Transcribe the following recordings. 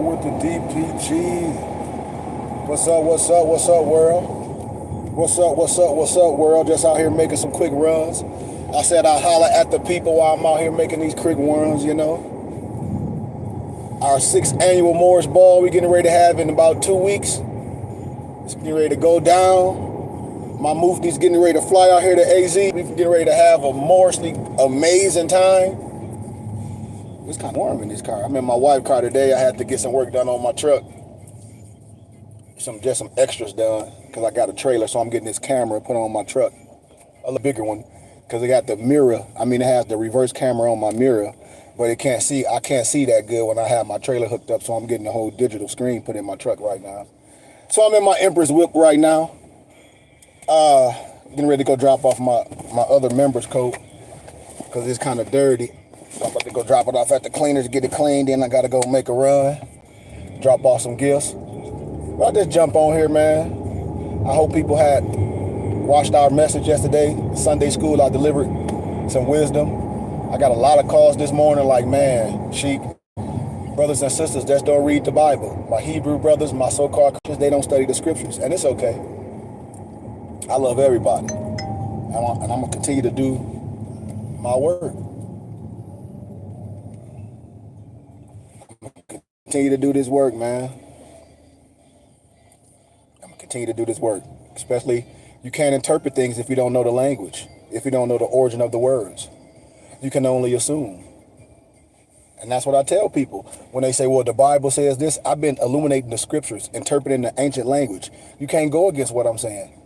with the DPG. What's up, world? What's up, world? Just out here making some quick runs. I said I'll holler at the people while I'm out here making these quick runs, you know. Our 6th annual Moor's Ball we getting ready to have in about 2 weeks. It's getting ready to go down. My Mufti's getting ready to fly out here to AZ. We're getting ready to have a Morrisly amazing time. It's kind of warm in this car. I'm in my wife's car today. I had to get some work done on my truck. Just some extras done because I got a trailer, so I'm getting this camera put on my truck, a little bigger one, because it got the mirror. It has the reverse camera on my mirror, but I can't see that good when I have my trailer hooked up, so I'm getting the whole digital screen put in my truck right now. So I'm in my Empress whip right now, getting ready to go drop off my other member's coat because it's kind of dirty. So I'm about to go drop it off at the cleaners, get it cleaned, then I got to go make a run, drop off some gifts. But I just jump on here, man. I hope people had watched our message yesterday. Sunday school, I delivered some wisdom. I got a lot of calls this morning like, man, Sheik, brothers and sisters just don't read the Bible. My Hebrew brothers, my so-called Christians, they don't study the scriptures. And it's okay. I love everybody. And I'm going to continue to do my work. Continue to do this work, man. Continue to do this work. Especially, you can't interpret things if you don't know the language, if you don't know the origin of the words. You can only assume. And that's what I tell people when they say, well, the Bible says this. I've been illuminating the scriptures, interpreting the ancient language. You can't go against what I'm saying.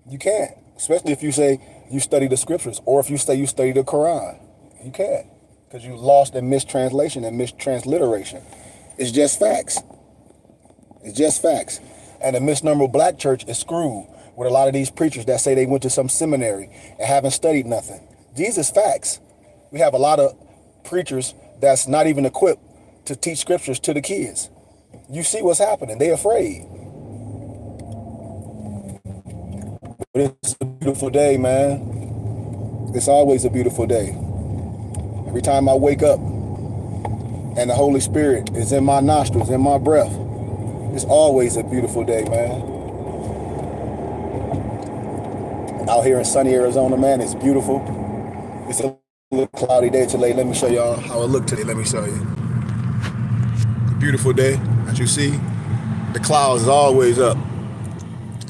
You can't. Especially if you say you study the scriptures, or if you say you study the Quran. You can't. Because you lost in mistranslation and mistransliteration. It's just facts. It's just facts. And the misnumbered black church is screwed with a lot of these preachers that say they went to some seminary and haven't studied nothing. These is facts. We have a lot of preachers that's not even equipped to teach scriptures to the kids. You see what's happening. They're afraid. But it's a beautiful day, man. It's always a beautiful day. Every time I wake up and the Holy Spirit is in my nostrils, in my breath, it's always a beautiful day, man. Out here in sunny Arizona, man, it's beautiful. It's a little cloudy day today. Let me show y'all how it looked today. Let me show you. Beautiful day, as you see. The clouds is always up.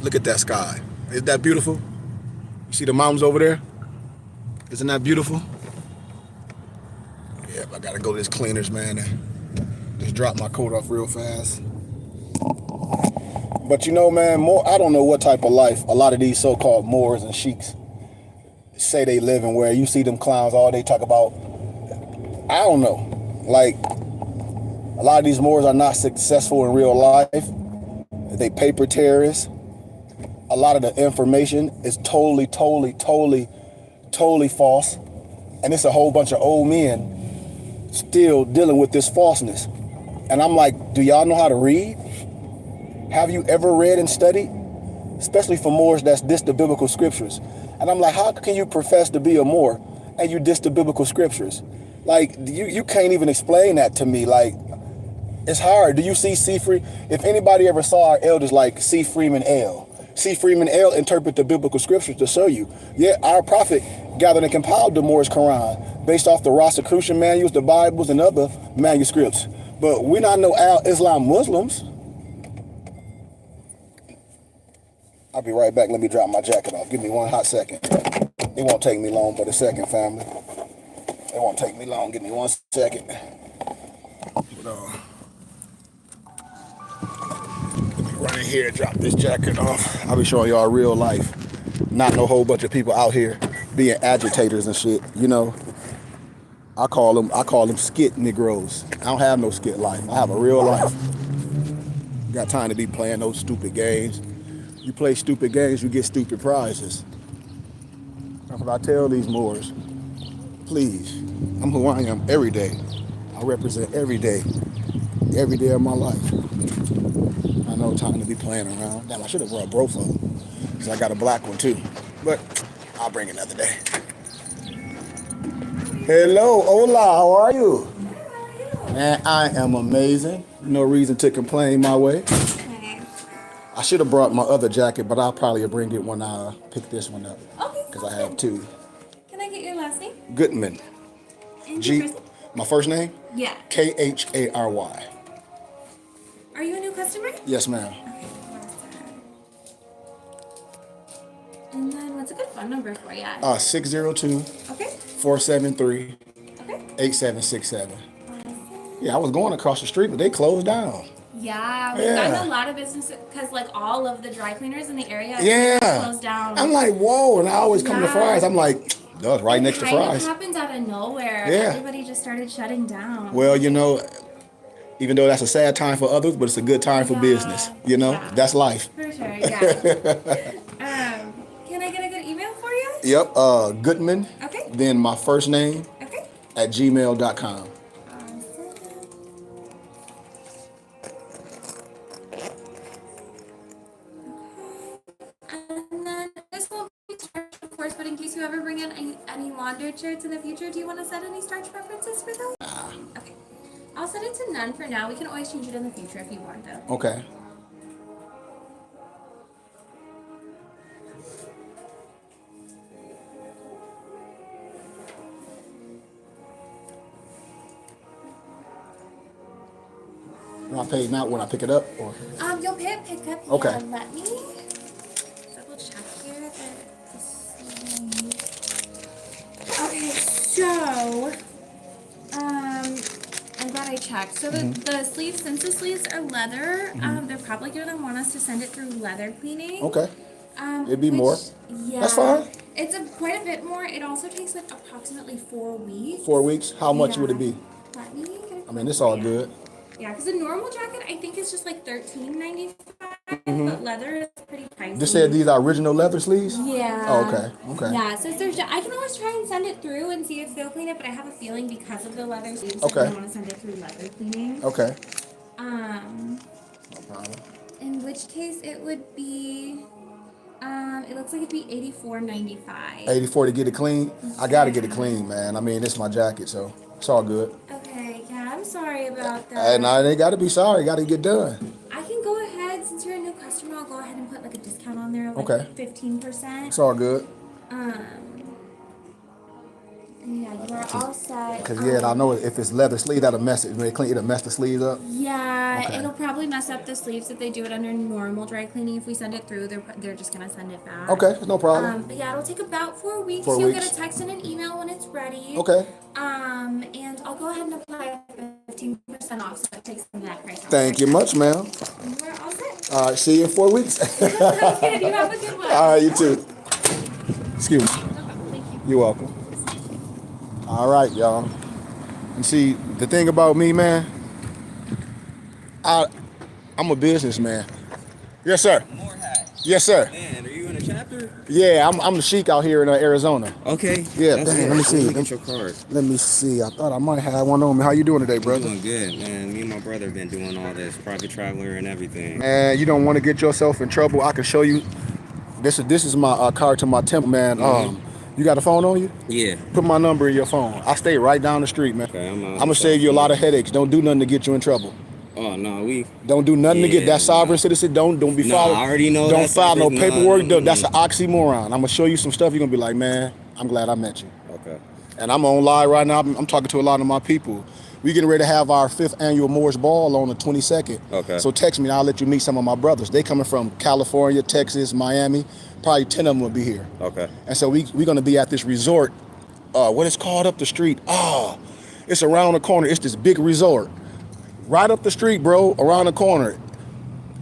Look at that sky. Isn't that beautiful? You see the mountains over there? Isn't that beautiful? Yep, I gotta go to this cleaners, man. Just drop my coat off real fast. But you know, man, I don't know what type of life a lot of these so-called Moors and Sheiks say they live in, where you see them clowns all they talk about. I don't know. Like, a lot of these Moors are not successful in real life. They paper terrorists. A lot of the information is totally false. And it's a whole bunch of old men still dealing with this falseness. And I'm like, do y'all know how to read? Have you ever read and studied? Especially for Moors that's diss the biblical scriptures. And I'm like, how can you profess to be a Moor and you diss the biblical scriptures? Like, you can't even explain that to me. Like, it's hard. Do you see C. If anybody ever saw our elders like C. Freeman L. C. Freeman L. interpret the biblical scriptures to show you. Yeah, our prophet gathered and compiled the Moorish Quran based off the Rosicrucian manuals, the Bibles, and other manuscripts. But we're not no Al-Islam Muslims. I'll be right back. Let me drop my jacket off. Give me one hot second. It won't take me long, but a second, family. It won't take me long. Give me 1 second. But, let me run in here and drop this jacket off. I'll be showing y'all real life. Not no whole bunch of people out here being agitators and shit, you know. I call them skit Negroes. I don't have no skit life. I have a real life. Got time to be playing those stupid games. You play stupid games, you get stupid prizes. That's what I tell these Moors. Please, I'm who I am every day. I represent every day of my life. I know time to be playing around. Damn, I should have brought a bro phone, because I got a black one too. But I'll bring it another day. Hello, hola, how are you? Man, I am amazing. No reason to complain my way. Okay. I should have brought my other jacket, but I'll probably bring it when I pick this one up. Okay, Because I sounds have good. two. Can I get your last name? Goodman. And your G. first name? My first name? Yeah. Khary. Are you a new customer? Yes, ma'am. Okay, awesome. And then what's a good phone number for you? 602 Okay. 473 Okay. 8767. Awesome. Yeah, I was going across the street, but they closed down. Yeah, we've gotten a lot of business because like all of the dry cleaners in the area closed down. I'm like, whoa, and I always come to Fry's. I'm like, that's right next to It Fry's. happens out of nowhere. Yeah. Everybody just started shutting down. Well, you know, even though that's a sad time for others, but it's a good time for business. You know, that's life. For sure, yeah. Can I get a good email for you? Yep, Goodman. Okay. Then my first name Okay. at gmail.com. Awesome. And then this will be starch, of course, but in case you ever bring in any laundered shirts in the future, do you want to set any starch preferences for those? Okay. I'll set it to none for now. We can always change it in the future if you want, though. Okay. Do I pay now when I pick it up? Or? You'll pay at pickup. Okay. Yeah, let me double check here the sleeve. Okay, so I'm glad I checked. So the sleeves, since the sleeves are leather, they're probably gonna want us to send it through leather cleaning. Okay. It'd be more. Yeah. That's fine. It's quite a bit more. It also takes like approximately 4 weeks. 4 weeks? How much would it be? Let me get a I mean, it's all good. Yeah, because a normal jacket I think is just like $13.95, but leather is pretty pricey. They said these are original leather sleeves? Yeah. Oh, okay. Okay. Yeah, so there's, I can always try and send it through and see if they'll clean it, but I have a feeling because of the leather sleeves, I don't want to send it through leather cleaning. Okay. No problem. In which case it would be, it looks like it'd be $84.95. 84 to get it clean? I got to get it clean, man. I mean, it's my jacket, so it's all good. Okay, yeah, I'm sorry about that. And they got to be sorry. Got to get done. I can go ahead, since you're a new customer, I'll go ahead and put like a discount on there, like 15%. It's all good. And yeah, you are all set. Because, yeah, I know if it's leather sleeve, that'll mess it. When they clean, it'll mess the sleeves up. Yeah, it'll probably mess up the sleeves if they do it under normal dry cleaning. If we send it through, they're just going to send it back. Okay, no problem. But yeah, it'll take about 4 weeks. 4 You'll weeks. get a text and an email when it's ready. Okay. And I'll go ahead and apply 15% off, so it takes some of that price off. Thank you much, ma'am. And we're all set. All right, see you in 4 weeks. Sounds good. You have a good one. All right, you too. Excuse me. No problem. Thank you. You're welcome. All right, y'all. And see, the thing about me, man, I'm a businessman. Yes, sir. Moor hat. Yes, sir. Man, are you in a chapter? Yeah, I'm the sheik out here in Arizona. Okay. Yeah, That's dang, it. let me see. Let me get your card. Let me see. I thought I might have one on me. How you doing today, brother? Doing good, man. Me and my brother have been doing all this private traveler and everything. Man, you don't want to get yourself in trouble. I can show you. This is my card to my temple, man. You got a phone on you? Yeah. Put my number in your phone. I stay right down the street, man. Okay, I'm gonna save you a lot of headaches. Don't do nothing to get you in trouble. Oh no, Don't do nothing to get that sovereign citizen. Don't be following. I already know. Don't file no paperwork. No. That's an oxymoron. I'm gonna show you some stuff. You're gonna be like, man, I'm glad I met you. Okay. And I'm on live right now. I'm talking to a lot of my people. We getting ready to have our 5th annual Moor's Ball on the 22nd. Okay. So text me and I'll let you meet some of my brothers. They coming from California, Texas, Miami. Probably 10 of them will be here. Okay. And so we're gonna be at this resort. What it's called up the street? It's around the corner. It's this big resort. Right up the street, bro, around the corner.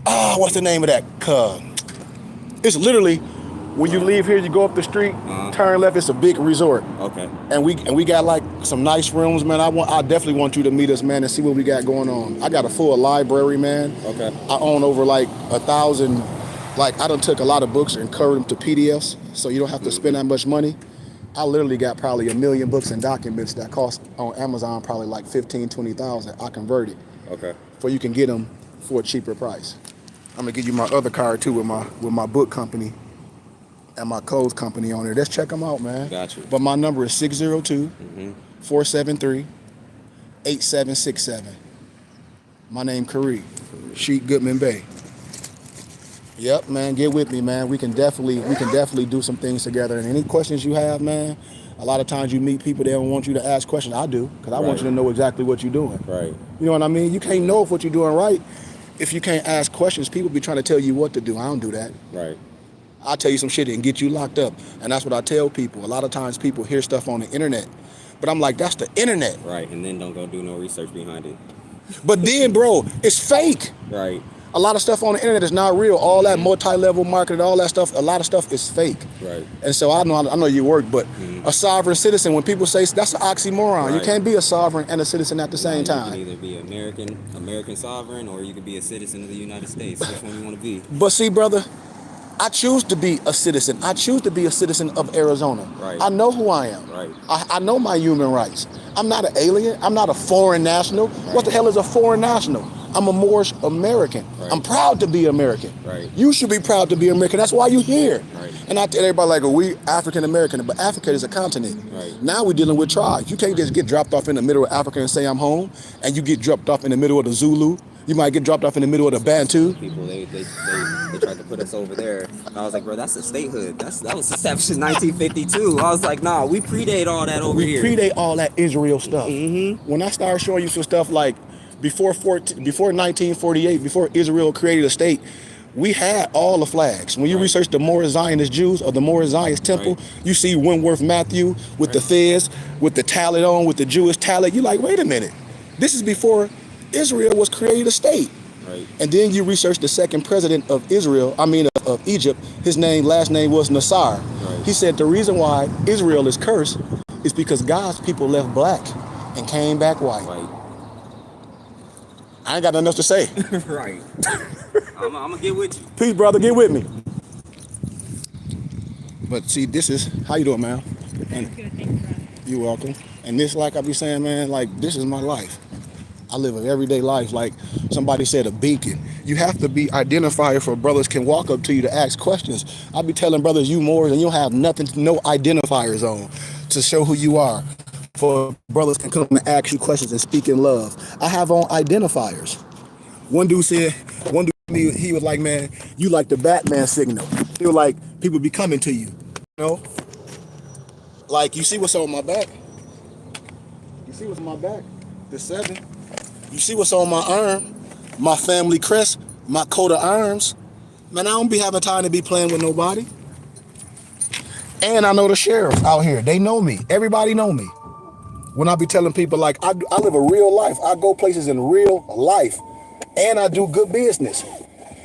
What's the name of that? It's literally, when you leave here, you go up the street, turn left, it's a big resort. Okay. And we got like some nice rooms, man. I definitely want you to meet us, man, and see what we got going on. I got a full library, man. Okay. I own over like 1,000, like I done took a lot of books and converted them to PDFs, so you don't have to spend that much money. I literally got probably 1 million books and documents that cost on Amazon probably like 15, 20,000. I converted. Okay. So you can get them for a cheaper price. I'm gonna give you my other card too with my book company and my clothes company on there. Let's check them out, man. Got you. But my number is 602 473 8767. My name Kareem. Sheik Goodman Bay. Yep, man, get with me, man. We can definitely do some things together. And any questions you have, man, a lot of times you meet people, they don't want you to ask questions. I do, because I want you to know exactly what you're doing. Right. You know what I mean? You can't know if what you're doing right if you can't ask questions. People be trying to tell you what to do. I don't do that. Right. I'll tell you some shit and get you locked up. And that's what I tell people. A lot of times people hear stuff on the internet, but I'm like, that's the internet. Right. And then don't go do no research behind it. But then, bro, it's fake. Right. A lot of stuff on the internet is not real. All that multi-level marketing, all that stuff, a lot of stuff is fake. Right. And so I know you work, but a sovereign citizen, when people say that's an oxymoron. Right. You can't be a sovereign and a citizen at the same time. You can either be American sovereign, or you could be a citizen of the United States. Which one you want to be? But see, brother, I choose to be a citizen. I choose to be a citizen of Arizona. Right. I know who I am. Right. I know my human rights. I'm not an alien. I'm not a foreign national. Right. What the hell is a foreign national? I'm a Moorish American. Right. I'm proud to be American. Right. You should be proud to be American. That's why you're here. Right. And I tell everybody, like, we African American, but Africa is a continent. Right. Now we're dealing with tribes. You can't just get dropped off in the middle of Africa and say I'm home, and you get dropped off in the middle of the Zulu. You might get dropped off in the middle of the Bantu. People, they tried to put us over there. I was like, bro, that's a statehood. That was established in 1952. I was like, nah, we predate all that over here. We predate all that Israel stuff. Mm-hmm. When I started showing you some stuff like before 1948, before Israel created a state, we had all the flags. When you research the Moor Zionist Jews or the Moor Zionist temple, you see Wentworth Matthew with the fez, with the tallit on, with the Jewish tallit. You're like, wait a minute. This is before Israel was created a state. Right. And then you research the second president of of Egypt. His last name was Nasser. Right. He said the reason why Israel is cursed is because God's people left black and came back white. Right. I ain't got nothing else to say. Right. I'm gonna get with you. Peace, brother. Get with me. But see, this is how you doing, man. And you're welcome. And this, like I be saying, man, like this is my life. I live an everyday life, like somebody said, a beacon. You have to be identifier for brothers can walk up to you to ask questions. I be telling brothers, you Moors, and you'll have nothing, no identifiers on to show who you are. For brothers can come and ask you questions and speak in love. I have on identifiers. One dude, he was like, man, you like the Batman signal. He was like, people be coming to you, you know? Like, you see what's on my back? You see what's on my back? The 7. You see what's on my arm? My family crest, my coat of arms. Man, I don't be having time to be playing with nobody. And I know the sheriff out here. They know me. Everybody know me. When I be telling people, like, I live a real life. I go places in real life. And I do good business.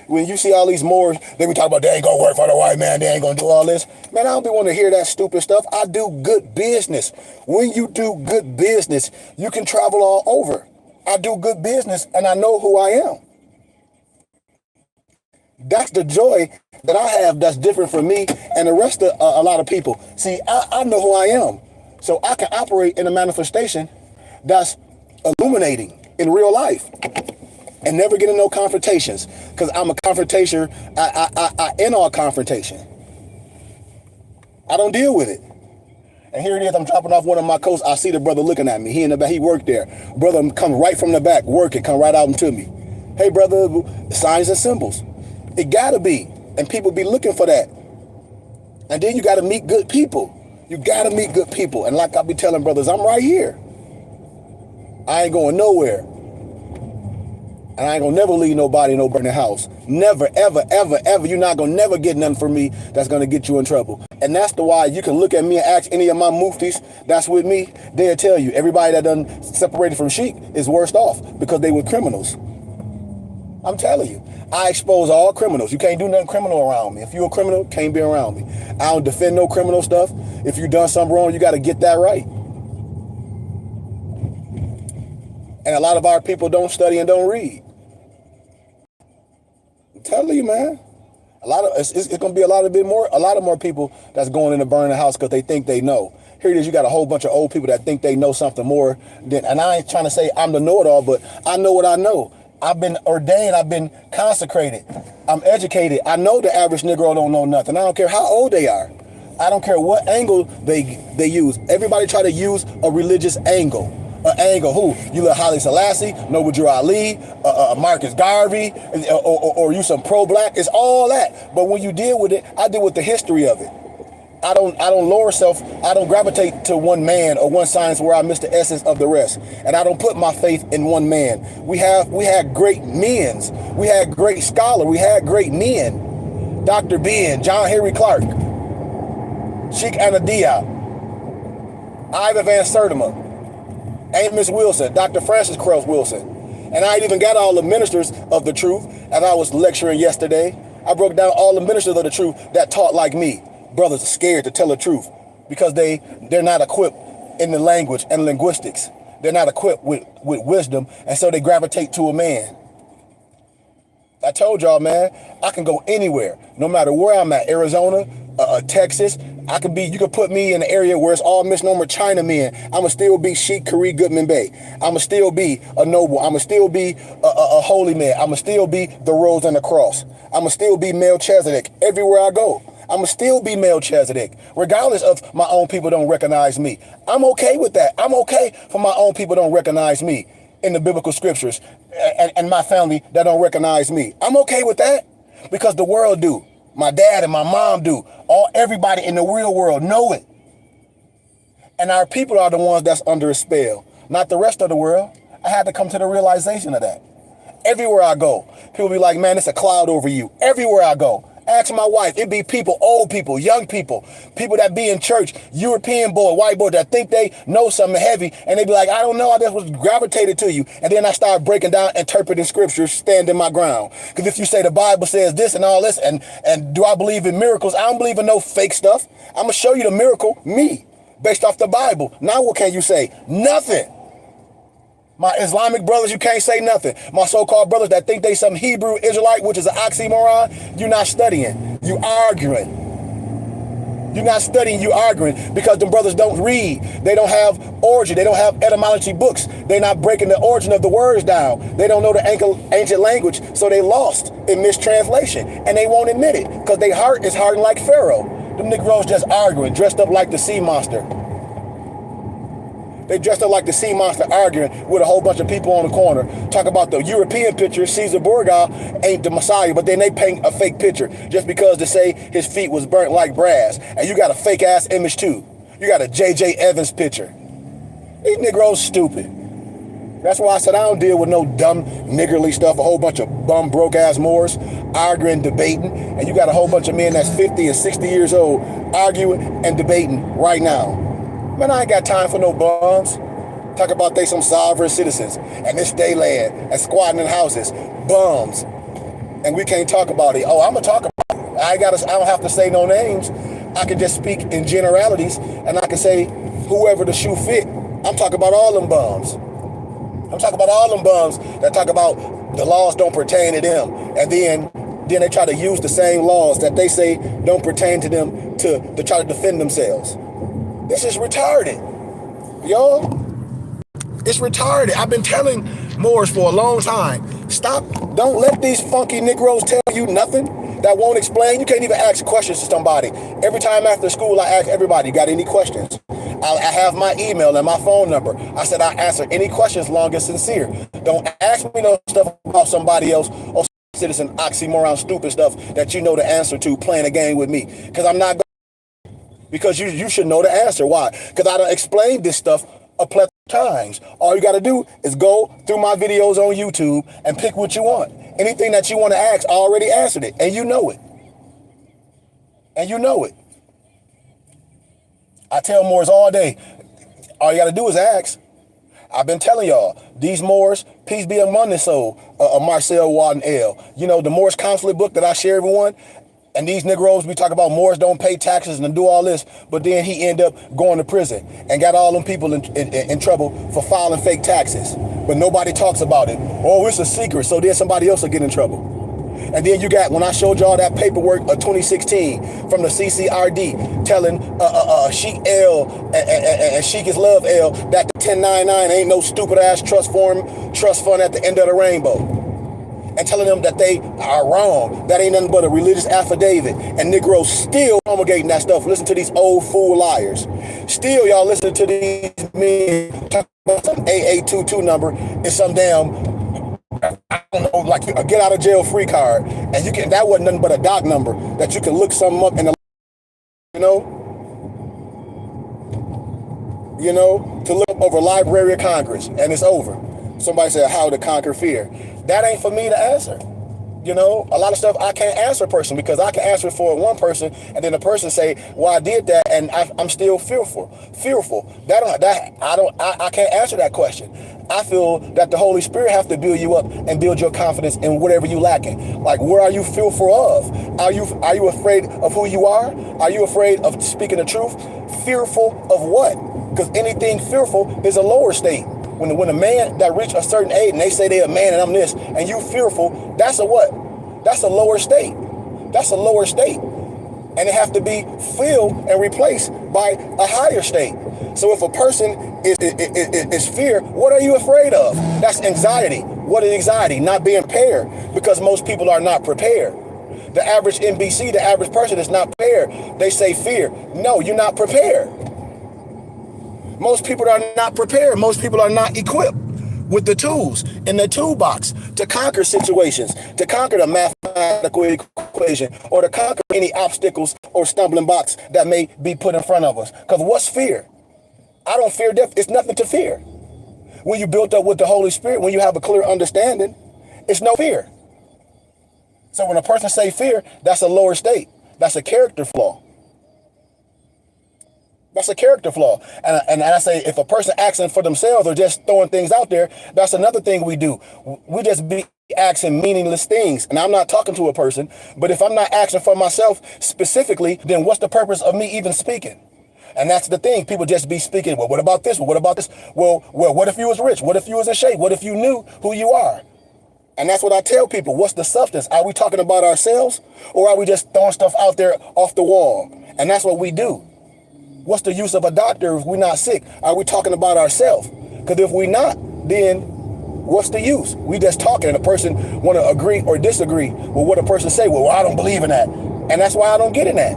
When you see all these Moors, they be talking about they ain't gonna work for the white man, they ain't gonna do all this. Man, I don't be wanting to hear that stupid stuff. I do good business. When you do good business, you can travel all over. I do good business and I know who I am. That's the joy that I have that's different from me and the rest of a lot of people. See, I know who I am. So I can operate in a manifestation that's illuminating in real life and never get in no confrontations, because I'm a confrontator. I end all confrontation. I don't deal with it. And here it is, I'm dropping off one of my coats. I see the brother looking at me. He in the back, he worked there. Brother come right from the back, working, come right out into me. Hey brother, signs and symbols. It gotta be. And people be looking for that. And then you gotta meet good people. You gotta meet good people. And like I be telling brothers, I'm right here. I ain't going nowhere. And I ain't gonna never leave nobody in no burning house. Never, ever, ever, ever. You're not gonna never get nothing from me that's gonna get you in trouble. And that's the why you can look at me and ask any of my muftis that's with me, they'll tell you everybody that done separated from Sheik is worst off because they were criminals. I'm telling you, I expose all criminals. You can't do nothing criminal around me. If you're a criminal, can't be around me. I don't defend no criminal stuff. If you done something wrong, you gotta get that right. And a lot of our people don't study and don't read. I'm telling you, man. It's gonna be a lot more people that's going in the burning house because they think they know. Here it is, you got a whole bunch of old people that think they know something more than, and I ain't trying to say I'm the know-it-all, but I know what I know. I've been ordained, I've been consecrated, I'm educated. I know the average Negro don't know nothing. I don't care how old they are. I don't care what angle they use. Everybody try to use a religious angle, angle. Who? You look Haile Selassie, Noble Drew Ali, Marcus Garvey, or you some pro-black. It's all that. But when you deal with it, I deal with the history of it. I don't lower self. I don't gravitate to one man or one science where I miss the essence of the rest. And I don't put my faith in one man. We had great men's. We had great scholars. We had great men. Dr. Ben, John Henry Clark, Sheikh Anadia, Ivan Van Sertima, Amos Wilson, Dr. Francis Krause Wilson. And I ain't even got all the ministers of the truth. As I was lecturing yesterday, I broke down all the ministers of the truth that taught like me. Brothers are scared to tell the truth because they're not equipped in the language and linguistics. They're not equipped with wisdom, and so they gravitate to a man. I told y'all, man, I can go anywhere, no matter where I'm at. Arizona, Texas. You could put me in an area where it's all misnomer Chinamen. I'ma still be Sheikh Khari Goodman Bey. I'ma still be a noble. I'ma still be a holy man. I'ma still be the rose and the cross. I'ma still be Melchizedek everywhere I go. I'ma still be Melchizedek, regardless of my own people don't recognize me. I'm okay with that. I'm okay for my own people don't recognize me in the biblical scriptures and my family that don't recognize me. I'm okay with that because the world do. My dad and my mom do. Everybody in the real world know it. And our people are the ones that's under a spell, not the rest of the world. I had to come to the realization of that. Everywhere I go, people be like, man, it's a cloud over you. Everywhere I go. Ask my wife, it be people, old people, young people that be in church, European boy, white boy that think they know something heavy, and they be like, I don't know, I just was gravitated to you. And then I start breaking down, interpreting scriptures, standing my ground. Because if you say the Bible says this and all this, and do I believe in miracles? I don't believe in no fake stuff. I'm going to show you the miracle, me, based off the Bible. Now what can you say? Nothing. My Islamic brothers, you can't say nothing. My so-called brothers that think they some Hebrew Israelite, which is an oxymoron, you're not studying. You arguing. You're not studying, you arguing because them brothers don't read. They don't have origin. They don't have etymology books. They're not breaking the origin of the words down. They don't know the ancient language, so they lost in mistranslation. And they won't admit it because their heart is hardened like Pharaoh. Them Negroes just arguing, dressed up like the sea monster. They dressed up like the sea monster arguing with a whole bunch of people on the corner. Talk about the European picture, Caesar Borgia ain't the Messiah, but then they paint a fake picture just because they say his feet was burnt like brass. And you got a fake ass image too. You got a J.J. Evans picture. These Negroes stupid. That's why I said I don't deal with no dumb niggerly stuff, a whole bunch of bum broke ass Moors arguing, debating. And you got a whole bunch of men that's 50 and 60 years old arguing and debating right now. Man, I ain't got time for no bums. Talk about they some sovereign citizens and this day land and squatting in houses. Bums. And we can't talk about it. Oh, I'm going to talk about it. I don't have to say no names. I can just speak in generalities and I can say whoever the shoe fit. I'm talking about all them bums. I'm talking about all them bums that talk about the laws don't pertain to them. And then they try to use the same laws that they say don't pertain to them to try to defend themselves. This is retarded, y'all. It's retarded. I've been telling Moors for a long time. Stop. Don't let these funky Negroes tell you nothing that won't explain. You can't even ask questions to somebody. Every time after school, I ask everybody, got any questions? I have my email and my phone number. I said I answer any questions long and sincere. Don't ask me no stuff about somebody else or citizen oxymoron stupid stuff that you know the answer to playing a game with me. Because I'm not going. Because you should know the answer. Why? Because I done explained this stuff a plethora of times. All you got to do is go through my videos on YouTube and pick what you want. Anything that you want to ask, I already answered it. And you know it. And you know it. I tell Moors all day, all you got to do is ask. I've been telling y'all, these Moors, peace be among their soul, Marcel Walden L. You know, the Moors conflict book that I share everyone. And these Negroes, we talk about Moors don't pay taxes and do all this, but then he end up going to prison and got all them people in trouble for filing fake taxes. But nobody talks about it. Oh, it's a secret, so then somebody else will get in trouble. And then you got, when I showed y'all that paperwork of 2016 from the CCRD telling Sheik L and Sheik is Love L that the 1099 ain't no stupid ass trust fund at the end of the rainbow. And telling them that they are wrong. That ain't nothing but a religious affidavit. And Negroes still promulgating that stuff. Listen to these old fool liars. Still, y'all listen to these men talking some AA22 number is some damn, I don't know, like a get out of jail free card, and you can, that wasn't nothing but a doc number that you can look something up in the, you know, to look over Library of Congress, and it's over. Somebody said how to conquer fear. That ain't for me to answer. A lot of stuff I can't answer a person, because I can answer it for one person, and then the person say, well, I did that, and I'm still fearful. I can't answer that question. I feel that the Holy Spirit have to build you up and build your confidence in whatever you lacking. Like, what are you fearful of? Are you afraid of who you are? Are you afraid of speaking the truth? Fearful of what? Because anything fearful is a lower state. When a man that reach a certain age and they say they're a man and I'm this, and you fearful, that's a what? That's a lower state. That's a lower state. And it have to be filled and replaced by a higher state. So if a person is fear, what are you afraid of? That's anxiety. What is anxiety? Not being prepared, because most people are not prepared. The average NBC, the average person is not prepared. They say fear. No, you're not prepared. Most people are not prepared. Most people are not equipped with the tools in their toolbox to conquer situations, to conquer the mathematical equation, or to conquer any obstacles or stumbling blocks that may be put in front of us. Because what's fear? I don't fear death. It's nothing to fear. When you built up with the Holy Spirit, when you have a clear understanding, it's no fear. So when a person say fear, that's a lower state. That's a character flaw. That's a character flaw. And I say, if a person asking for themselves or just throwing things out there, that's another thing we do. We just be asking meaningless things. And I'm not talking to a person, but if I'm not asking for myself specifically, then what's the purpose of me even speaking? And that's the thing. People just be speaking, well, what about this? Well, what about this? Well, what if you was rich? What if you was in shape? What if you knew who you are? And that's what I tell people. What's the substance? Are we talking about ourselves, or are we just throwing stuff out there off the wall? And that's what we do. What's the use of a doctor if we're not sick? Are we talking about ourselves? Because if we're not, then what's the use? We just talking, and a person want to agree or disagree with what a person say. Well, I don't believe in that. And that's why I don't get in that.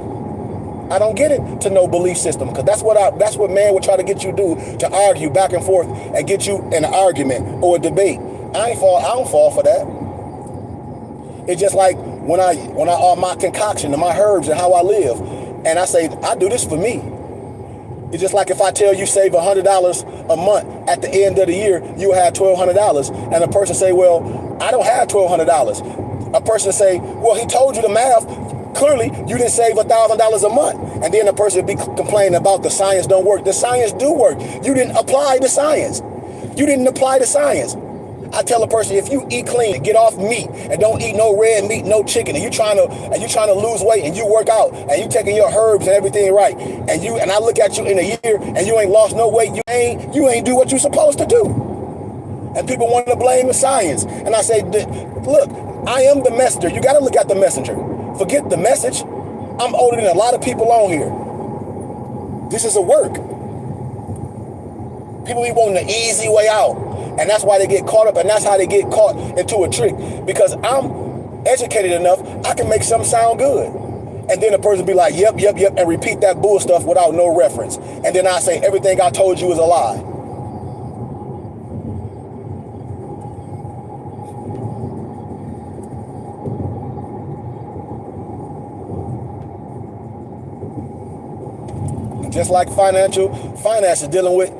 I don't get into no belief system, because that's what man would try to get you to do, to argue back and forth and get you in an argument or a debate. I don't fall for that. It's just like when I my concoction and my herbs and how I live, and I say I do this for me. It's just like if I tell you save $100 a month, at the end of the year you have $1,200, and a person say, well, I don't have $1,200. A person say, well, he told you the math. Clearly, you didn't save $1,000 a month. And then the person be complaining about the science don't work. The science do work. You didn't apply the science. You didn't apply the science. I tell a person, if you eat clean, get off meat, and don't eat no red meat, no chicken, and you trying to lose weight, and you work out, and you taking your herbs and everything right, and I look at you in a year and you ain't lost no weight, you ain't do what you supposed to do. And people want to blame the science. And I say, look, I am the messenger. You got to look at the messenger. Forget the message. I'm older than a lot of people on here. This is a work. People be wanting the easy way out. And that's why they get caught up, and that's how they get caught into a trick. Because I'm educated enough, I can make something sound good. And then the person be like, yep, and repeat that bull stuff without no reference. And then I say, everything I told you is a lie. Just like finances, dealing with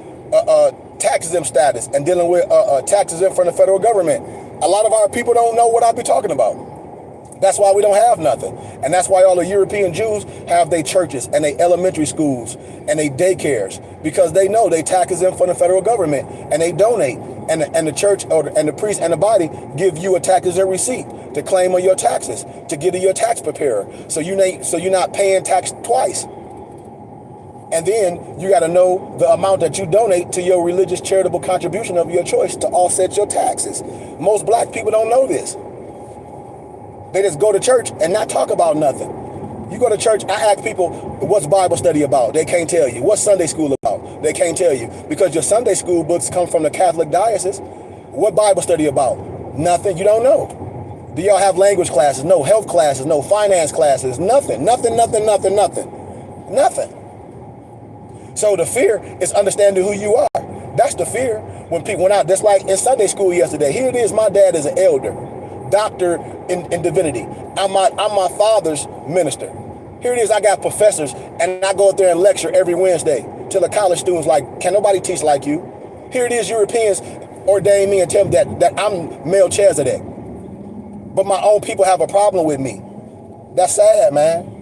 tax exempt status and dealing with tax exempt from the federal government. A lot of our people don't know what I be talking about. That's why we don't have nothing. And that's why all the European Jews have their churches and their elementary schools and their daycares, because they know they tax exempt from the federal government, and they donate. And the church and the priest and the body give you a tax exempt receipt to claim on your taxes, to get to your tax preparer. So you're not paying tax twice. And then you got to know the amount that you donate to your religious charitable contribution of your choice to offset your taxes. Most black people don't know this. They just go to church and not talk about nothing. You go to church, I ask people, what's Bible study about? They can't tell you. What's Sunday school about? They can't tell you. Because your Sunday school books come from the Catholic diocese. What Bible study about? Nothing. You don't know. Do y'all have language classes? No. Health classes? No. Finance classes? Nothing. Nothing. So the fear is understanding who you are. That's the fear. When I, that's like in Sunday school yesterday. Here it is, my dad is an elder, doctor in divinity. I'm my father's minister. Here it is, I got professors, and I go up there and lecture every Wednesday to the college students like, can nobody teach like you? Here it is, Europeans ordain me and tell me that I'm Melchizedek. But my own people have a problem with me. That's sad, man.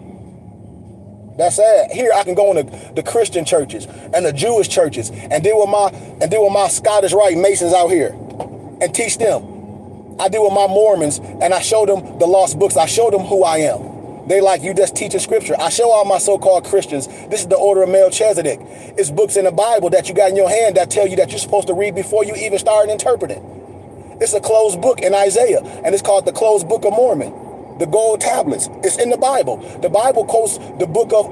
That's sad. Here I can go in the Christian churches and the Jewish churches and deal with my Scottish Rite Masons out here and teach them. I deal with my Mormons and I show them the lost books. I show them who I am. They like, you just teaching scripture. I show all my so-called Christians, this is the order of Melchizedek. It's books in the Bible that you got in your hand that tell you that you're supposed to read before you even start interpreting. It's a closed book in Isaiah, and it's called the Closed Book of Mormon. The gold tablets. It's in the Bible. The Bible quotes the book of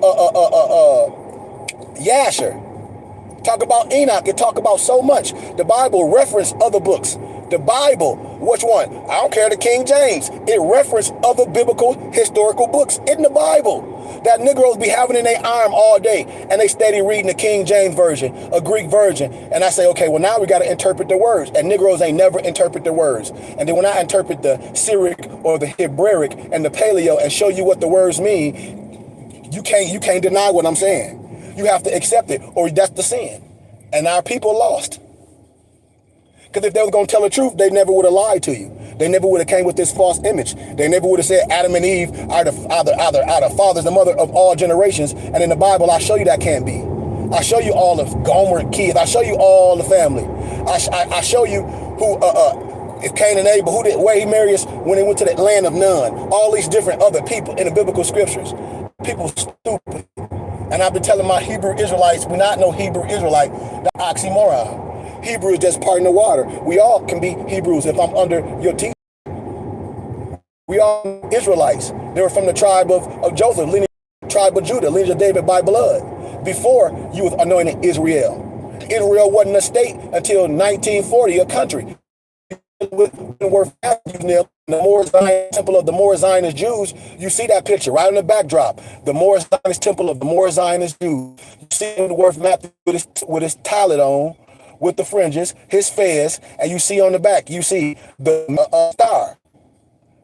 Yasher. Talk about Enoch. It talk about so much. The Bible reference other books. The Bible, which one? I don't care, the King James. It referenced other biblical historical books in the Bible that Negroes be having in their arm all day, and they steady reading the King James Version, a Greek version. And I say, okay, well now we got to interpret the words, and Negroes ain't never interpret the words. And then when I interpret the Syriac or the Hebraic and the Paleo and show you what the words mean, you can't deny what I'm saying. You have to accept it, or that's the sin. And our people lost. Because if they was going to tell the truth, they never would have lied to you. They never would have came with this false image. They never would have said Adam and Eve are the fathers, the mother of all generations. And in the Bible, I show you that can't be. I show you all of Gomer kids. I show you all the family. I show you who if Cain and Abel, where he married us when they went to the land of None. All these different other people in the biblical scriptures. People stupid. And I've been telling my Hebrew Israelites, we not know Hebrew Israelite, the oxymoron. Hebrew is just part in the water. We all can be Hebrews if I'm under your teaching. We all Israelites. They were from the tribe of Joseph, lineage, tribe of Judah, lineage of David by blood. Before you was anointed Israel. Israel wasn't a state until 1940, a country. With the word the Moor Zion temple of the Moor Zionist Jews, you see that picture right on the backdrop. The Moor Zionist temple of the Moor Zionist Jews. You see the word Matthew with his tallit on, with the fringes, his fez, and you see on the back, you see the star.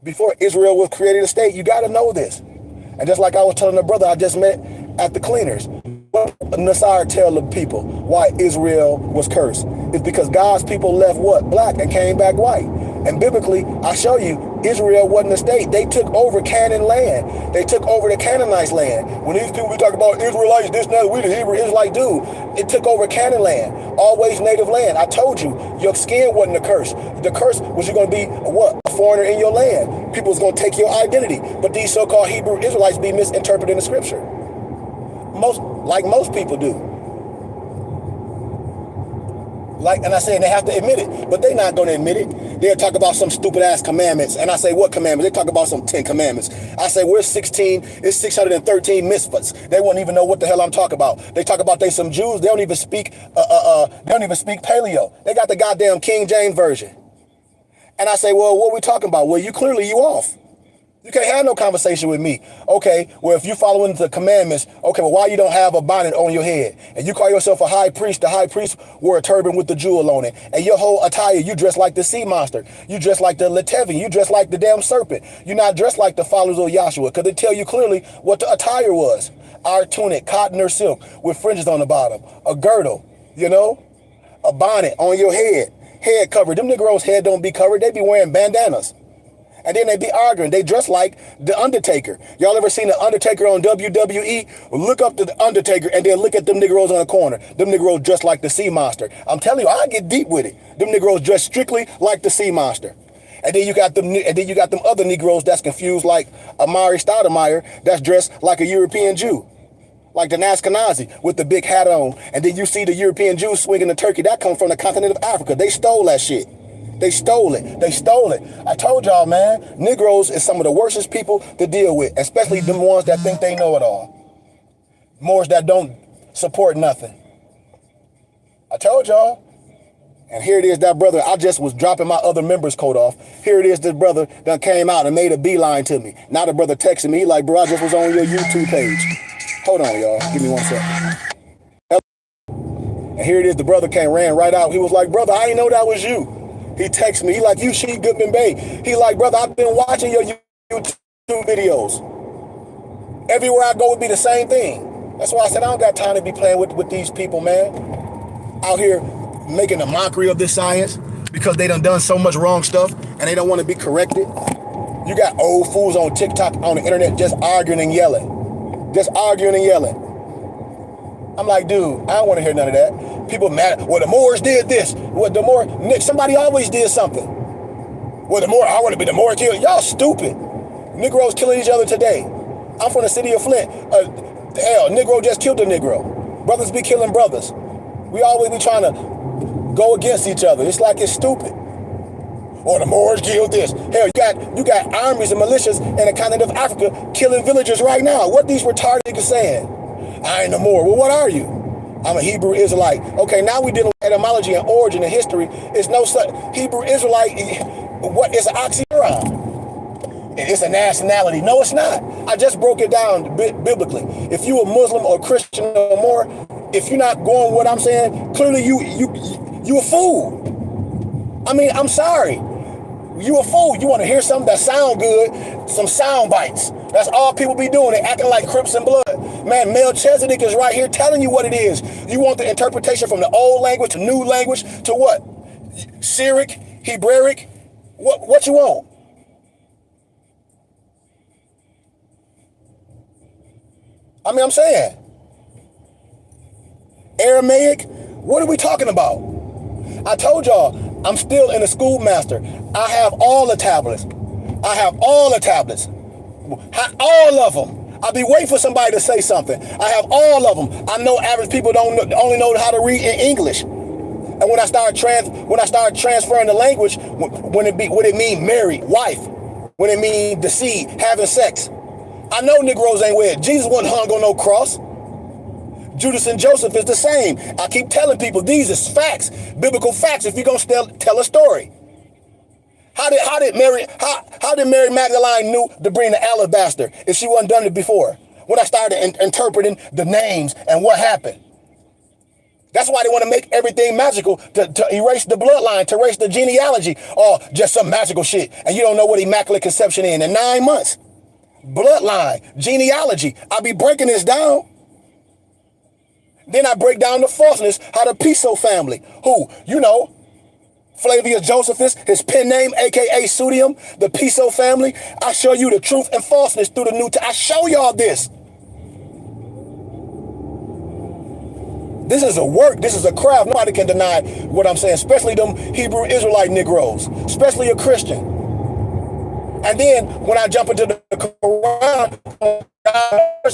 Before Israel was created a state, you got to know this. And just like I was telling the brother I just met at the cleaners, what Nasar tell the people why Israel was cursed? It's because God's people left what? Black and came back white. And biblically, I show you, Israel wasn't a state. They took over Canaan land. They took over the Canaanites land. When these people we talk about Israelites, this, that, we the Hebrew Israelite dude, it took over Canaan land, always native land. I told you, your skin wasn't a curse. The curse was you're going to be what? A foreigner in your land. People was going to take your identity. But these so-called Hebrew Israelites be misinterpreting the scripture. Most people do. And I say, and they have to admit it, but they're not going to admit it. They'll talk about some stupid ass commandments. And I say, what commandments? They talk about some 10 commandments. I say, it's 613 mitzvahs. They won't even know what the hell I'm talking about. They talk about they some Jews. They don't even speak, Paleo. They got the goddamn King James Version. And I say, well, what are we talking about? Well, you off. You can't have no conversation with me. Okay, well, if you're following the commandments, okay, well, why you don't have a bonnet on your head? And you call yourself a high priest. The high priest wore a turban with the jewel on it. And your whole attire, you dress like the sea monster. You dress like the Letevian. You dress like the damn serpent. You're not dressed like the followers of Yahshua, because they tell you clearly what the attire was. Our tunic, cotton or silk, with fringes on the bottom. A girdle, a bonnet on your head. Head covered. Them Negroes' head don't be covered. They be wearing bandanas. And then they be arguing. They dress like The Undertaker. Y'all ever seen The Undertaker on WWE? Look up to The Undertaker and then look at them Negroes on the corner. Them Negroes dress like the sea monster. I'm telling you, I get deep with it. Them Negroes dress strictly like the sea monster. And then you got them other Negroes that's confused like Amari Stoudemire that's dressed like a European Jew. Like the Ashkenazi with the big hat on. And then you see the European Jews swinging the turkey. That comes from the continent of Africa. They stole that shit. They stole it. I told y'all, man, Negroes is some of the worstest people to deal with, especially them ones that think they know it all. Moors that don't support nothing. I told y'all. And here it is, that brother, I just was dropping my other member's coat off. Here it is, this brother that came out and made a beeline to me. Now the brother texting me, he like, bro, I just was on your YouTube page. Hold on, y'all. Give me 1 second. And here it is, the brother ran right out. He was like, brother, I didn't know that was you. He texted me. He like, you She Goodman Bay. He like, brother, I've been watching your YouTube videos. Everywhere I go would be the same thing. That's why I said I don't got time to be playing with these people, man. Out here making a mockery of this science because they done so much wrong stuff and they don't want to be corrected. You got old fools on TikTok, on the internet, just arguing and yelling. Just arguing and yelling. I'm like, dude, I don't want to hear none of that. People mad. Well, the Moors did this. Well, the Moor, somebody always did something. Well, the Moor, I want to be the Moor killed. Y'all stupid. Negroes killing each other today. I'm from the city of Flint. Hell, Negro just killed a Negro. Brothers be killing brothers. We always be trying to go against each other. It's like it's stupid. Or the Moors killed this. Hell, you got armies and militias in the continent of Africa killing villagers right now. What these retarded niggas saying? I ain't no Moor. Well, what are you? I'm a Hebrew Israelite. Okay, now we dealing with etymology and origin and history. It's no such Hebrew Israelite. What is an oxymoron? It's a nationality. No, it's not. I just broke it down biblically. If you a Muslim or Christian or more, if you're not going with what I'm saying, clearly you a fool. I mean, I'm sorry. You a fool. You want to hear something that sound good, some sound bites. That's all people be doing. They acting like Crips and Blood. Man, Melchizedek is right here telling you what it is. You want the interpretation from the old language to new language to what? Syriac, Hebraic? What you want? I mean, I'm saying. Aramaic? What are we talking about? I told y'all, I'm still in a schoolmaster. I have all the tablets. I have all the tablets. All of them. I'll be waiting for somebody to say something. I have all of them. I know average people only know how to read in English. And when I start transferring the language, when it mean married, wife, when it mean deceit, having sex. I know Negroes ain't weird. Jesus wasn't hung on no cross. Judas and Joseph is the same. I keep telling people these is facts, biblical facts. If you're gonna tell a story, how did Mary Magdalene knew to bring the alabaster if she wasn't done it before? When I started interpreting the names and what happened. That's why they want to make everything magical to erase the bloodline, to erase the genealogy, or just some magical shit. And you don't know what immaculate conception is in 9 months. Bloodline, genealogy. I'll be breaking this down. Then I break down the falseness, how the Piso family, who, Flavius Josephus, his pen name, aka Pseudium, the Piso family. I show you the truth and falseness through the New Testament. I show y'all this. This is a work. This is a craft. Nobody can deny what I'm saying, especially them Hebrew Israelite Negroes, especially a Christian. And then when I jump into the Quran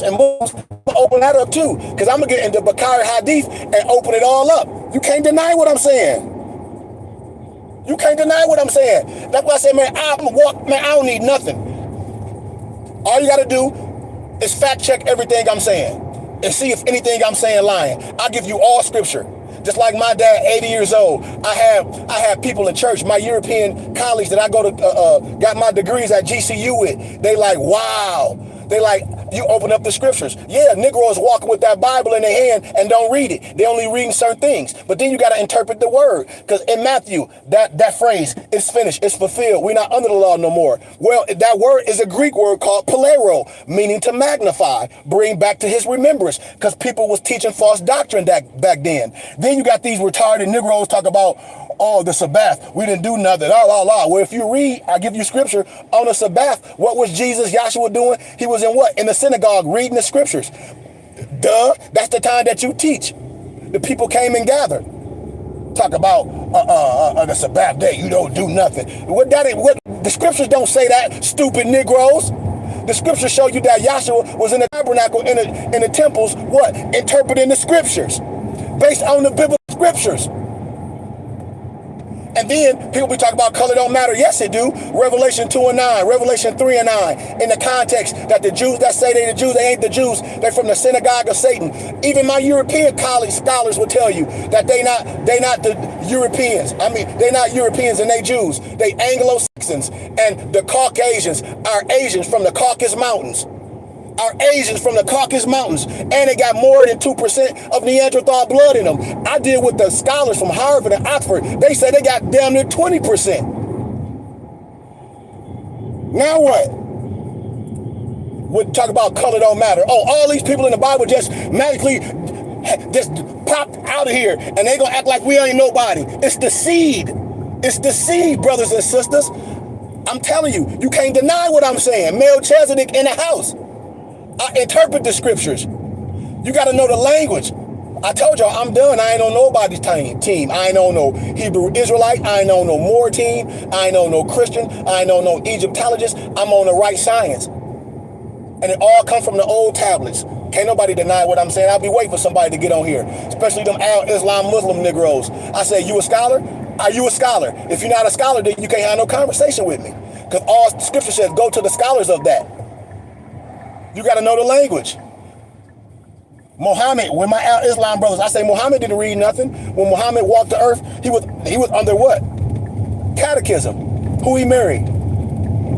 and Muslims, I'm gonna open that up too, because I'm gonna get into Bukhari Hadith and open it all up. You can't deny what I'm saying. You can't deny what I'm saying. That's why I say, man, I don't need nothing. All you gotta do is fact check everything I'm saying and see if anything I'm saying lying. I'll give you all scripture. Just like my dad, 80 years old, I have people in church, my European colleagues that I go to, got my degrees at GCU with. They like, wow. They like, you open up the scriptures. Yeah, Negroes walking with that Bible in their hand and don't read it. They only reading certain things. But then you got to interpret the word. Because in Matthew, that phrase, it's finished, it's fulfilled. We're not under the law no more. Well, that word is a Greek word called palero, meaning to magnify, bring back to his remembrance. Because people was teaching false doctrine back then. Then you got these retarded Negroes talk about, oh, the Sabbath, we didn't do nothing, Well, if you read, I give you scripture on the Sabbath. What was Jesus, Yahshua doing? He was in what? In the synagogue reading the scriptures. Duh, that's the time that you teach. The people came and gathered. Talk about the Sabbath day, you don't do nothing. The scriptures don't say that, stupid Negroes. The scriptures show you that Yahshua was in the tabernacle, in the temples, what? Interpreting the scriptures. Based on the biblical scriptures. And then people be talking about color don't matter. Yes, it do. Revelation 2 and 9, Revelation 3 and 9. In the context that the Jews that say they the Jews, they ain't the Jews. They're from the synagogue of Satan. Even my European college scholars will tell you that they not the Europeans. I mean, they're not Europeans and they Jews. They Anglo-Saxons. And the Caucasians are Asians from the Caucasus Mountains. are Asians from the Caucasus Mountains, and they got more than 2% of Neanderthal blood in them. I deal with the scholars from Harvard and Oxford. They say they got damn near 20%. Now what? We talk about color don't matter. Oh, all these people in the Bible just magically just popped out of here, and they gonna act like we ain't nobody. It's the seed. It's the seed, brothers and sisters. I'm telling you, you can't deny what I'm saying. Melchizedek in the house. I interpret the scriptures. You got to know the language. I told y'all I'm done. I ain't on nobody's team. I ain't on no Hebrew Israelite. I ain't on no Moor team. I ain't on no Christian. I ain't on no Egyptologist. I'm on the right science. And it all comes from the old tablets. Can't nobody deny what I'm saying. I'll be waiting for somebody to get on here, especially them Islam Muslim Negroes. I say, you a scholar? Are you a scholar? If you're not a scholar, then you can't have no conversation with me. Because all scripture says, go to the scholars of that. You got to know the language. Muhammad, when my Islam brothers, I say Muhammad didn't read nothing. When Muhammad walked the earth, he was under what? Catechism. Who he married?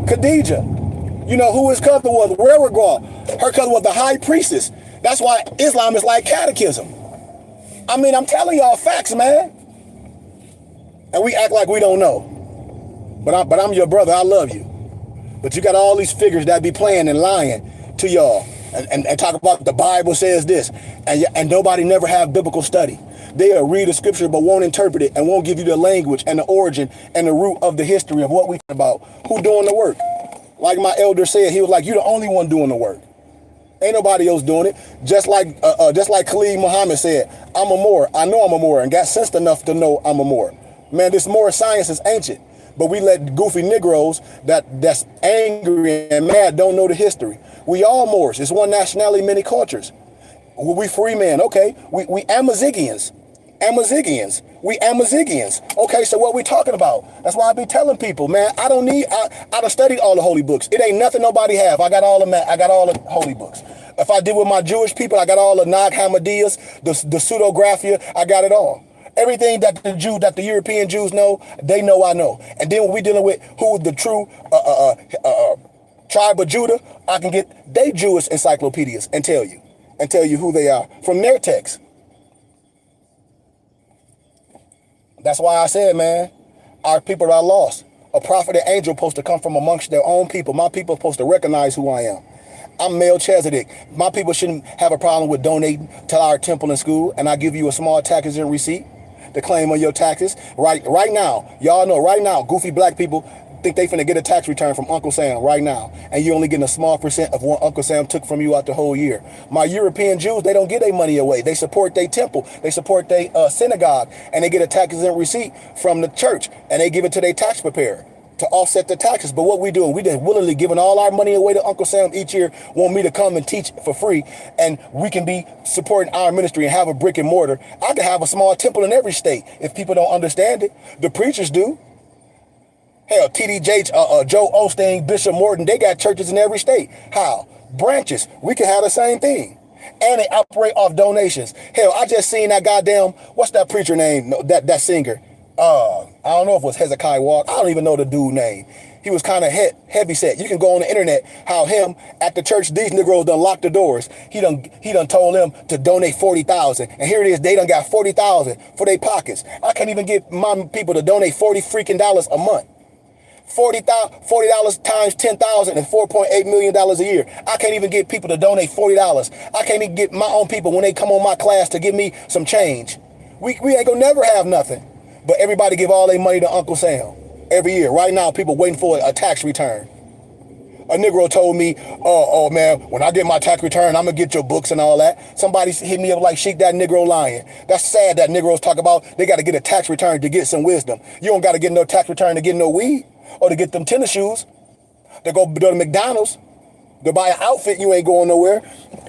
Khadijah. You know who his cousin was? Wherewithal. Her cousin was the high priestess. That's why Islam is like catechism. I mean, I'm telling y'all facts, man. And we act like we don't know. But I'm your brother. I love you. But you got all these figures that be playing and lying to y'all and talk about the Bible says this. And nobody never have biblical study. They'll read the scripture but won't interpret it and won't give you the language and the origin and the root of the history of what we talk about. Who doing the work? Like my elder said, he was like, you're the only one doing the work. Ain't nobody else doing it. Just like Khalid Muhammad said, I'm a Moor. I know I'm a Moor and got sense enough to know I'm a Moor. Man, this Moor science is ancient. But we let goofy Negroes that's angry and mad don't know the history. We all Moors. It's one nationality, many cultures. We free men. Okay. We Amazigians. We Amazigians. Okay, so what we talking about? That's why I be telling people, man, I done studied all the holy books. It ain't nothing nobody have. I got all the holy books. If I deal with my Jewish people, I got all the Nag Hammadiyyas, the pseudographia, I got it all. Everything that the European Jews know, they know I know. And then when we dealing with who the true tribe of Judah, I can get they Jewish encyclopedias and tell you who they are from their text. That's why I said, man, our people are lost. A prophet and angel supposed to come from amongst their own people. My people supposed to recognize who I am. I'm Melchizedek. My people shouldn't have a problem with donating to our temple and school, and I give you a small tax and receipt to claim on your taxes. Right now, y'all know right now, goofy black people think they finna get a tax return from Uncle Sam right now, and you're only getting a small percent of what Uncle Sam took from you out the whole year. My European Jews, they don't get their money away. They support their temple, they support their synagogue, and they get a tax and receipt from the church, and they give it to their tax preparer to offset the taxes. But what we doing, we just willingly giving all our money away to Uncle Sam each year, want me to come and teach for free, and we can be supporting our ministry and have a brick and mortar. I can have a small temple in every state if people don't understand it. The preachers do. Hell, TD Joe Osteen, Bishop Morton, they got churches in every state. How? Branches. We can have the same thing. And they operate off donations. Hell, I just seen that goddamn, what's that preacher name, that singer? I don't know if it was Hezekiah Walk. I don't even know the dude name. He was kind of heavy set. You can go on the internet, how him at the church, these Negroes done locked the doors. He done told them to donate 40,000. And here it is, they done got 40,000 for their pockets. I can't even get my people to donate $40 freaking a month. $40 times 10,000 and $4.8 million a year. I can't even get people to donate $40. I can't even get my own people when they come on my class to give me some change. We ain't gonna never have nothing. But everybody give all their money to Uncle Sam every year. Right now, people waiting for a tax return. A Negro told me, oh man, when I get my tax return, I'm gonna get your books and all that. Somebody hit me up like, Sheik, that Negro lying. That's sad that Negroes talk about they gotta get a tax return to get some wisdom. You don't gotta get no tax return to get no weed or to get them tennis shoes. To go to McDonald's, to buy an outfit, you ain't going nowhere.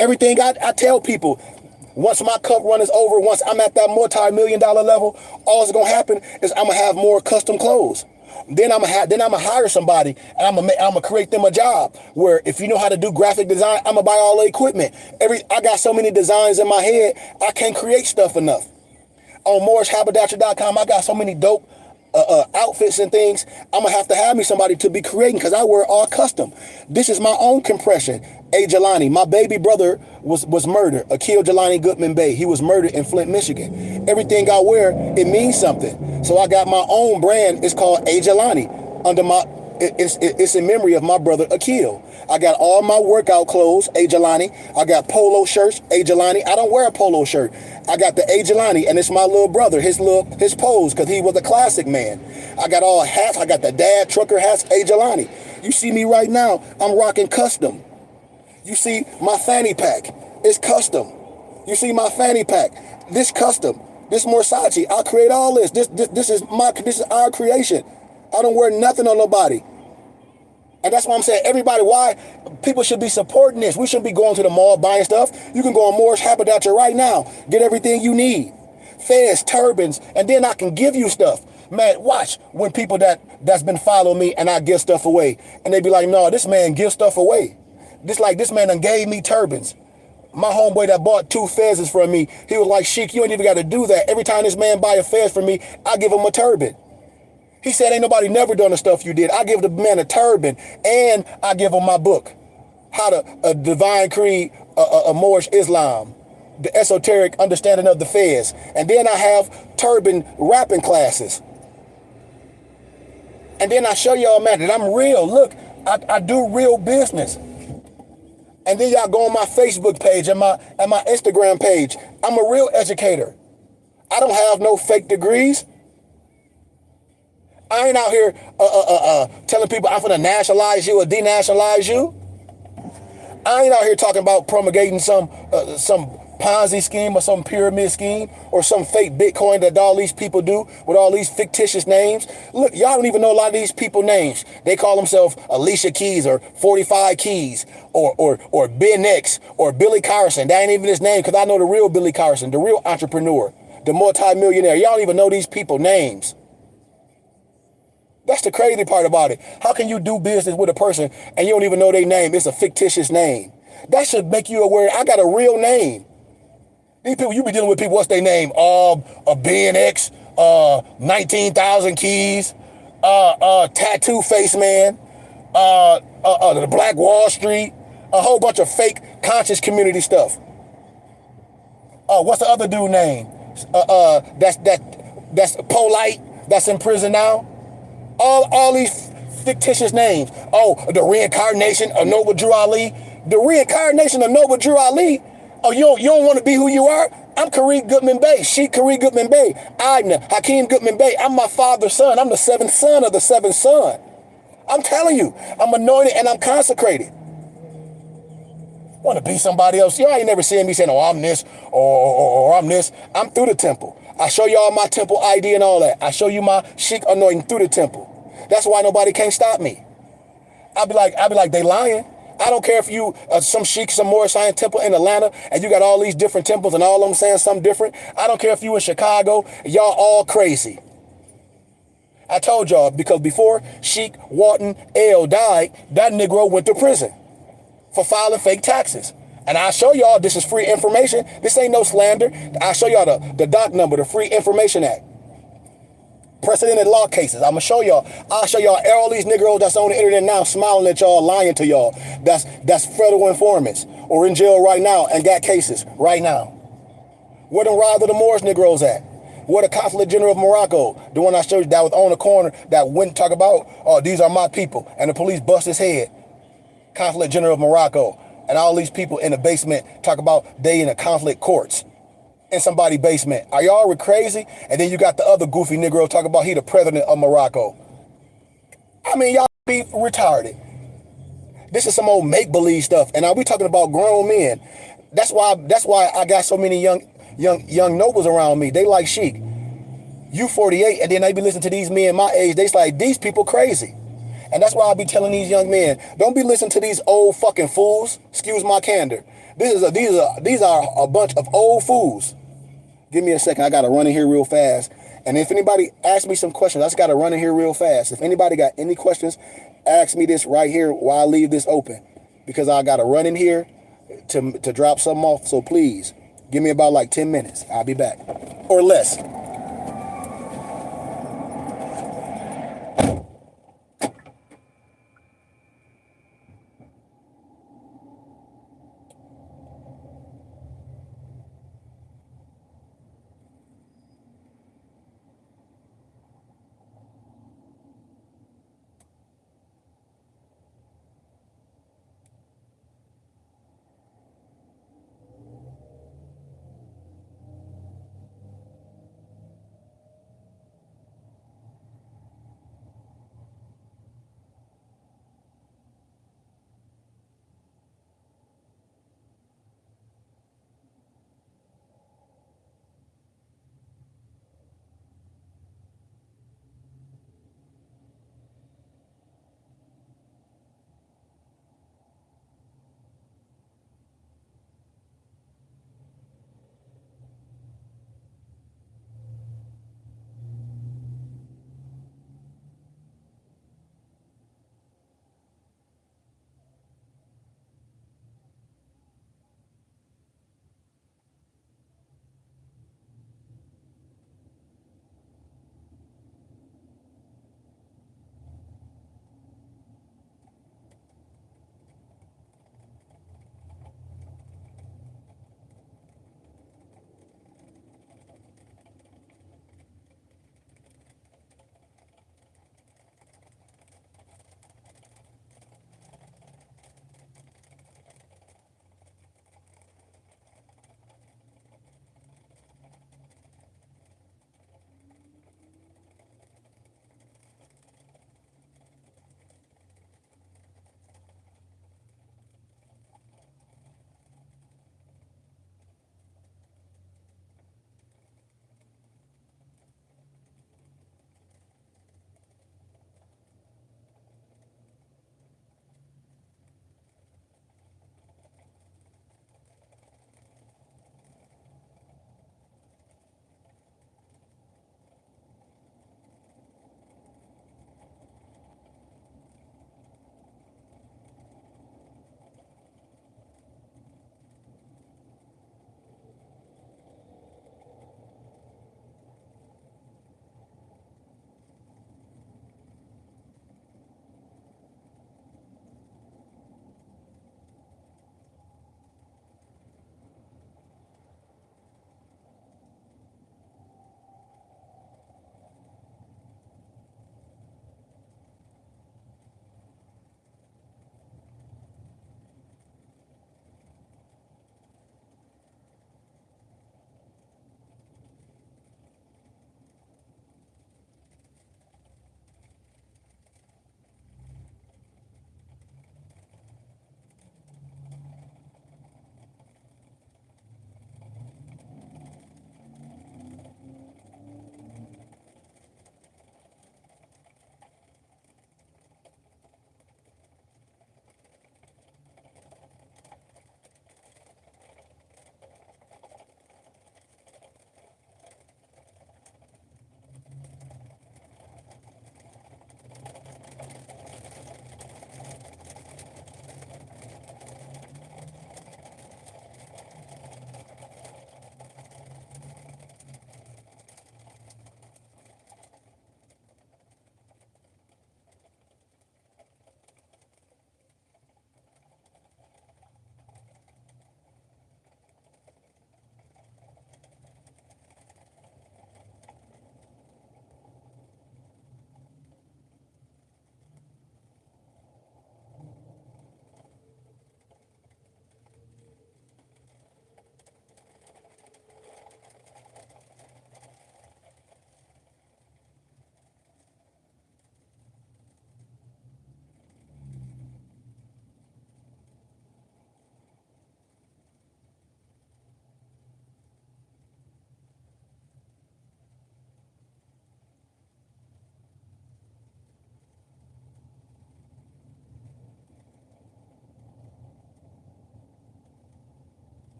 Everything I tell people, once my cup run is over, once I'm at that multi-million-dollar level, all that's gonna happen is I'm gonna have more custom clothes. Then I'm gonna hire somebody and I'm gonna create them a job where if you know how to do graphic design, I'm gonna buy all the equipment. I got so many designs in my head, I can't create stuff enough. On MoorsHaberdasher.com, I got so many dope outfits and things. I'm gonna have me somebody to be creating because I wear all custom. This is my own compression. A. Jelani, my baby brother was murdered. Akil Jelani Goodman Bay. He was murdered in Flint, Michigan. Everything I wear, it means something. So I got my own brand. It's called A. Jelani. Under my, it's in memory of my brother Akil. I got all my workout clothes, A. Jelani. I got polo shirts, A. Jelani. I don't wear a polo shirt. I got the A. Jelani, and it's my little brother, his pose, because he was a classic man. I got all hats. I got the dad trucker hats, A. Jelani. You see me right now, I'm rocking custom. You see my fanny pack, it's custom. You see my fanny pack, this custom. This Morsachi, I create all this. This is our creation. I don't wear nothing on nobody. And that's why I'm saying, everybody, why people should be supporting this. We shouldn't be going to the mall buying stuff. You can go on Moor's Haberdashery right now, get everything you need. Fez, turbans, and then I can give you stuff. Man, watch when people that's been following me and I give stuff away. And they be like, no, this man gives stuff away. This man done gave me turbans. My homeboy that bought 2 Fezes from me, he was like, Sheik, you ain't even got to do that. Every time this man buy a Fez from me, I give him a turban. He said, ain't nobody never done the stuff you did. I give the man a turban, and I give him my book, How to Divine Creed, a Moorish Islam, the esoteric understanding of the Fez. And then I have turban rapping classes. And then I show y'all, man, that I'm real. Look, I do real business. And then y'all go on my Facebook page and my Instagram page. I'm a real educator. I don't have no fake degrees. I ain't out here telling people I'm gonna nationalize you or denationalize you. I ain't out here talking about promulgating some Ponzi scheme or some pyramid scheme or some fake Bitcoin that all these people do with all these fictitious names. Look, y'all don't even know a lot of these people names. They call themselves Alicia Keys or 45 Keys or Ben X or Billy Carson. That ain't even his name, because I know the real Billy Carson, the real entrepreneur, the multimillionaire. Y'all don't even know these people names. That's the crazy part about it. How can you do business with a person and you don't even know their name? It's a fictitious name. That should make you aware. I got a real name. These people, you be dealing with people, what's their name? A BNX, 19,000 Keys, Tattoo Face Man, the Black Wall Street, a whole bunch of fake conscious community stuff. What's the other dude name? That's Polite, that's in prison now. All these fictitious names. Oh, the reincarnation of Noble Drew Ali. The reincarnation of Noble Drew Ali. Oh, you don't want to be who you are? I'm Kareem Goodman Bey. Sheikh Kareem Goodman Bey. Ibn Hakeem Goodman Bey. I'm my father's son. I'm the 7th son of the 7th son. I'm telling you, I'm anointed and I'm consecrated. Want to be somebody else? Y'all ain't never seen me saying, oh, I'm this or I'm this. I'm through the temple. I show y'all my temple ID and all that. I show you my Sheikh anointing through the temple. That's why nobody can't stop me. I'll be like, they lying. I don't care if you some Sheikh, some Moorish Science temple in Atlanta, and you got all these different temples and all of them saying something different. I don't care if you in Chicago, y'all all crazy. I told y'all, because before Sheikh Walton L died, that Negro went to prison for filing fake taxes. And I'll show y'all, this is free information. This ain't no slander. I'll show y'all the doc number, the Free Information Act. Precedented law cases. I'm gonna show y'all. I'll show y'all all these Negroes that's on the internet now smiling at y'all, lying to y'all. That's federal informants or in jail right now and got cases right now. Where the rise of the Moorish Negroes at? Where the Consulate General of Morocco, the one I showed you that was on the corner that wouldn't talk about, oh, these are my people, and the police bust his head. Consulate General of Morocco, and all these people in the basement talk about they in the conflict courts. In somebody's basement. Are y'all crazy? And then you got the other goofy Negro talking about he the president of Morocco. I mean, y'all be retarded. This is some old make-believe stuff. And are we talking about grown men? That's why I got so many young nobles around me. They like Sheik. You 48, and then they be listening to these men my age. They like, these people crazy. And that's why I be telling these young men, don't be listening to these old fucking fools. Excuse my candor. These are a bunch of old fools. Give me a second. I got to run in here real fast. And if anybody asks me some questions, I just got to run in here real fast. If anybody got any questions, ask me this right here while I leave this open. Because I got to run in here to drop something off. So please, give me about like 10 minutes. I'll be back. Or less.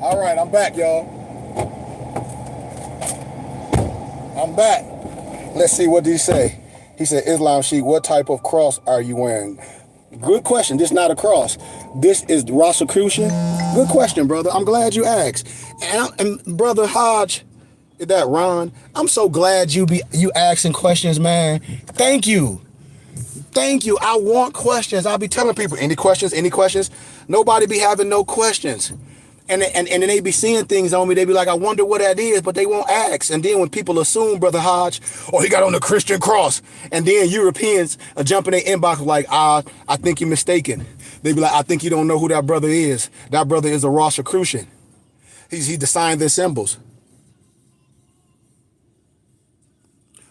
All right, I'm back, y'all. I'm back. Let's see what did he say. He said, Islam Sheikh, what type of cross are you wearing? Good question. This is not a cross. This is the Rosicrucian. Good question, brother. I'm glad you asked. And brother Hodge, is that Ron? I'm so glad you asking questions, man. Thank you. Thank you. I want questions. I'll be telling people, any questions, any questions? Nobody be having no questions. And then they be seeing things on me. They be like, I wonder what that is, but they won't ask. And then when people assume, Brother Hodge, oh, he got on the Christian cross. And then Europeans jump in their inbox like, I think you're mistaken. They be like, I think you don't know who that brother is. That brother is a Rosicrucian. He the signs and symbols.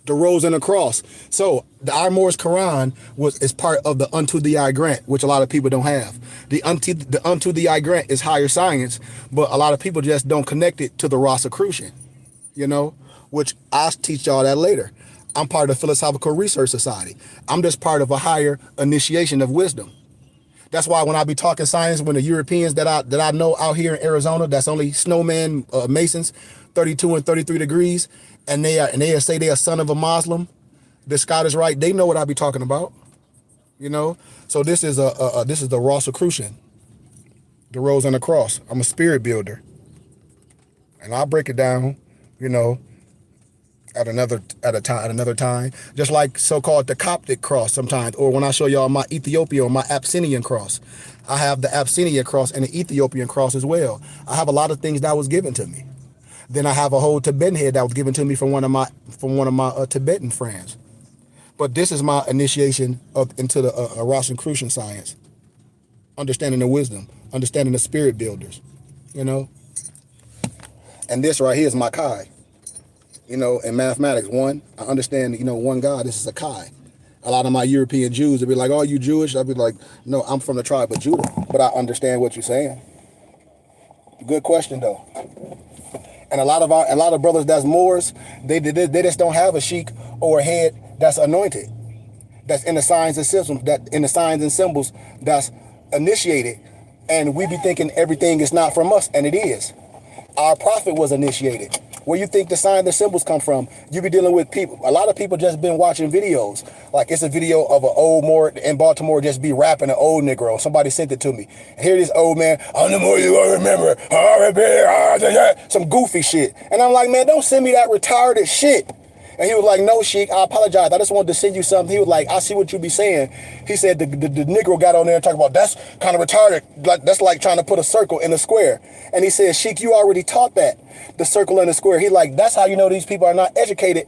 The rose and the cross. So the Moor's Quran is part of the unto thee I grant, which a lot of people don't have. The unto thee I grant is higher science, but a lot of people just don't connect it to the Rosicrucian, which I'll teach y'all that later. I'm part of the Philosophical Research Society. I'm just part of a higher initiation of wisdom. That's why when I be talking science, when the Europeans that I know out here in Arizona, that's only snowman masons, 32 and 33 degrees, and they say they're a son of a Muslim, the Scottish Rite, they know what I be talking about, So this is the Rosicrucian, the rose and the cross. I'm a spirit builder, and I'll break it down, at another time, just like so-called the Coptic cross sometimes, or when I show y'all my Ethiopian or my Abyssinian cross. I have the Abyssinian cross and the Ethiopian cross as well. I have a lot of things that was given to me. Then I have a whole Tibetan head that was given to me from one of my Tibetan friends. But this is my initiation into the Rosicrucian science, understanding the wisdom, understanding the spirit builders, And this right here is my Chi. In mathematics, one, I understand, one God, this is a Chi. A lot of my European Jews, they'll be like, oh, you Jewish? I'll be like, no, I'm from the tribe of Judah, but I understand what you're saying. Good question, though. And a lot of brothers that's Moors, they just don't have a sheik or a head that's anointed, that's in the signs and symbols, that's initiated, and we be thinking everything is not from us, and it is. Our prophet was initiated. Where you think the signs and symbols come from? You be dealing with people. A lot of people just been watching videos. Like it's a video of an old Moor in Baltimore just be rapping an old Negro. Somebody sent it to me. And here this old man, I'm the more you gonna remember. Some goofy shit. And I'm like, man, don't send me that retarded shit. And he was like, no, Sheik, I apologize. I just wanted to send you something. He was like, I see what you be saying. He said the Negro got on there and talked about, that's kind of retarded. That's like trying to put a circle in a square. And he said, Sheik, you already taught that, the circle and the square. He like, that's how you know these people are not educated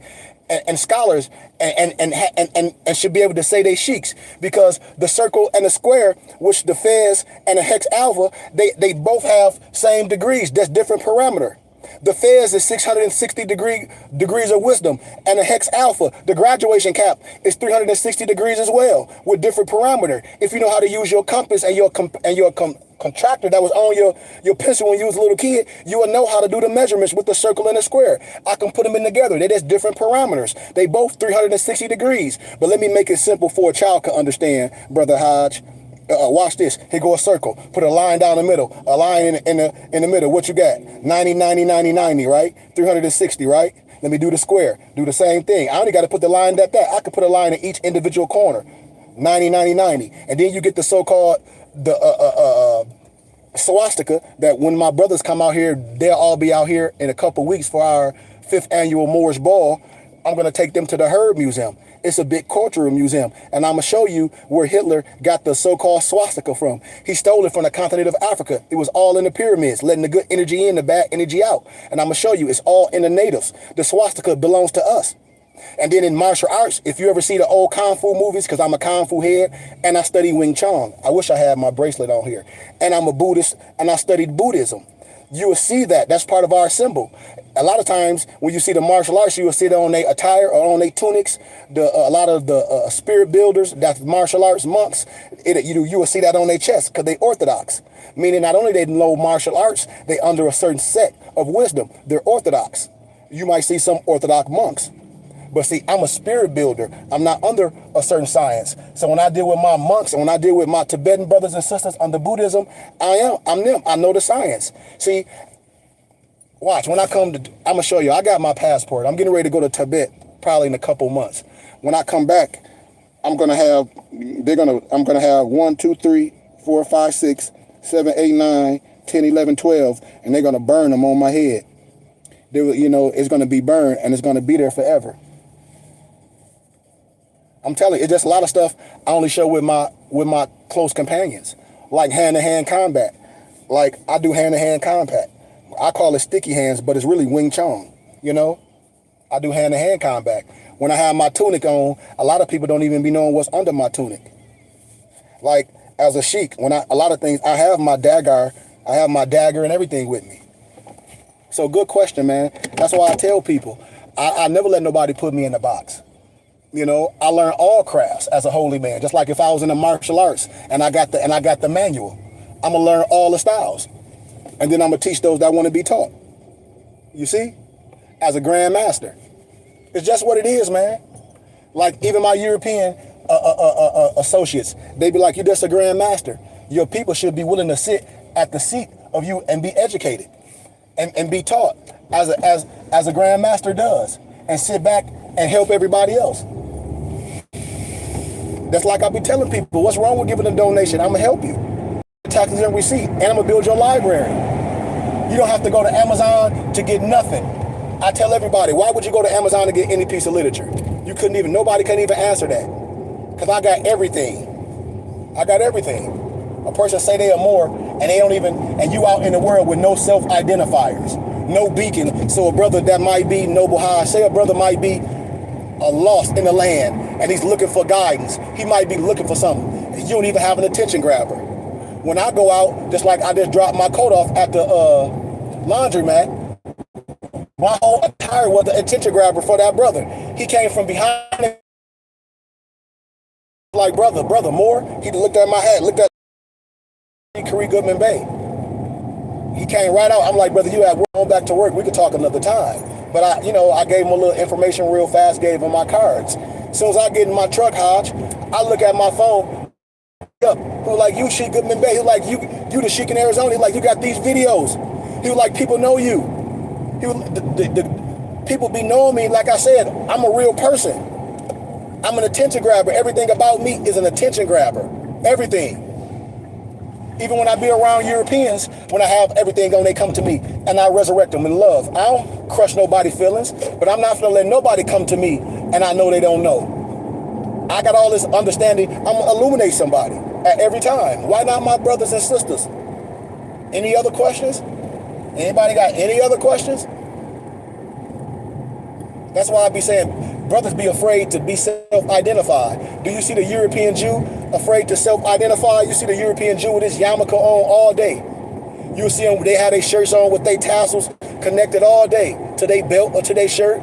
and scholars and should be able to say they sheiks, because the circle and the square, which the Fez and the hex alpha, they both have same degrees. That's different parameter. The Fez is 660 degrees of wisdom, and the hex alpha, the graduation cap, is 360 degrees as well, with different parameter. If you know how to use your compass and your contractor that was on your pencil when you was a little kid, you will know how to do the measurements with the circle and the square. I can put them in together. They're just different parameters. They both 360 degrees. But let me make it simple for a child to understand, Brother Hodge. Watch this. Here go a circle. Put a line down the middle. A line in the middle. What you got? 90, 90, 90, 90, right? 360, right? Let me do the square. Do the same thing. I only got to put the line that. I could put a line in each individual corner. 90, 90, 90. And then you get the so-called swastika that when my brothers come out here, they'll all be out here in a couple weeks for our 5th annual Moorish Ball. I'm going to take them to the Herb Museum. It's a big cultural museum. And I'm going to show you where Hitler got the so-called swastika from. He stole it from the continent of Africa. It was all in the pyramids, letting the good energy in, the bad energy out. And I'm going to show you it's all in the natives. The swastika belongs to us. And then in martial arts, if you ever see the old Kung Fu movies, because I'm a Kung Fu head and I study Wing Chun. I wish I had my bracelet on here. And I'm a Buddhist and I studied Buddhism. You will see that. That's part of our symbol. A lot of times when you see the martial arts, you will see it on their attire or on their tunics. A lot of the spirit builders, that's martial arts monks, you will see that on their chest because they orthodox. Meaning not only they know martial arts, they under a certain set of wisdom. They're orthodox. You might see some orthodox monks. But see, I'm a spirit builder. I'm not under a certain science. So when I deal with my monks and when I deal with my Tibetan brothers and sisters under Buddhism, I'm them. I know the science. See, Watch, when I come to, I'm gonna show you. I got my passport. I'm getting ready to go to Tibet probably in a couple months. When I come back, I'm gonna have 1, 2, 3, 4, 5, 6, 7, 8, 9, 10, 11, 12, and they're gonna burn them on my head. They will, it's gonna be burned and it's gonna be there forever. I'm telling you, it's just a lot of stuff I only show with my close companions, like hand-to-hand combat. Like I do hand-to-hand combat. I call it sticky hands, but it's really Wing Chun. I do hand-to-hand combat. When I have my tunic on, a lot of people don't even be knowing what's under my tunic. Like as a sheik, a lot of things, I have my dagger and everything with me. So good question, man. That's why I tell people, I never let nobody put me in a box. I learn all crafts as a holy man. Just like if I was in the martial arts and I got the manual, I'm gonna learn all the styles, and then I'm gonna teach those that want to be taught. You see, as a grandmaster, it's just what it is, man. Like even my European associates, they be like, "You're just a grandmaster. Your people should be willing to sit at the seat of you and be educated, and be taught as a grandmaster does, and sit back and help everybody else." That's like I be telling people, what's wrong with giving a donation? I'm gonna help you. Taxes and receipt, and I'm gonna build your library. You don't have to go to Amazon to get nothing. I tell everybody, why would you go to Amazon to get any piece of literature? Nobody can even answer that. Because I got everything. I got everything. A person say they are Moor, and you out in the world with no self-identifiers, no beacon. So a brother that might be Noble High, say a brother might be lost in the land, and he's looking for guidance. He might be looking for something. You don't even have an attention grabber. When I go out, just like I just dropped my coat off at the laundromat, my whole attire was the attention grabber for that brother. He came from behind, like, brother Moore. He looked at my hat, looked at Khari Goodman Bay. He came right out. I'm like, brother, you at work, going back to work. We could talk another time. But I gave him a little information real fast, gave him my cards. As soon as I get in my truck, Hodge, I look at my phone. Up. He was like, you Sheik Goodman Bay. He was like, you the Sheik in Arizona. He was like, you got these videos. He was like, people know you. He was, the people be knowing me. Like I said, I'm a real person. I'm an attention grabber. Everything about me is an attention grabber. Everything. Even when I be around Europeans, when I have everything on, they come to me and I resurrect them in love. I don't crush nobody's feelings, but I'm not gonna let nobody come to me and I know they don't know. I got all this understanding. I'm gonna illuminate somebody at every time. Why not my brothers and sisters? Any other questions? Anybody got any other questions? That's why I be saying, brothers be afraid to be self-identified. Do you see the European Jew afraid to self-identify? You see the European Jew with his yarmulke on all day. You see them, they have their shirts on with their tassels connected all day to their belt or to their shirt.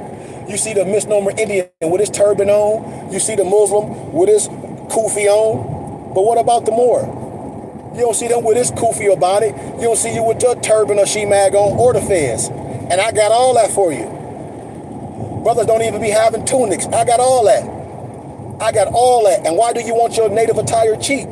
You see the misnomer Indian with his turban on. You see the Muslim with his kufi on. But what about the Moor? You don't see them with his kufi or bonnet. You don't see you with your turban or shemag on or the fez. And I got all that for you. Brothers don't even be having tunics. I got all that. I got all that. And why do you want your native attire cheap?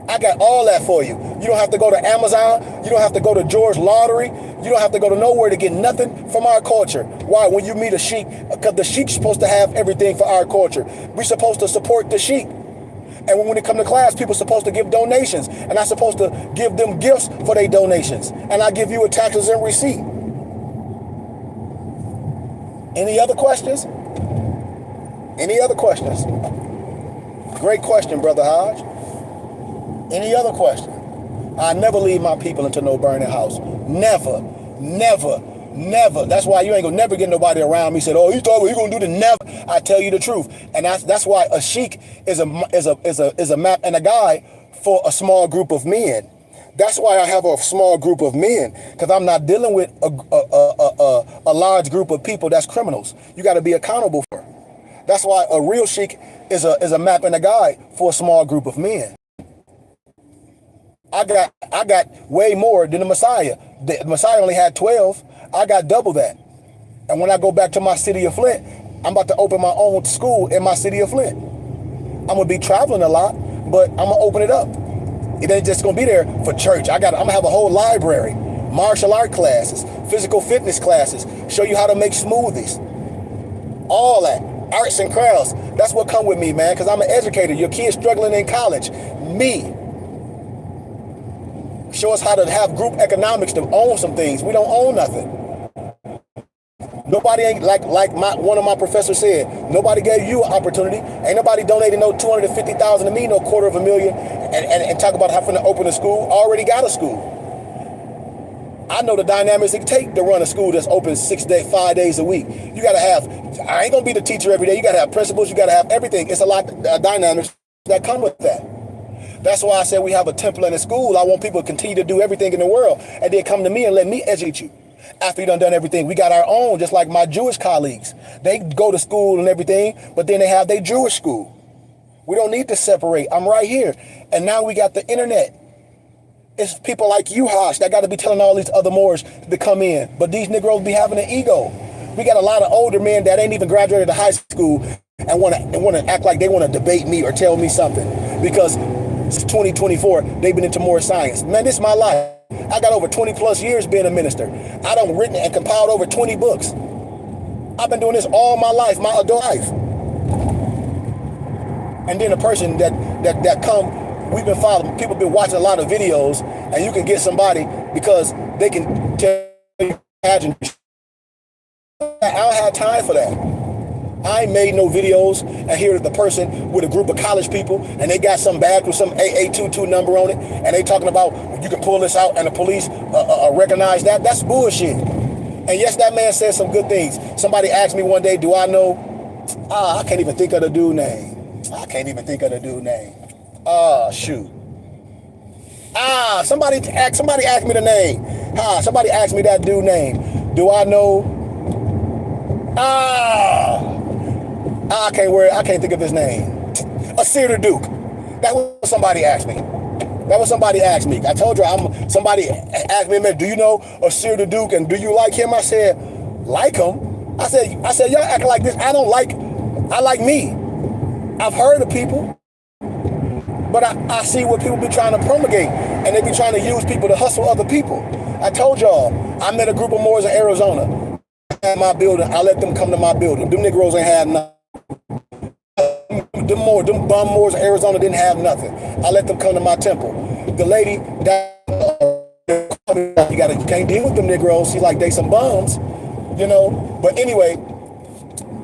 I got all that for you. You don't have to go to Amazon. You don't have to go to George Lottery. You don't have to go to nowhere to get nothing from our culture. Why? When you meet a sheik, because the sheik's supposed to have everything for our culture. We're supposed to support the sheik. And when it comes to class, people are supposed to give donations. And I'm supposed to give them gifts for their donations. And I give you a taxes and receipt. Any other questions? Any other questions? Great question, Brother Hodge. Any other question? I never leave my people into no burning house. Never, never, never. That's why you ain't gonna never get nobody around me said, "Oh, you thought you gonna do the never." I tell you the truth, and that's why a sheik is a map and a guide for a small group of men. That's why I have a small group of men, because I'm not dealing with a large group of people that's criminals. You got to be accountable for. That's why a real sheik is a map and a guide for a small group of men. I got way more than the Messiah. The Messiah only had 12. I got double that. And when I go back to my city of Flint, I'm about to open my own school in my city of Flint. I'm gonna be traveling a lot, but I'm gonna open it up. It ain't just gonna be there for church. I'm gonna have a whole library martial art classes, physical fitness classes, show you how to make smoothies. All that. Arts and crafts. That's what come with me, man, because I'm an educator. Your kid's struggling in college. Me. Show us how to have group economics to own some things. We don't own nothing. Nobody ain't like one of my professors said, nobody gave you an opportunity. Ain't nobody donated no $250,000 to me, no $250,000, and talk about having to open a school. Already got a school. I know the dynamics it take to run a school that's open 5 days a week. You gotta have, I ain't gonna be the teacher every day. You gotta have principals, you gotta have everything. It's a lot of dynamics that come with that. That's why I said we have a temple in a school. I want people to continue to do everything in the world and then come to me and let me educate you. After you done everything, we got our own, just like my Jewish colleagues. They go to school and everything, but then they have their Jewish school. We don't need to separate. I'm right here. And now we got the internet. It's people like you, Hosh, that got to be telling all these other Moors to come in. But these Negroes be having an ego. We got a lot of older men that ain't even graduated to high school and want to act like they want to debate me or tell me something. Because it's 2024, they've been into more science. Man, this is my life. I got over 20 plus years being a minister. I done written and compiled over 20 books. I've been doing this all my life, my adult life. And then a person that come, we've been following, people been watching a lot of videos, and you can get somebody because they can tell you, imagine. I don't have time for that. I ain't made no videos and here the person with a group of college people and they got some badge with some AA22 number on it and they talking about you can pull this out and the police recognize that. That's bullshit. And yes, that man said some good things. Somebody asked me one day, do I know? I can't even think of the dude name. Shoot. Somebody asked me the name. Somebody asked me that dude name. Do I know? I can't think of his name. Asir the Duke. That was somebody asked me. I told you, somebody asked me, man, do you know Asir the Duke and do you like him? I said, like him? I said, y'all acting like this. I like me. I've heard of people, but I see what people be trying to promulgate and they be trying to use people to hustle other people. I told y'all, I met a group of Moors in Arizona. At my building, I let them come to my building. Them Negroes ain't had nothing. Them bum Moors in Arizona didn't have nothing. I let them come to my temple. The lady that you can't deal with them Negroes. She like they some bums, you know. But anyway,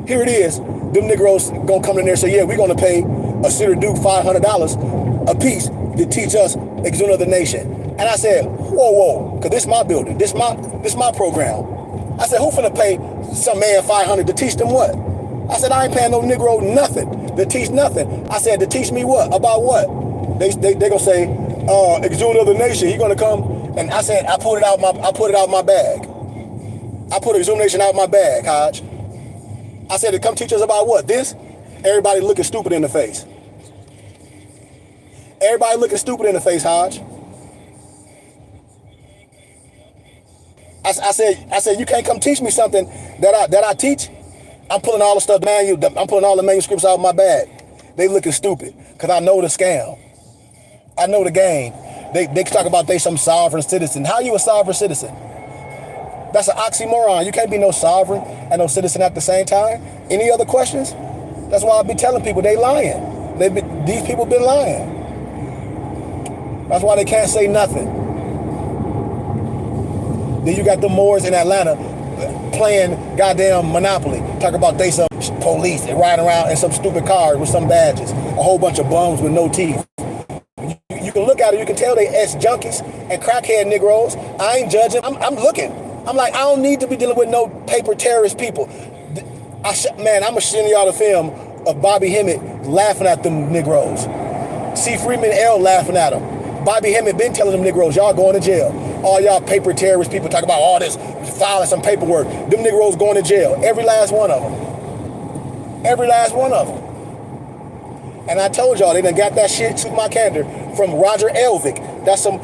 here it is. Them Negroes gonna come in there and say, yeah, we're gonna pay a Cedar Duke $500 a piece to teach us Exuna of the Nation. And I said, whoa, cause this my building, this my program. I said, who finna pay some man $500 to teach them what? I said, I ain't paying no Negro nothing to teach nothing. I said, to teach me what? About what? They gonna say, Exuna of the Nation. He gonna come, and I said, I put it out my bag. I put Examination out my bag, Hodge. I said, to come teach us about what? This? Everybody looking stupid in the face. Everybody looking stupid in the face, Hodge. I said, you can't come teach me something that I teach. I'm pulling all the stuff, I'm pulling all the manuscripts out of my bag. They looking stupid, because I know the scam. I know the game. They talk about they some sovereign citizen. How you a sovereign citizen? That's an oxymoron. You can't be no sovereign and no citizen at the same time. Any other questions? That's why I be telling people they lying. These people been lying. That's why they can't say nothing. Then you got the Moors in Atlanta playing goddamn Monopoly. Talk about they some police and riding around in some stupid cars with some badges. A whole bunch of bums with no teeth. You can look at it, you can tell they ex-junkies and crackhead Negroes. I ain't judging. I'm looking. I'm like, I don't need to be dealing with no paper terrorist people. Man, I'm going to send y'all the film of Bobby Hemmett laughing at them Negroes. C. Freeman L. laughing at them. Bobby Hemmett been telling them Negroes, y'all going to jail. All y'all paper terrorist people talk about all this, filing some paperwork. Them Negroes going to jail. Every last one of them. Every last one of them. And I told y'all, they done got that shit to my candor from Roger Elvick. That's some...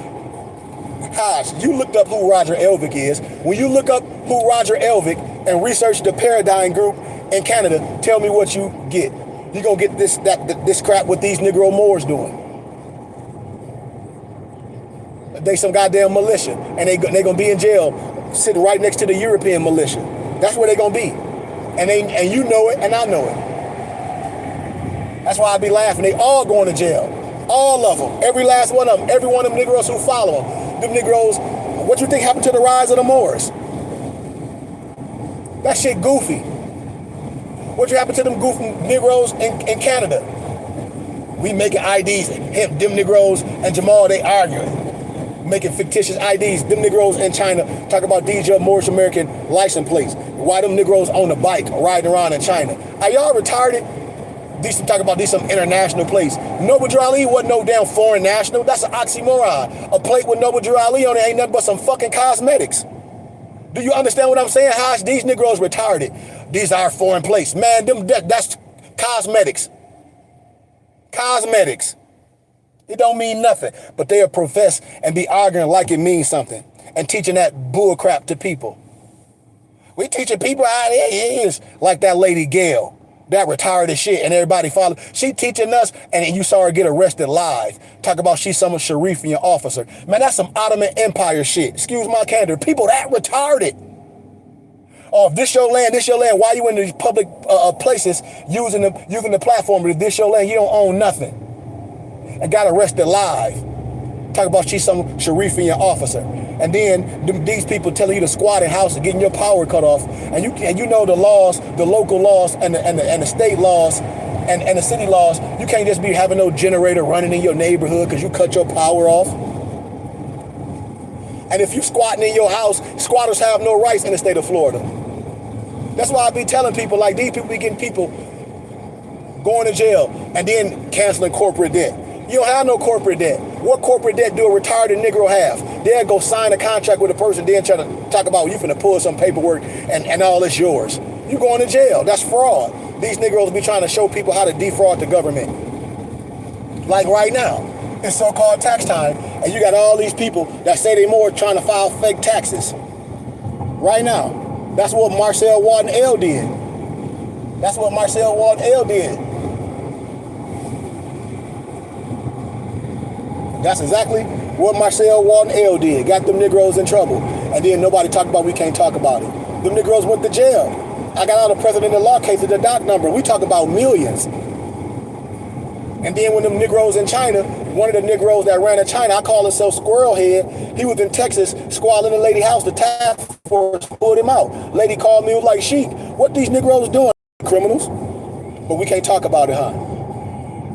Gosh, you looked up who Roger Elvick is. When you look up who Roger Elvick and research the Paradigm Group in Canada, tell me what you get. You're going to get this crap what these Negro Moors doing. They some goddamn militia, and they gonna be in jail, sitting right next to the European militia. That's where they gonna be, and you know it, and I know it. That's why I be laughing. They all going to jail, all of them, every last one of them, every one of them Negroes who follow them Negroes. What you think happened to the rise of the Moors? That shit goofy. What you happened to them goofy Negroes in Canada? We making IDs. Them Negroes and Jamal, they arguing. Making fictitious IDs. Them Negroes in China talk about these your Moorish American license plates. Why them Negroes on a bike riding around in China? Are y'all retarded? These talk about these some international plates. Noble Drew Ali wasn't no damn foreign national. That's an oxymoron. A plate with Noble Drew Ali on it ain't nothing but some fucking cosmetics. Do you understand what I'm saying? How is these Negroes retarded? These are foreign plates. Man, that's cosmetics. Cosmetics. It don't mean nothing. But they'll profess and be arguing like it means something and teaching that bull crap to people. We teaching people how it is, like that lady Gail, that retired as shit, and everybody follow. She teaching us, and you saw her get arrested live. Talk about she's some Sharifian officer. Man, that's some Ottoman Empire shit. Excuse my candor. People that retarded. Oh, if this your land, why you in these public places using the platform? If this your land, you don't own nothing. And got arrested live. Talk about she's some Sharifian officer. And then these people telling you to squat in houses, getting your power cut off. And you know the laws, the local laws and the state laws and the city laws. You can't just be having no generator running in your neighborhood because you cut your power off. And if you squatting in your house, squatters have no rights in the state of Florida. That's why I be telling people, like, these people be getting people going to jail and then canceling corporate debt. You don't have no corporate debt. What corporate debt do a retired Negro have? They'll go sign a contract with a person, then try to talk about you finna pull some paperwork and all it's yours. You going to jail. That's fraud. These Negroes be trying to show people how to defraud the government. Like right now, it's so-called tax time, and you got all these people that say they more trying to file fake taxes. Right now. That's what Marcel Walton L did. That's what Marcel Walton L did. That's exactly what Marcel Walton L did. Got them Negroes in trouble. And then nobody talked about we can't talk about it. Them Negroes went to jail. I got all the president of law cases, the doc number. We talk about millions. And then when them Negroes in China, one of the Negroes that ran in China, I call himself Squirrel Head. He was in Texas squalling a lady house. The task force pulled him out. Lady called me, was like, Sheik, what these Negroes doing? Criminals. But we can't talk about it, huh?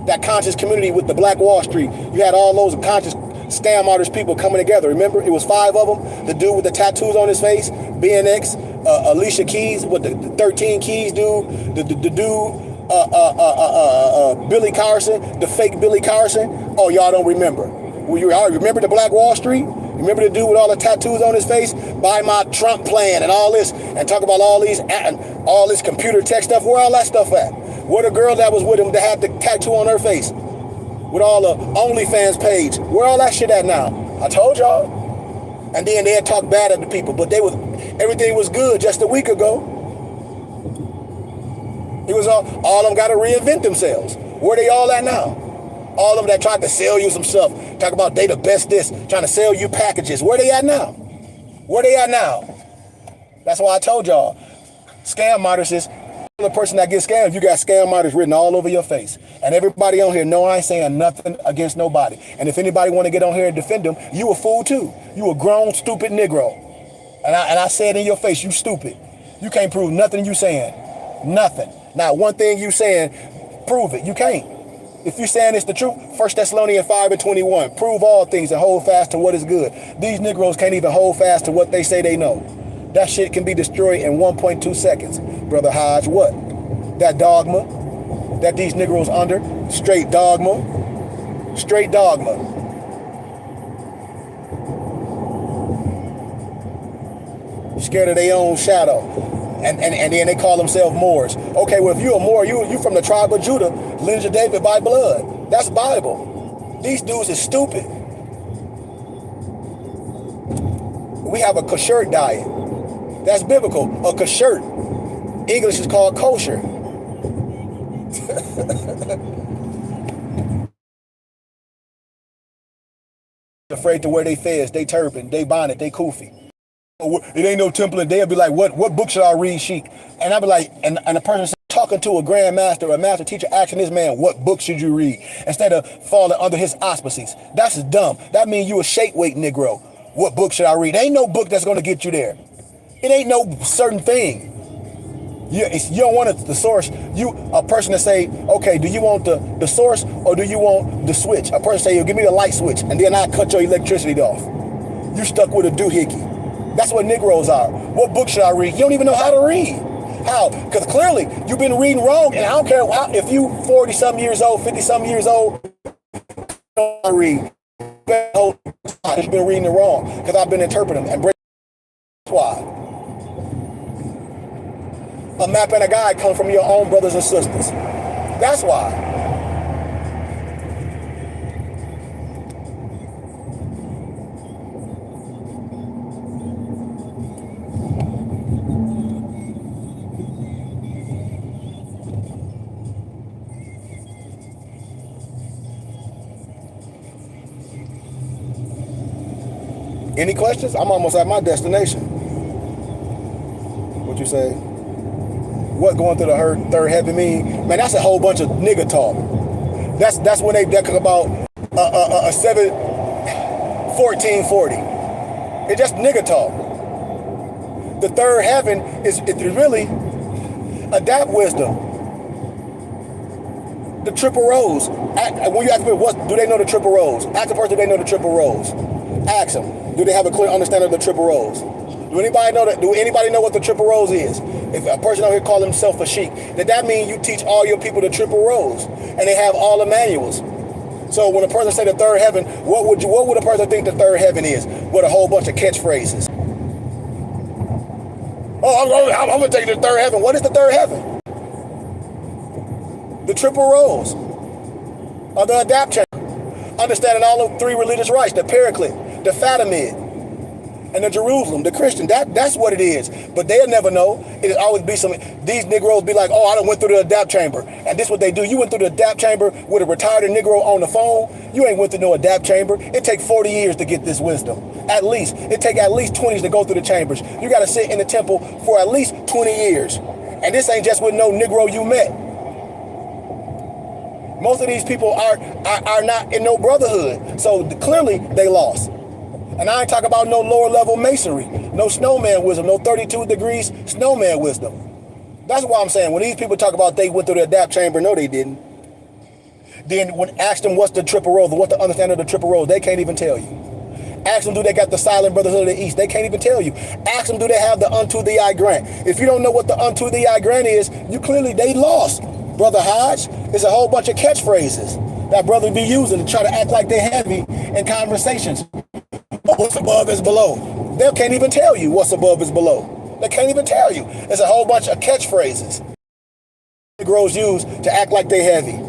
That conscious community with the Black Wall Street. You had all those conscious scam artist people coming together. Remember, it was 5 of them. The dude with the tattoos on his face, BNX, Alicia Keys, what the 13 Keys dude, the dude, Billy Carson, the fake Billy Carson. Oh, y'all don't remember. Well, you remember the Black Wall Street? Remember the dude with all the tattoos on his face? Buy my Trump plan and all this, and talk about all this computer tech stuff. Where all that stuff at? Where the girl that was with him that had the tattoo on her face? With all the OnlyFans page. Where all that shit at now? I told y'all. And then they'd talk bad at the people, but everything was good just a week ago. It was all of them got to reinvent themselves. Where they all at now? All of them that tried to sell you some stuff, talk about they the best this, trying to sell you packages. Where they at now? Where they at now? That's why I told y'all, scam artists, the person that gets scammed, you got scam artists written all over your face. And everybody on here, no, I ain't saying nothing against nobody. And if anybody want to get on here and defend them, you a fool too. You a grown, stupid Negro. And I say it in your face, you stupid. You can't prove nothing you saying. Nothing. Not one thing you saying, prove it. You can't. If you're saying it's the truth, 1 Thessalonians 5:21, prove all things and hold fast to what is good. These Negroes can't even hold fast to what they say they know. That shit can be destroyed in 1.2 seconds. Brother Hodge, what? That dogma that these Negroes under, straight dogma. Straight dogma. Scared of their own shadow. And then they call themselves Moors. Okay, well, if you're a Moor, you from the tribe of Judah, lineage of David by blood. That's Bible. These dudes is stupid. We have a kosher diet. That's biblical. A kosher. English is called kosher. afraid to wear they fez, they turban, they bonnet, they kufi. It ain't no temple, and they'll be like, what book should I read, Sheik? And I'll be like, and the person talking to a grandmaster, a master teacher, asking this man, what book should you read? Instead of falling under his auspices. That's just dumb. That means you a shake weight Negro. What book should I read? Ain't no book that's going to get you there. It ain't no certain thing. You don't want the source. A person to say, okay, do you want the source or do you want the switch? A person say, give me the light switch, and then I cut your electricity off. You stuck with a doohickey. That's what Negroes are. What book should I read? You don't even know how to read. How? Because clearly you've been reading wrong, and I don't care if you 40-something years old, 50-something years old, I read. You've been reading it wrong because I've been interpreting and breaking. That's why. A map and a guide come from your own brothers and sisters. That's why. Any questions? I'm almost at my destination. What you say? What going through the third heaven mean? Man, that's a whole bunch of nigga talk. That's when they talk about a 1440. It's just nigga talk. The third heaven is really adapt wisdom. The triple rose. When you ask me, do they know the triple rose? Ask the person, do they know the triple rose? Ask them. Do they have a clear understanding of the triple rose? Do anybody know that? Do anybody know what the triple rose is? If a person out here call himself a sheik, that means you teach all your people the triple rose, and they have all the manuals. So when a person say the third heaven, what would a person think the third heaven is? With a whole bunch of catchphrases. Oh, I'm gonna take the third heaven. What is the third heaven? The triple rose, or the adapt chamber. Understanding all of three religious rights: the Paraclete, the Fatimid, and the Jerusalem, the Christian. That's what it is. But they'll never know. It'll always be these Negroes be like, oh, I done went through the adapt chamber. And this what they do. You went through the adapt chamber with a retired Negro on the phone. You ain't went through no adapt chamber. It take 40 years to get this wisdom. At least. It take at least 20 to go through the chambers. You got to sit in the temple for at least 20 years. And this ain't just with no Negro you met. Most of these people are not in no brotherhood. So clearly they lost. And I ain't talking about no lower level masonry, no snowman wisdom, no 32 degrees snowman wisdom. That's why I'm saying when these people talk about they went through the adapt chamber, no they didn't. Then when asked them what's the triple rose, what's the understanding of the triple rose, they can't even tell you. Ask them do they got the silent brotherhood of the East, they can't even tell you. Ask them do they have the unto thee I grant. If you don't know what the unto thee I grant is, they lost. Brother Hodge, it's a whole bunch of catchphrases that brothers be using to try to act like they're heavy in conversations. What's above is below. They can't even tell you what's above is below. They can't even tell you. It's a whole bunch of catchphrases Negroes use to act like they heavy.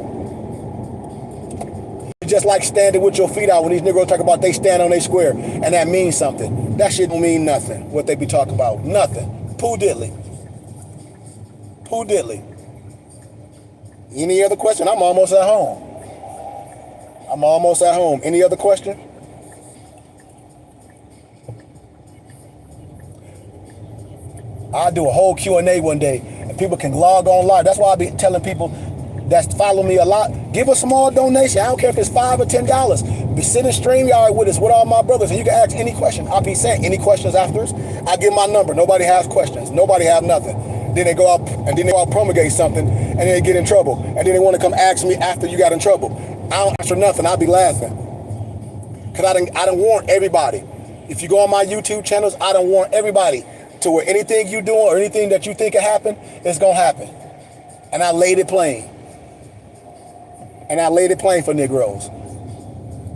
It's just like standing with your feet out when these Negroes talk about they stand on their square, and that means something. That shit don't mean nothing, what they be talking about. Nothing. Pooh diddly. Pooh diddly. Any other question? I'm almost at home. Any other question? I'll do a whole Q&A one day, and people can log on live. That's why I be telling people that follow me a lot, give a small donation. I don't care if it's $5 or $10. Be sitting StreamYard with us, with all my brothers, and you can ask any question. I'll be saying any questions afterwards. I give my number. Nobody has questions. Nobody have nothing. Then they go out and then they go out promulgate something, and then they get in trouble. And then they want to come ask me after you got in trouble. I don't answer nothing. I'll be laughing. Because I done warn everybody. If you go on my YouTube channels, I done warn everybody to where anything you doing or anything that you think can happen, it's going to happen. And I laid it plain. For Negroes.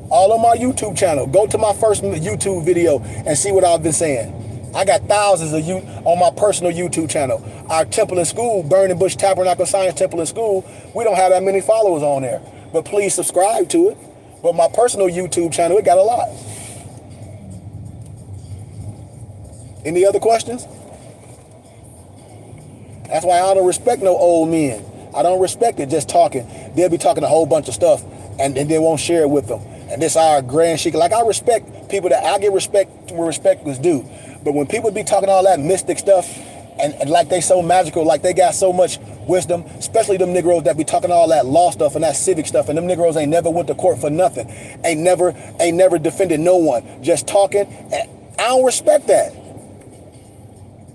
All on my YouTube channel. Go to my first YouTube video and see what I've been saying. I got thousands of you on my personal YouTube channel. Our temple and school, Burning Bush Tabernacle Science Temple and School, we don't have that many followers on there. But please subscribe to it. But my personal YouTube channel, it got a lot. Any other questions? That's why I don't respect no old men. I don't respect it just talking. They'll be talking a whole bunch of stuff and they won't share it with them. And this our grand chic. Like, I respect people that I get respect where respect was due. But when people be talking all that mystic stuff and like they so magical, like they got so much wisdom, especially them Negroes that be talking all that law stuff and that civic stuff, and them Negroes ain't never went to court for nothing. Ain't never defended no one. Just talking. And I don't respect that.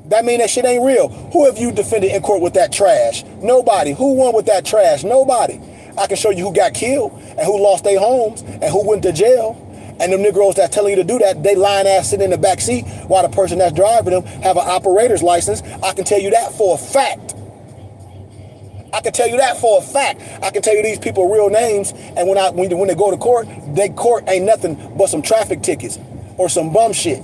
That mean that shit ain't real. Who have you defended in court with that trash? Nobody. Who won with that trash? Nobody. I can show you who got killed and who lost their homes and who went to jail. And them Negroes that's telling you to do that, they lying ass sitting in the back seat while the person that's driving them have an operator's license. I can tell you that for a fact. I can tell you that for a fact. I can tell you these people real names, and when they go to court, they court ain't nothing but some traffic tickets or some bum shit.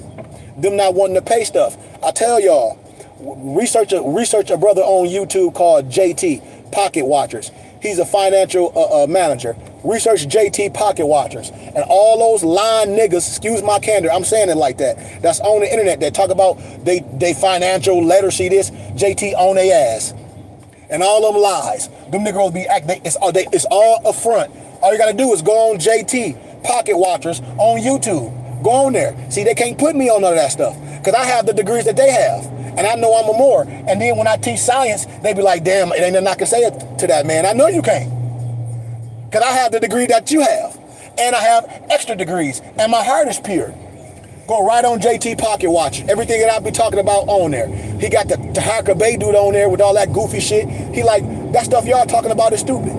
Them not wanting to pay stuff. I tell y'all, research a brother on YouTube called JT Pocket Watchers. He's a financial manager. Research JT Pocket Watchers. And all those lying niggas, excuse my candor, I'm saying it like that, that's on the internet that talk about they financial literacy this, JT on their ass. And all them lies. Them niggas be acting, it's all a front. All you gotta do is go on JT Pocket Watchers on YouTube. Go on there. See, they can't put me on none of that stuff because I have the degrees that they have. And I know I'm a Moor. And then when I teach science, they be like, damn, it ain't nothing I can say it to that, man. I know you can't. Because I have the degree that you have. And I have extra degrees. And my heart is pure. Go right on JT Pocket Watch. Everything that I be talking about on there. He got the Tahaka Bay dude on there with all that goofy shit. He like, that stuff y'all talking about is stupid.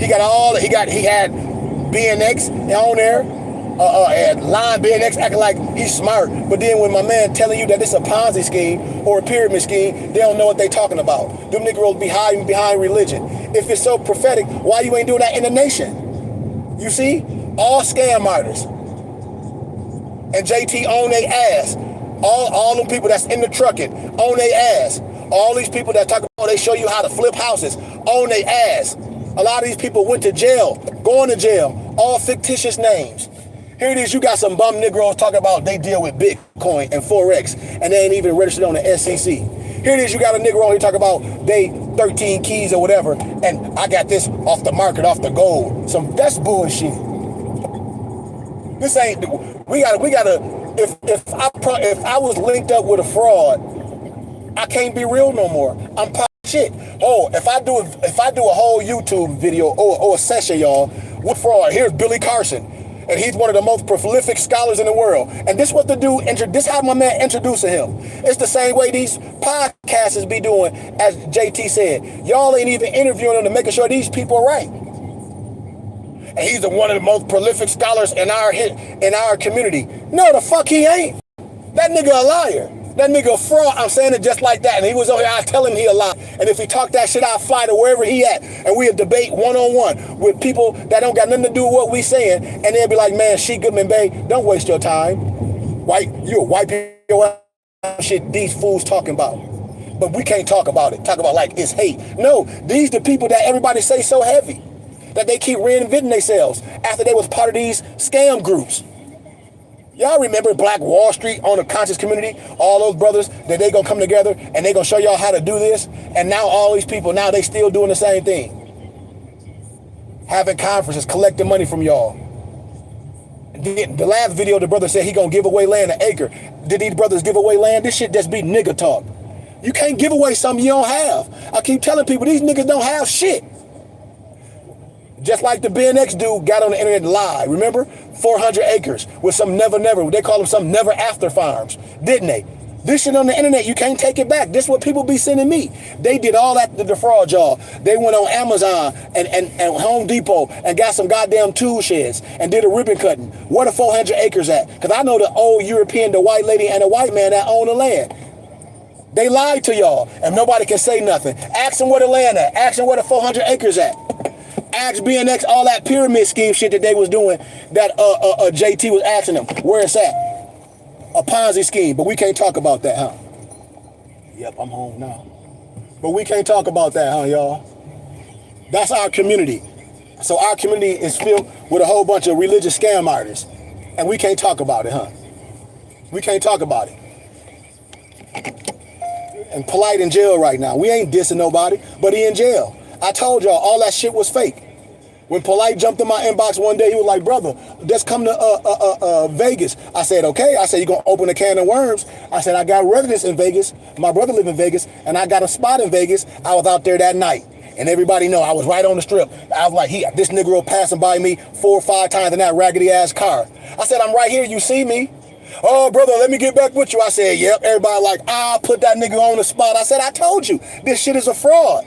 He had BNX on there. And line BNX acting like he's smart, but then when my man telling you that it's a Ponzi scheme or a pyramid scheme, they don't know what they talking about. Them Negroes be hiding behind religion. If it's so prophetic, why you ain't doing that in the nation? You see, all scam martyrs and JT on their ass. All them people that's in the trucking on their ass. All these people that talk about they show you how to flip houses on their ass. A lot of these people went to jail, going to jail, all fictitious names. Here it is, you got some bum Negroes talking about they deal with Bitcoin and Forex, and they ain't even registered on the SEC. Here it is, you got a Negro on here talking about they 13 keys or whatever, and I got this off the market, off the gold. That's bullshit. This ain't, we gotta, if I was linked up with a fraud, I can't be real no more. I'm pop shit. Oh, if I do a whole YouTube video or a session, y'all, with fraud, here's Billy Carson. And he's one of the most prolific scholars in the world. And this what the dude, this how my man introducing him. It's the same way these podcasters be doing, as JT said. Y'all ain't even interviewing them to making sure these people are right. And he's one of the most prolific scholars in our community. No, the fuck he ain't. That nigga a liar. That nigga a fraud. I'm saying it just like that. And he was over here, I tell him he a lie. And if he talk that shit, I'll fly to wherever he at. And we'll debate one-on-one with people that don't got nothing to do with what we saying. And they'll be like, man, She Goodman Bay, don't waste your time. You'll wipe your ass shit these fools talking about. But we can't talk about it. Talk about like it's hate. No, these the people that everybody say so heavy. That they keep reinventing themselves after they was part of these scam groups. Y'all remember Black Wall Street on the conscious community? All those brothers that they gonna come together and they gonna show y'all how to do this. And now all these people, now they still doing the same thing. Having conferences, collecting money from y'all. The last video, the brother said he gonna give away land an acre. Did these brothers give away land? This shit just be nigga talk. You can't give away something you don't have. I keep telling people these niggas don't have shit. Just like the BNX dude got on the internet and lied. Remember? 400 acres with some never. They call them some never after farms. Didn't they? This shit on the internet, you can't take it back. This is what people be sending me. They did all that to defraud y'all. They went on Amazon and Home Depot and got some goddamn tool sheds and did a ribbon cutting. Where the 400 acres at? Because I know the old European, the white lady and the white man that own the land. They lied to y'all and nobody can say nothing. Ask them where the land at. Ask them where the 400 acres at. Ask BNX all that pyramid scheme shit that they was doing that JT was asking them where it's at. A Ponzi scheme, but we can't talk about that, huh? Yep, I'm home now. But we can't talk about that, huh, y'all? That's our community. So our community is filled with a whole bunch of religious scam artists. And we can't talk about it, huh? We can't talk about it. And Polite in jail right now. We ain't dissing nobody, but he in jail. I told y'all all that shit was fake. When Polite jumped in my inbox one day, he was like, brother, let's come to Vegas. I said, okay. I said, you going to open a can of worms? I said, I got residence in Vegas. My brother live in Vegas, and I got a spot in Vegas. I was out there that night. And everybody know I was right on the strip. I was like, this nigga passing by me 4 or 5 times in that raggedy ass car. I said, I'm right here. You see me? Oh, brother, let me get back with you. I said, yep. Everybody like, put that nigga on the spot. I said, I told you, this shit is a fraud.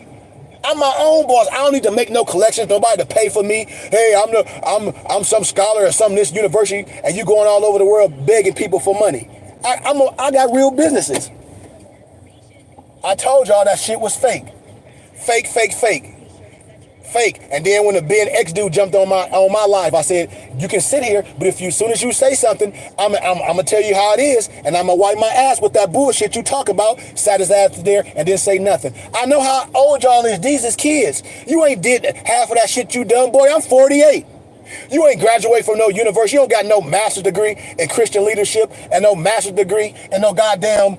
I'm my own boss. I don't need to make no collections. Nobody to pay for me. Hey, I'm some scholar at some this university, and you going all over the world begging people for money. I got real businesses. I told y'all that shit was fake. Fake, fake, fake. Fake. And then when the Ben X dude jumped on my life, I said, you can sit here, but as soon as you say something, I'm gonna tell you how it is, and I'm gonna wipe my ass with that bullshit you talk about, sat his ass there and didn't say nothing. I know how old y'all is. These is kids. You ain't did half of that shit you done, boy. I'm 48. You ain't graduate from no university. You don't got no master's degree in Christian leadership and no master's degree and no goddamn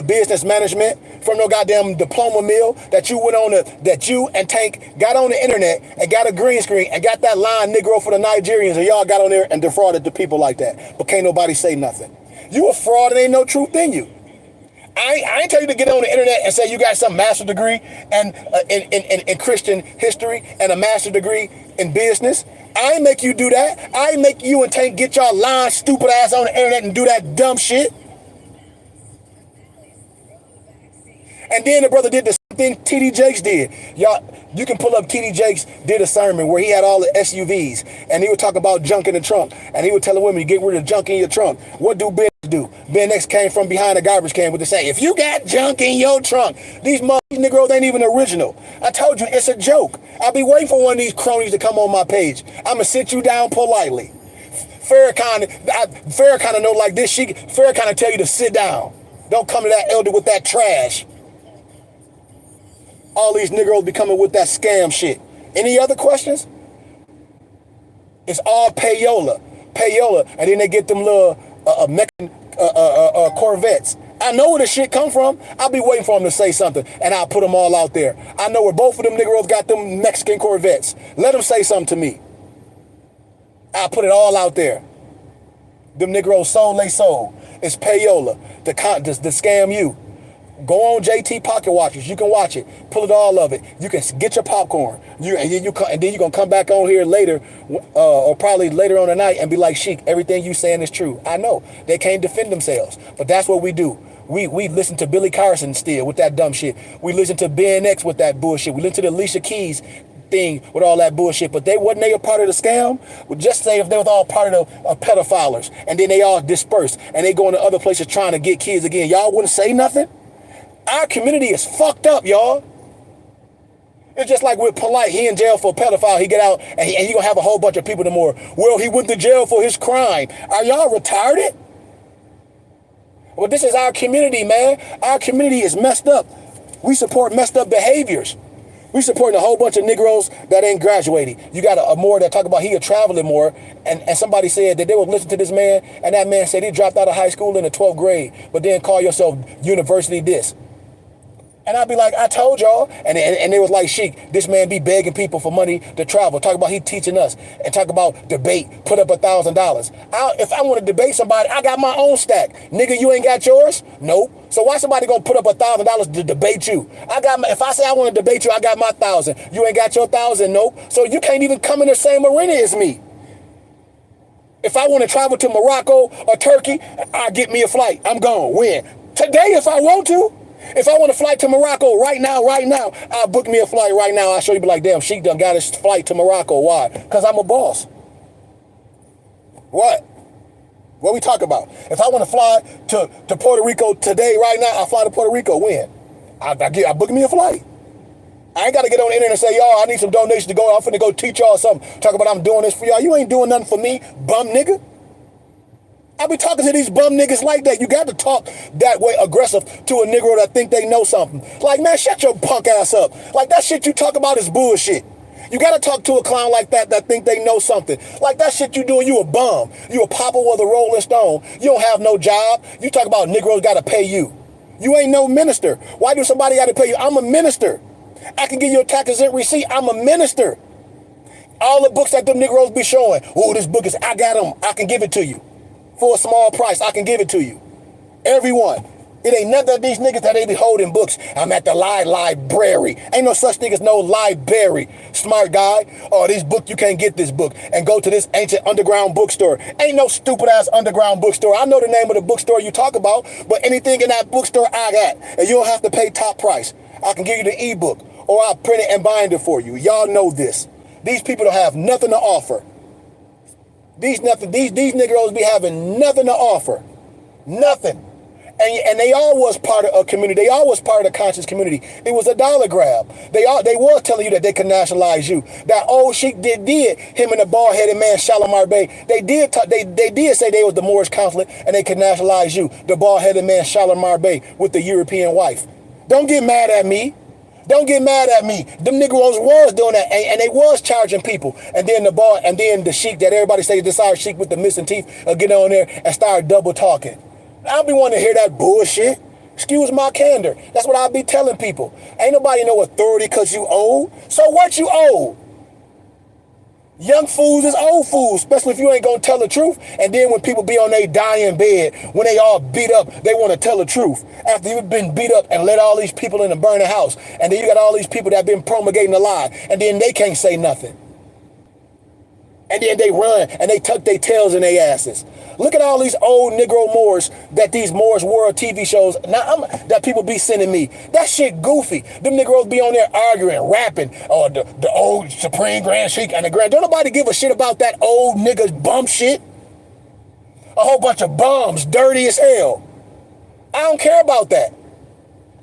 business management from no goddamn diploma mill that you went on that you and Tank got on the internet and got a green screen and got that line Negro for the Nigerians, and y'all got on there and defrauded the people like that. But can't nobody say nothing. You a fraud and ain't no truth in you. I ain't tell you to get on the internet and say you got some master's degree and in Christian history and a master's degree in business. I ain't make you do that. I ain't make you and Tank get y'all lying stupid ass on the internet and do that dumb shit. And then the brother did the same thing T.D. Jakes did. Y'all, you can pull up T.D. Jakes did a sermon where he had all the SUVs and he would talk about junk in the trunk, and he would tell the women, get rid of junk in your trunk. What do Ben do? Ben X came from behind a garbage can with the saying, if you got junk in your trunk, these Negroes ain't even original. I told you, it's a joke. I'll be waiting for one of these cronies to come on my page. I'm going to sit you down politely. Farrakhan know like this. Farrakhan tell you to sit down. Don't come to that elder with that trash. All these Negroes be coming with that scam shit. Any other questions? It's all payola. And then they get them little Corvettes. I know where the shit come from. I'll be waiting for them to say something, and I'll put them all out there. I know where both of them Negroes got them Mexican Corvettes. Let them say something to me. I'll put it all out there. Them Negroes sold they sold. It's payola to scam you. Go on JT Pocket Watchers. You can watch it. Pull it all of it. You can get your popcorn. And then you're going to come back on here later or probably later on tonight and be like, Sheik, everything you saying is true. I know. They can't defend themselves. But that's what we do. We listen to Billy Carson still with that dumb shit. We listen to Ben X with that bullshit. We listen to the Alicia Keys thing with all that bullshit. But wasn't they a part of the scam? Well, just say if they was all part of the pedophilers and then they all dispersed and they going to other places trying to get kids again. Y'all wouldn't say nothing? Our community is fucked up, y'all. It's just like with Polite. He in jail for a pedophile. He get out and he gonna have a whole bunch of people no more. Well, he went to jail for his crime. Are y'all retarded? Well, this is our community, man. Our community is messed up. We support messed up behaviors. We supporting a whole bunch of Negroes that ain't graduating. You got a Moor that talk about he a traveling Moor, and somebody said that they would listen to this man, and that man said he dropped out of high school in the 12th grade, but then call yourself university this. And I'd be like, I told y'all. And they was like, Sheik, this man be begging people for money to travel. Talk about he teaching us. And talk about debate, put up $1,000. If I want to debate somebody, I got my own stack. Nigga, you ain't got yours? Nope. So why somebody gonna put up $1,000 to debate you? If I say I want to debate you, I got my 1,000. You ain't got your 1,000, nope. So you can't even come in the same arena as me. If I want to travel to Morocco or Turkey, I get me a flight. I'm gone. When? Today if I want to. If I want to fly to Morocco right now, I'll book me a flight right now. I'll show you, be like, damn, Sheik done got his flight to Morocco. Why? Because I'm a boss. What? What we talk about? If I want to fly to Puerto Rico today, right now, I'll fly to Puerto Rico. When? I book me a flight. I ain't got to get on the internet and say, y'all, I need some donations to go. I'm finna go teach y'all something. Talk about I'm doing this for y'all. You ain't doing nothing for me, bum nigga. I be talking to these bum niggas like that. You got to talk that way aggressive to a Negro that think they know something. Like, man, shut your punk ass up. Like, that shit you talk about is bullshit. You got to talk to a clown like that think they know something. Like, that shit you doing, you a bum. You a popper with a Rolling Stone. You don't have no job. You talk about Negroes got to pay you. You ain't no minister. Why do somebody got to pay you? I'm a minister. I can give you a tax exempt receipt. I'm a minister. All the books that them Negroes be showing. Oh, this book is, I got them. I can give it to you. For a small price, I can give it to you. Everyone. It ain't none of these niggas that they be holding books. I'm at the library. Ain't no such thing as no library. Smart guy. Oh, this book, you can't get this book. And go to this ancient underground bookstore. Ain't no stupid ass underground bookstore. I know the name of the bookstore you talk about, but anything in that bookstore I got. And you don't have to pay top price. I can give you the ebook, or I'll print it and bind it for you. Y'all know this. These people don't have nothing to offer. These Negroes be having nothing to offer. Nothing. And they all was part of a community. They all was part of the conscious community. It was a dollar grab. They was telling you that they could nationalize you. That old sheik did him and the bald-headed man Shalimar Bey. They did say they was the Moorish consulate and they could nationalize you. The bald-headed man Shalimar Bey with the European wife. Don't get mad at me. Don't get mad at me. Them Negroes was doing that, and they was charging people. And then the sheik that everybody say is the sorry sheik with the missing teeth get on there and start double talking. I don't be wanting to hear that bullshit. Excuse my candor. That's what I be telling people. Ain't nobody no authority because you old. So what you old? Young fools is old fools, especially if you ain't gonna tell the truth. And then when people be on their dying bed, when they all beat up, they want to tell the truth. After you've been beat up and let all these people in a burning house, and then you got all these people that been promulgating the lie, and then they can't say nothing. And then they run and they tuck their tails in their asses. Look at all these old Negro Moors that these Moors World TV shows that people be sending me. That shit goofy. Them Negroes be on there arguing, rapping. Oh, the old Supreme Grand Sheik and the Grand. Don't nobody give a shit about that old niggas bum shit. A whole bunch of bums, dirty as hell. I don't care about that.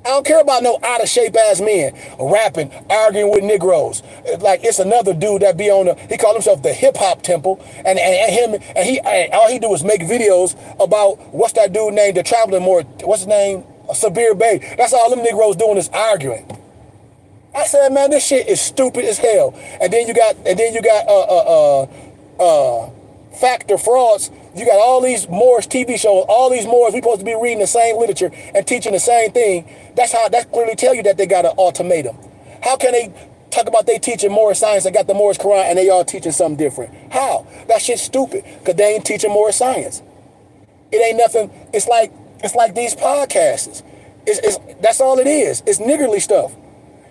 I don't care about no out of shape ass men rapping, arguing with Negroes. Like it's another dude that be on he called himself the hip hop temple, and all he do is make videos about what's that dude named the traveling Moor, what's his name? Sabir Bey. That's all them Negroes doing is arguing. I said, man, this shit is stupid as hell. And then you got factor frauds. You got all these Moorish TV shows, all these Moors, we supposed to be reading the same literature and teaching the same thing. That clearly tell you that they got an ultimatum. How can they talk about they teaching Moorish science and got the Moorish Quran and they all teaching something different? How? That shit's stupid, because they ain't teaching Moorish science. It ain't nothing. It's like these podcasts. That's all it is. It's niggerly stuff.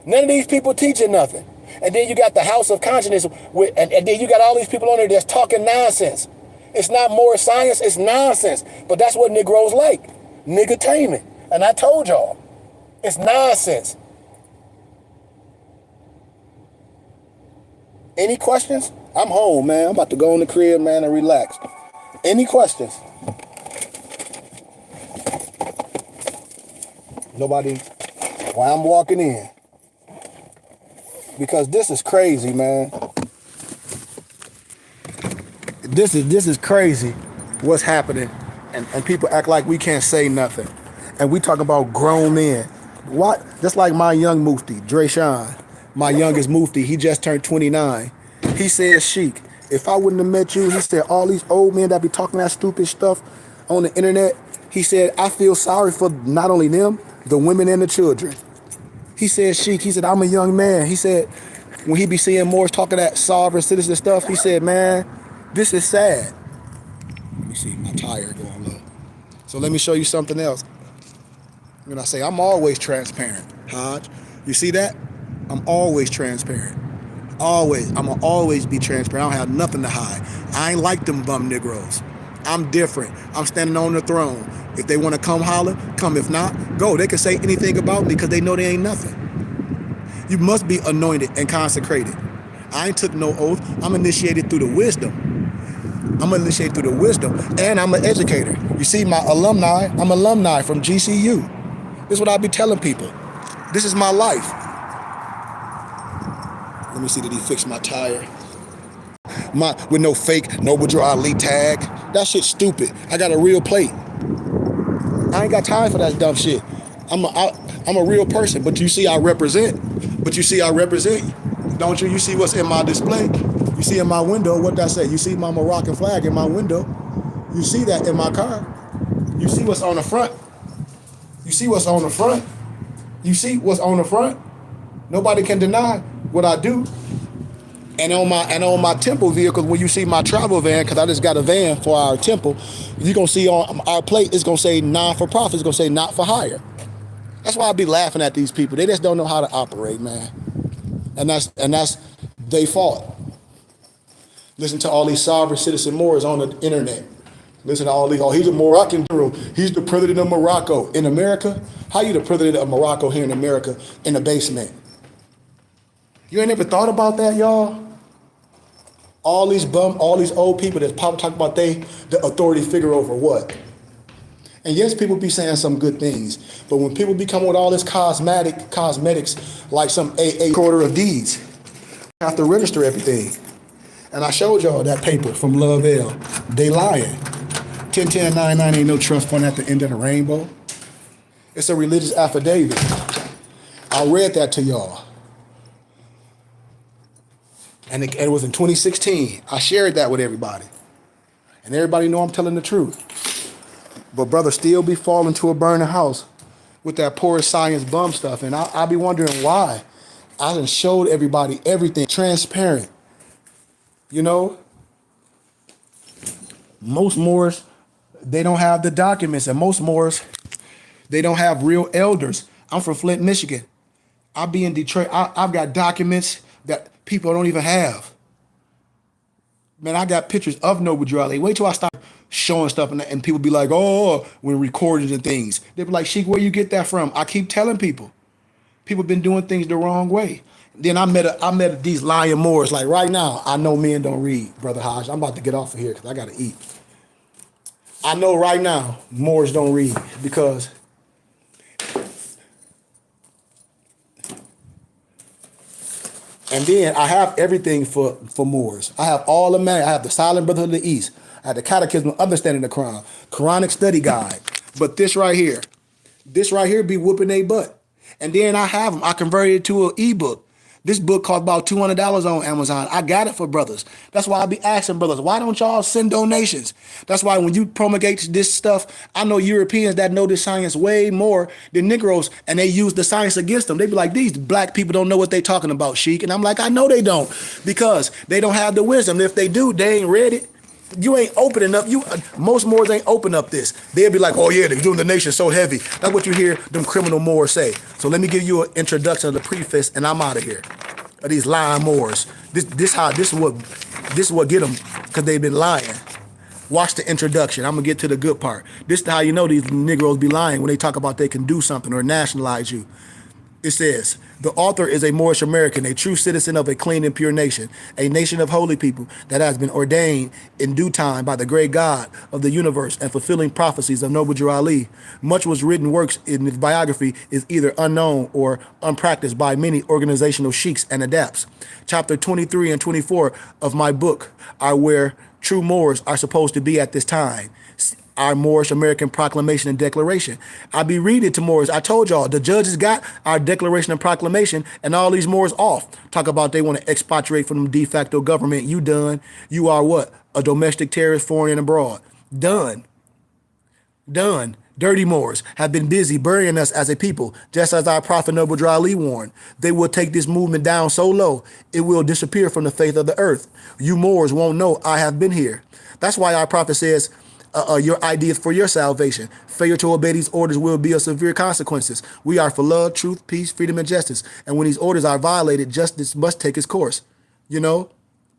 None of these people teaching nothing. And then you got the House of Consciousness, and then you got all these people on there that's talking nonsense. It's not more science, it's nonsense. But that's what Negroes like. Niggertainment. And I told y'all, it's nonsense. Any questions? I'm home, man. I'm about to go in the crib, man, and relax. Any questions? Nobody? While I'm walking in. Because this is crazy, man. This is crazy what's happening. And people act like we can't say nothing. And we talk about grown men. What? Just like my young Mufti, Dre Sean, my youngest Mufti, he just turned 29. He said, Sheik, if I wouldn't have met you, he said, all these old men that be talking that stupid stuff on the internet, he said, I feel sorry for not only them, the women and the children. He said, Sheik, he said, I'm a young man. He said, when he be seeing Moors talking that sovereign citizen stuff, he said, man, this is sad. Let me see, my tire going low. So let me show you something else. When I say I'm always transparent, Hodge, you see that? I'm always transparent. Always. I'm going to always be transparent. I don't have nothing to hide. I ain't like them bum Negroes. I'm different. I'm standing on the throne. If they want to come holler, come. If not, go. They can say anything about me because they know they ain't nothing. You must be anointed and consecrated. I ain't took no oath. I'm initiated through the wisdom. I'm initiated through the wisdom. And I'm an educator. You see my alumni, I'm alumni from GCU. This is what I be telling people. This is my life. Let me see, did he fix my tire? With no fake Noble Ali tag. That shit's stupid. I got a real plate. I ain't got time for that dumb shit. I'm a real person, but you see I represent. Don't you? You see what's in my display? You see in my window, what that say? You see my Moroccan flag in my window. You see that in my car. You see what's on the front. You see what's on the front. You see what's on the front. Nobody can deny what I do. And on my temple vehicles, when you see my travel van, because I just got a van for our temple, you're gonna see on our plate it's gonna say non-for-profit, it's gonna say not for hire. That's why I be laughing at these people. They just don't know how to operate, man. And that's they fault. Listen to all these sovereign citizen Moors on the internet. Listen to all these, oh, he's a Moroccan general. He's the president of Morocco. In America? How you the president of Morocco here in America in the basement? You ain't never thought about that, y'all? All these old people that talk about the authority figure over what? And yes, people be saying some good things, but when people be coming with all this cosmetics, like some AA quarter of deeds, you have to register everything. And I showed y'all that paper from Love L. They lying. 101099 ain't no trust fund at the end of the rainbow. It's a religious affidavit. I read that to y'all. And it was in 2016. I shared that with everybody. And everybody know I'm telling the truth. But brother still be falling to a burning house with that poor science bum stuff. And I be wondering why. I done showed everybody everything, transparent. You know? Most Moors, they don't have the documents. And most Moors, they don't have real elders. I'm from Flint, Michigan. I be in Detroit. I've got documents that people don't even have. Man, I got pictures of Noble Drew Ali. Wait till I start showing stuff and people be like, oh, when recorded and things. They be like, Sheik, where you get that from? I keep telling people. People been doing things the wrong way. Then I met these lying Moors. Like right now, I know men don't read, Brother Hodge. I'm about to get off of here because I got to eat. I know right now Moors don't read because and then I have everything for Moors. I have all the man. I have the Silent Brotherhood of the East. I have the Catechism of Understanding the Quran, Quranic Study Guide. But this right here be whooping their butt. And then I have them. I converted it to an ebook. This book cost about $200 on Amazon. I got it for brothers. That's why I be asking brothers, why don't y'all send donations? That's why when you promulgate this stuff, I know Europeans that know this science way more than Negroes, and they use the science against them. They be like, these black people don't know what they talking about, Sheik. And I'm like, I know they don't, because they don't have the wisdom. If they do, they ain't read it. You ain't opening up. Most Moors ain't open up this. They'll be like, oh yeah, they're doing the nation so heavy. That's what you hear them criminal Moors say. So let me give you an introduction of the preface, and I'm out of here. Of these lying Moors. This is what get them, because they've been lying. Watch the introduction. I'm gonna get to the good part. This is how you know these Negroes be lying when they talk about they can do something or nationalize you. It says, the author is a Moorish American, a true citizen of a clean and pure nation, a nation of holy people that has been ordained in due time by the great God of the universe and fulfilling prophecies of Noble Drew Ali. Much was written works in his biography is either unknown or unpracticed by many organizational sheiks and adapts. Chapter 23 and 24 of my book are where true Moors are supposed to be at this time. Our Moorish American Proclamation and Declaration. I be reading to Moors. I told y'all, the judges got our Declaration and Proclamation, and all these Moors off. Talk about they want to expatriate from the de facto government. You done. You are what? A domestic terrorist, foreign and abroad. Done. Done. Dirty Moors have been busy burying us as a people, just as our prophet Noble Drew Ali warned. They will take this movement down so low, it will disappear from the face of the earth. You Moors won't know I have been here. That's why our prophet says, your ideas for your salvation. Failure to obey these orders will be of severe consequences. We are for love, truth, peace, freedom, and justice. And when these orders are violated, justice must take its course. You know,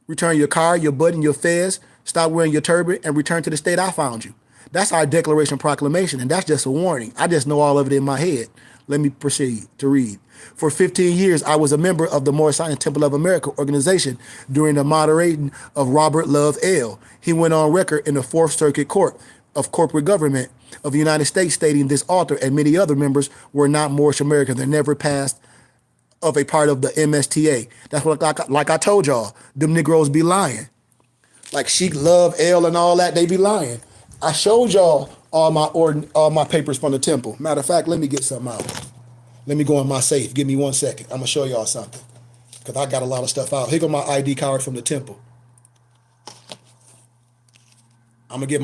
return your car, your button, your fez, stop wearing your turban, and return to the state I found you. That's our Declaration Proclamation, and that's just a warning. I just know all of it in my head. Let me proceed to read. For 15 years, I was a member of the Moorish Science Temple of America organization during the moderating of Robert Love L. He went on record in the Fourth Circuit Court of Corporate Government of the United States stating this author and many other members were not Moorish Americans. They never passed of a part of the MSTA. That's what, like I told y'all, them Negroes be lying. Like Sheik Love L and all that, they be lying. I showed y'all all my papers from the temple. Matter of fact, let me get something out. Let me go in my safe. Give me 1 second. I'm gonna show y'all something, because I got a lot of stuff out. Here go my ID card from the temple. I'm gonna get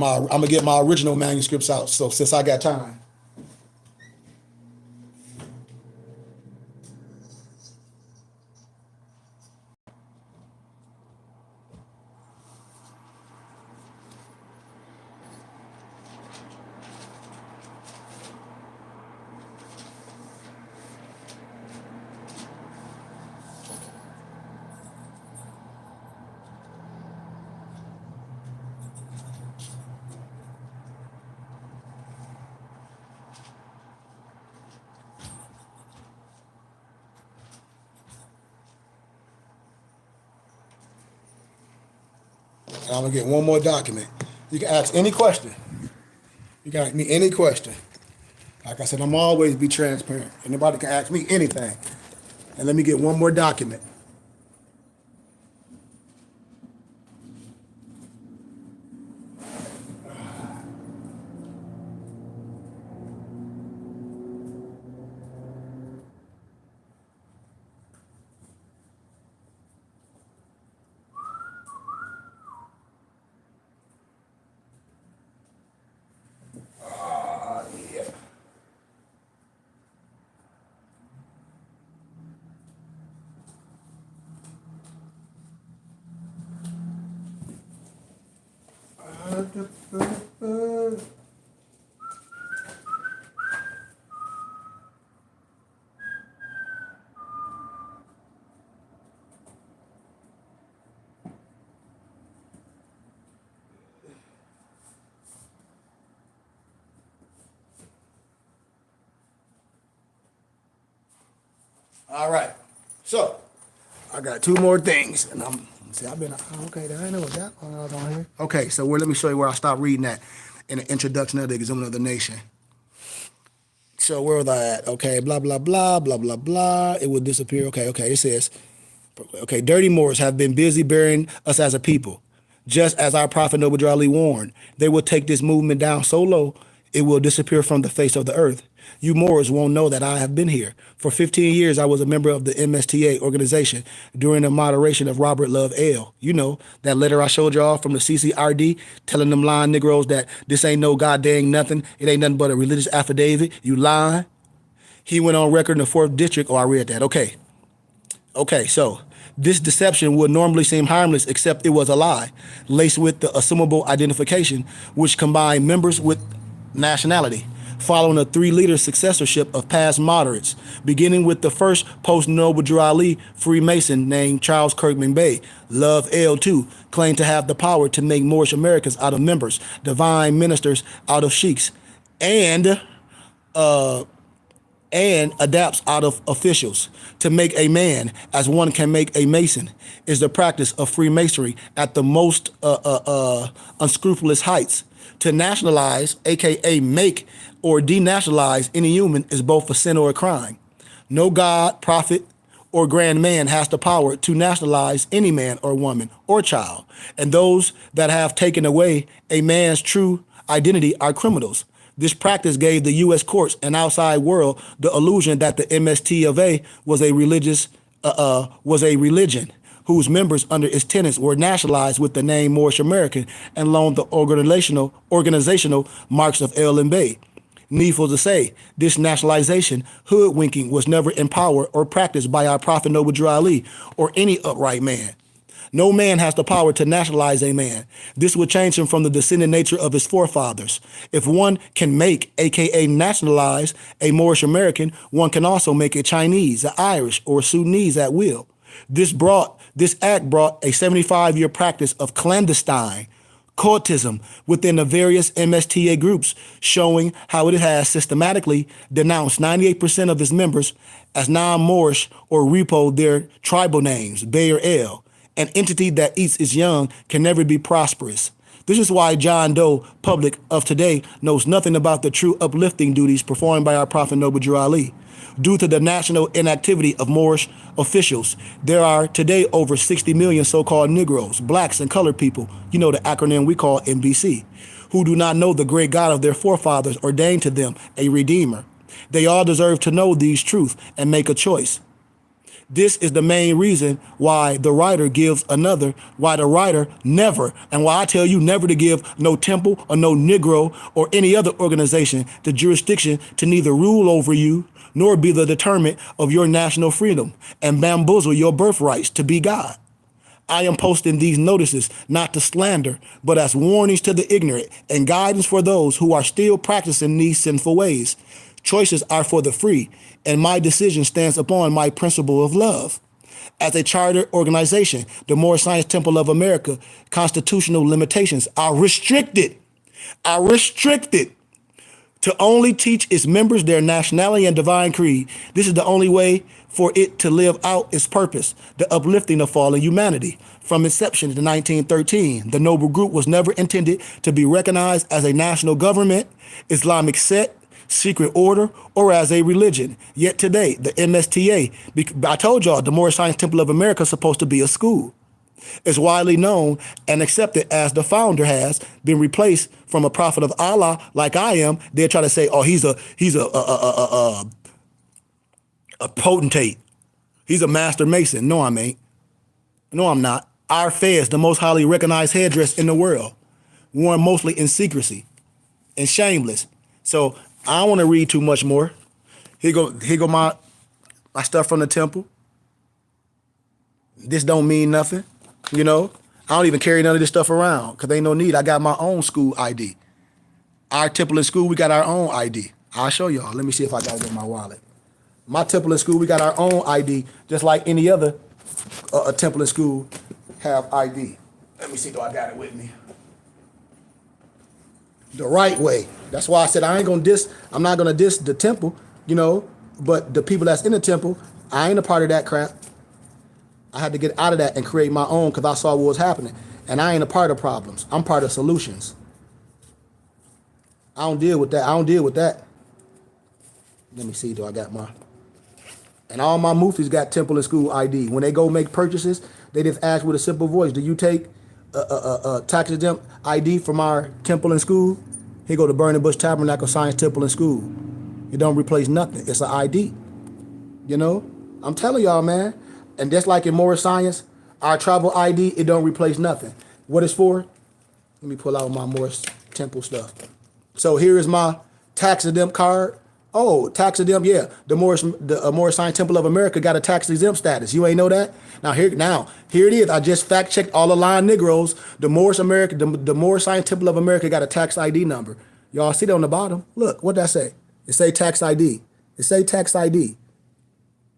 my original manuscripts out. So since I got time. I'm gonna get one more document. You can ask any question. You can ask me any question. Like I said, I'm always be transparent. Anybody can ask me anything. And let me get one more document. Yeah. All right. So I got two more things, and I've been okay. I know what that one was on here. Okay, so let me show you where I stopped reading that in the introduction of the Examen of the Nation. So where was I at? Okay, blah blah blah blah blah blah. It will disappear. Okay. It says, okay, dirty Moors have been busy burying us as a people, just as our prophet Noble Ali warned. They will take this movement down so low it will disappear from the face of the earth. You Moors won't know that I have been here. For 15 years, I was a member of the MSTA organization during the moderation of Robert Love L. You know, that letter I showed y'all from the CCRD telling them lying Negroes that this ain't no goddamn nothing. It ain't nothing but a religious affidavit. You lying. He went on record in the 4th District. Oh, I read that. Okay, so this deception would normally seem harmless, except it was a lie, laced with the assumable identification, which combined members with nationality, following a 3-leader successorship of past moderates, beginning with the first post-Noble Drew Ali Freemason named Charles Kirkman Bey. Love L2 claimed to have the power to make Moorish Americans out of members, divine ministers out of sheiks, and adapts out of officials. To make a man as one can make a mason is the practice of Freemasonry at the most unscrupulous heights. To nationalize, aka make or denationalize any human, is both a sin or a crime. No God, prophet, or grand man has the power to nationalize any man or woman or child, and those that have taken away a man's true identity are criminals. This practice gave the U.S. courts and outside world the illusion that the MST of A was a religion whose members under its tenets were nationalized with the name Moorish American and loaned the organizational marks of L and Bey. Needful to say, this nationalization hoodwinking was never in power or practiced by our prophet Noble Drew Ali or any upright man. No man has the power to nationalize a man. This would change him from the descendant nature of his forefathers. If one can make, aka nationalize, a Moorish American, one can also make a Chinese, an Irish, or a Sudanese at will. This act brought a 75-year practice of clandestine cultism within the various MSTA groups, showing how it has systematically denounced 98% of its members as non-Moorish or repoed their tribal names, Bay or L. An entity that eats its young can never be prosperous. This is why John Doe public of today knows nothing about the true uplifting duties performed by our prophet Noble Drew Ali. Due to the national inactivity of Moorish officials, there are today over 60 million so-called Negroes, blacks, and colored people, you know the acronym we call NBC, who do not know the great God of their forefathers ordained to them, a Redeemer. They all deserve to know these truths and make a choice. This is the main reason why the writer never, and why I tell you never to give no temple or no Negro or any other organization the jurisdiction to neither rule over you nor be the determinant of your national freedom and bamboozle your birthrights to be God. I am posting these notices not to slander, but as warnings to the ignorant and guidance for those who are still practicing these sinful ways. Choices are for the free, and my decision stands upon my principle of love. As a charter organization, the Moorish Science Temple of America constitutional limitations are restricted to only teach its members their nationality and divine creed. This is the only way for it to live out its purpose, the uplifting of fallen humanity. From inception in 1913, the noble group was never intended to be recognized as a national government, Islamic sect, secret order, or as a religion. Yet today, the MSTA, I told y'all, the Moor Science Temple of America is supposed to be a school. Is widely known and accepted as the founder has been replaced from a prophet of Allah like I am. They're trying to say, oh, he's a potentate. He's a master mason. No, I ain't. No, I'm not. Our fez, the most highly recognized headdress in the world, worn mostly in secrecy and shameless. So I don't want to read too much more. Here go my stuff from the temple. This don't mean nothing. You know, I don't even carry none of this stuff around because ain't no need. I got my own school ID. Our temple in school, we got our own ID. I'll show y'all. Let me see if I got it in my wallet. My temple in school, we got our own ID, just like any other temple in school have ID. Let me see, do I got it with me? The right way. That's why I said I'm not gonna diss the temple, you know, but the people that's in the temple, I ain't a part of that crap. I had to get out of that and create my own because I saw what was happening. And I ain't a part of problems. I'm part of solutions. I don't deal with that. Let me see, do I got my... And all my muftis got temple and school ID. When they go make purchases, they just ask with a simple voice, do you take a tax exempt ID from our temple and school? Here go to Burning Bush Tabernacle Science Temple and School. It don't replace nothing. It's an ID. You know? I'm telling y'all, man. And just like in Moor Science, our travel ID, it don't replace nothing. What it's for? Let me pull out my Moor Temple stuff. So here is my tax exempt card. Oh, tax exempt, yeah. The Moor Science Temple of America got a tax exempt status. You ain't know that? Now here it is. I just fact checked all the line Negroes. The Moor Science Temple of America got a tax ID number. Y'all see that on the bottom? Look, what that say? It say tax ID. It say tax ID.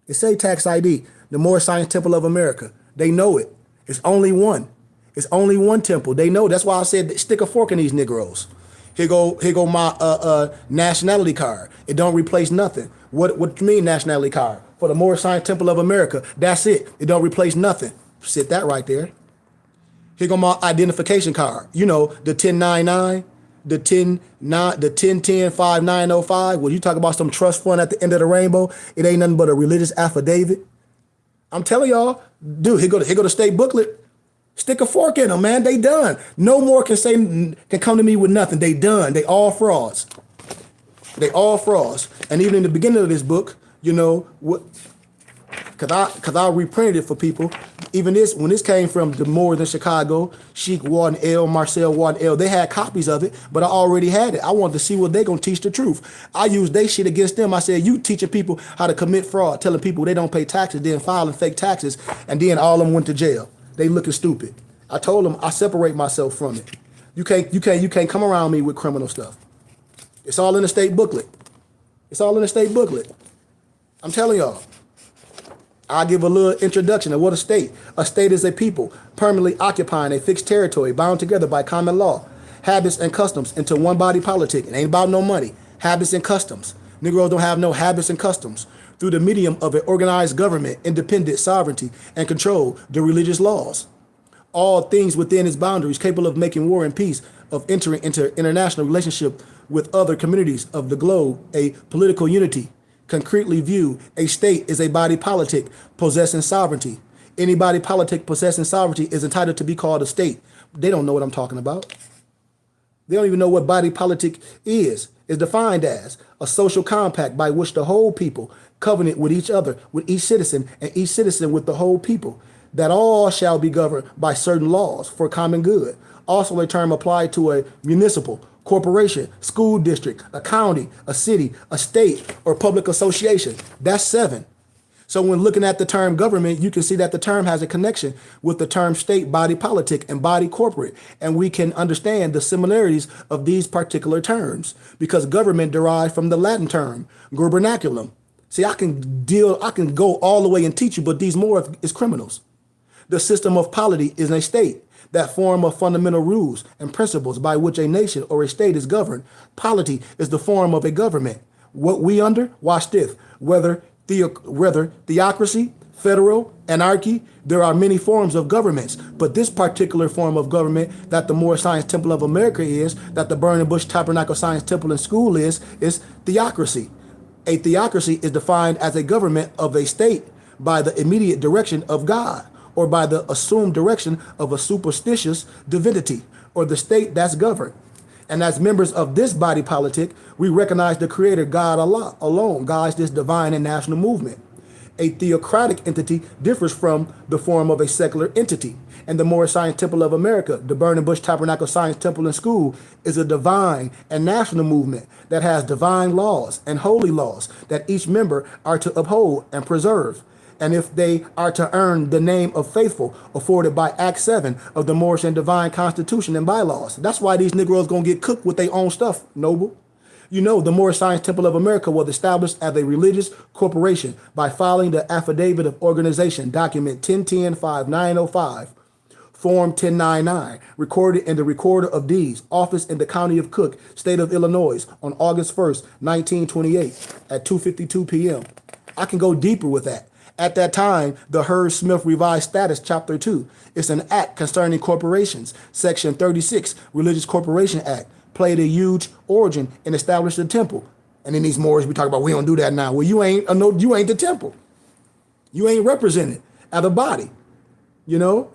It say tax ID. The Moor Science Temple of America. They know it. It's only one. It's only one temple. They know. That's why I said stick a fork in these Negroes. Here go my nationality card. It don't replace nothing. What you mean nationality card? For the Moor Science Temple of America. That's it. It don't replace nothing. Sit that right there. Here go my identification card. You know, the 1099, the 1010 5905. When you talk about some trust fund at the end of the rainbow, it ain't nothing but a religious affidavit. I'm telling y'all, dude, here go the state booklet. Stick a fork in them, man. They done. No more can come to me with nothing. They done. They all frauds. They all frauds. And even in the beginning of this book, you know what? Cause I reprinted it for people. Even when this came from the Moors in Chicago, Sheik Warden L, Marcel Warden L, they had copies of it, but I already had it. I wanted to see what they gonna teach the truth. I used they shit against them. I said, you teaching people how to commit fraud, telling people they don't pay taxes, then filing fake taxes, and then all of them went to jail. They looking stupid. I told them I separate myself from it. You can't come around me with criminal stuff. It's all in the state booklet. It's all in the state booklet. I'm telling y'all. I'll give a little introduction of what a state. A state is a people permanently occupying a fixed territory bound together by common law, habits and customs into one body politic. It ain't about no money. Habits and customs. Negroes don't have no habits and customs. Through the medium of an organized government, independent sovereignty, and control the religious laws. All things within its boundaries capable of making war and peace, of entering into international relationship with other communities of the globe, a political unity. Concretely view, a state is a body politic possessing sovereignty. Any body politic possessing sovereignty is entitled to be called a state. They don't know what I'm talking about. They don't even know what body politic is. It's defined as a social compact by which the whole people covenant with each other, with each citizen, and each citizen with the whole people, that all shall be governed by certain laws for common good. Also a term applied to a municipal, corporation, school district, a county, a city, a state, or public association. That's 7. So when looking at the term government, you can see that the term has a connection with the term state, body politic, and body corporate. And we can understand the similarities of these particular terms because government derived from the Latin term, gubernaculum. See, I can go all the way and teach you, but these Moors is criminals. The system of polity is a state. that form of fundamental rules and principles by which a nation or a state is governed. Polity is the form of a government. What we under, watch this, whether theocracy, federal, anarchy, there are many forms of governments, but this particular form of government that the Moor Science Temple of America is, that the Burning Bush Tabernacle Science Temple and School is theocracy. A theocracy is defined as a government of a state by the immediate direction of God, or by the assumed direction of a superstitious divinity, or the state that's governed. And as members of this body politic, we recognize the Creator God Allah alone guides this divine and national movement. A theocratic entity differs from the form of a secular entity. And the Moor Science Temple of America, the Burning Bush Tabernacle Science Temple and School, is a divine and national movement that has divine laws and holy laws that each member are to uphold and preserve. And if they are to earn the name of faithful afforded by Act 7 of the Moorish and Divine Constitution and bylaws. That's why these Negroes gonna get cooked with their own stuff, Noble. You know, the Moorish Science Temple of America was established as a religious corporation by filing the Affidavit of Organization, document 1010-5905, Form 1099, recorded in the Recorder of Deeds, office in the County of Cook, State of Illinois, on August 1st, 1928, at 2:52 p.m. I can go deeper with that. At that time, the Heard Smith Revised Status, Chapter 2, is an act concerning corporations. Section 36, Religious Corporation Act, played a huge origin and established the temple. And in these Moors, we talk about we don't do that now. Well, you ain't the temple. You ain't represented as a body. You know,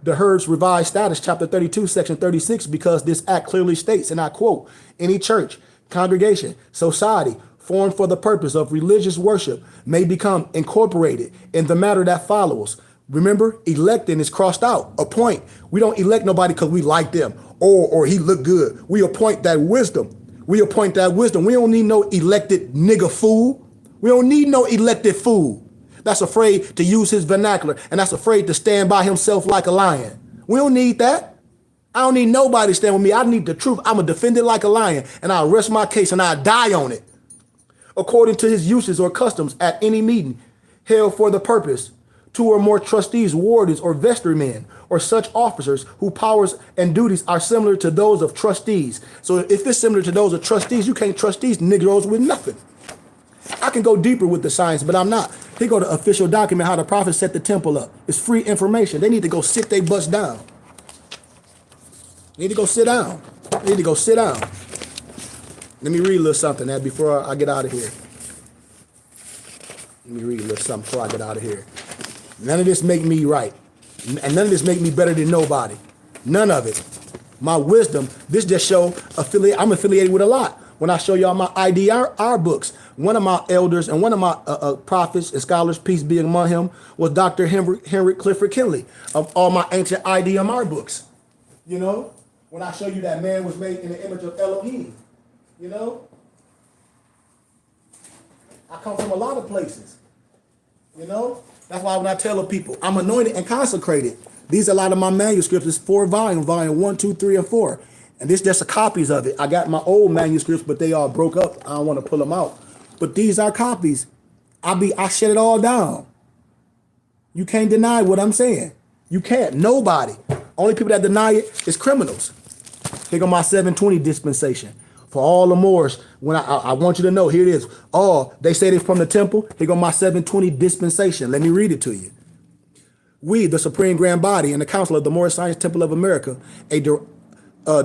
the Heard's Revised Status, Chapter 32, Section 36, because this act clearly states, and I quote, any church, congregation, society, formed for the purpose of religious worship may become incorporated in the matter that follows. Remember, electing is crossed out. Appoint. We don't elect nobody because we like them or he look good. We appoint that wisdom. We appoint that wisdom. We don't need no elected nigga fool. We don't need no elected fool that's afraid to use his vernacular and that's afraid to stand by himself like a lion. We don't need that. I don't need nobody to stand with me. I need the truth. I'm going to defend it like a lion and I'll rest my case and I'll die on it. According to his uses or customs at any meeting held for the purpose, 2 or more trustees, wardens, or vestrymen, or such officers whose powers and duties are similar to those of trustees. So if it's similar to those of trustees, you can't trust these Negroes with nothing. I can go deeper with the science, but I'm not. Here go the official document how the prophet set the temple up. It's free information. They need to go sit their butts down. They need to go sit down. They need to go sit down. Let me read a little something before I get out of here. Let me read a little something before I get out of here. None of this make me right. And none of this make me better than nobody. None of it. My wisdom, this just show I'm affiliated with a lot. When I show y'all my IDR books, one of my elders and one of my prophets and scholars, peace be among him, was Dr. Henry Clifford Kinley of all my ancient IDMR books. You know, when I show you that man was made in the image of Elohim. You know, I come from a lot of places. You know, that's why when I tell the people I'm anointed and consecrated, these are a lot of my manuscripts. It's 4 volumes, volume 1, 2, 3, and 4. And this just copies of it. I got my old manuscripts, but they all broke up. I don't want to pull them out. But these are copies. I shut it all down. You can't deny what I'm saying. You can't. Nobody. Only people that deny it is criminals. Here go my 720 dispensation. For all the Moors, when I want you to know, here it is. Oh, they say they're from the temple. Here go my 720 dispensation. Let me read it to you. We, the Supreme Grand Body and the Council of the Moorish Science Temple of America,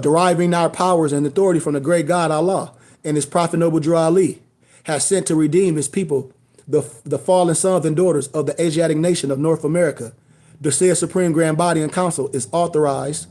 deriving our powers and authority from the great God Allah and his prophet Noble Drew Ali, has sent to redeem his people, the fallen sons and daughters of the Asiatic nation of North America. The said Supreme Grand Body and Council is authorized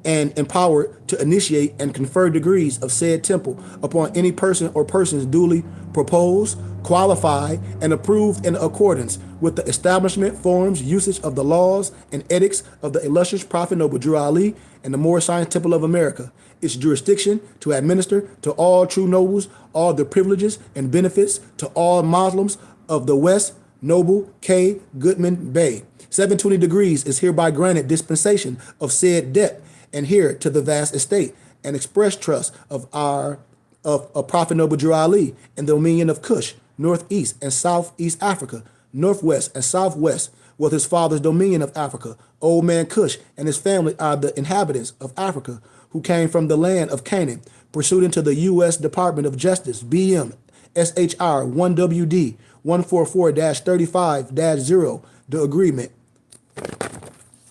and empowered to initiate and confer degrees of said temple upon any person or persons duly proposed, qualified, and approved in accordance with the establishment, forms, usage of the laws, and edicts of the illustrious Prophet Noble Drew Ali and the Moorish Science Temple of America, its jurisdiction to administer to all true nobles all the privileges and benefits to all Muslims of the West, Noble K. Goodman Bay. 720 degrees is hereby granted dispensation of said debt and here to the vast estate and express trust of Prophet Noble Drew Ali in the dominion of Kush, Northeast and Southeast Africa, northwest, and southwest was his father's dominion of Africa. Old man Cush and his family are the inhabitants of Africa who came from the land of Canaan, pursuant to the U.S. Department of Justice, BM, SHR 1WD 144-35-0, the agreement.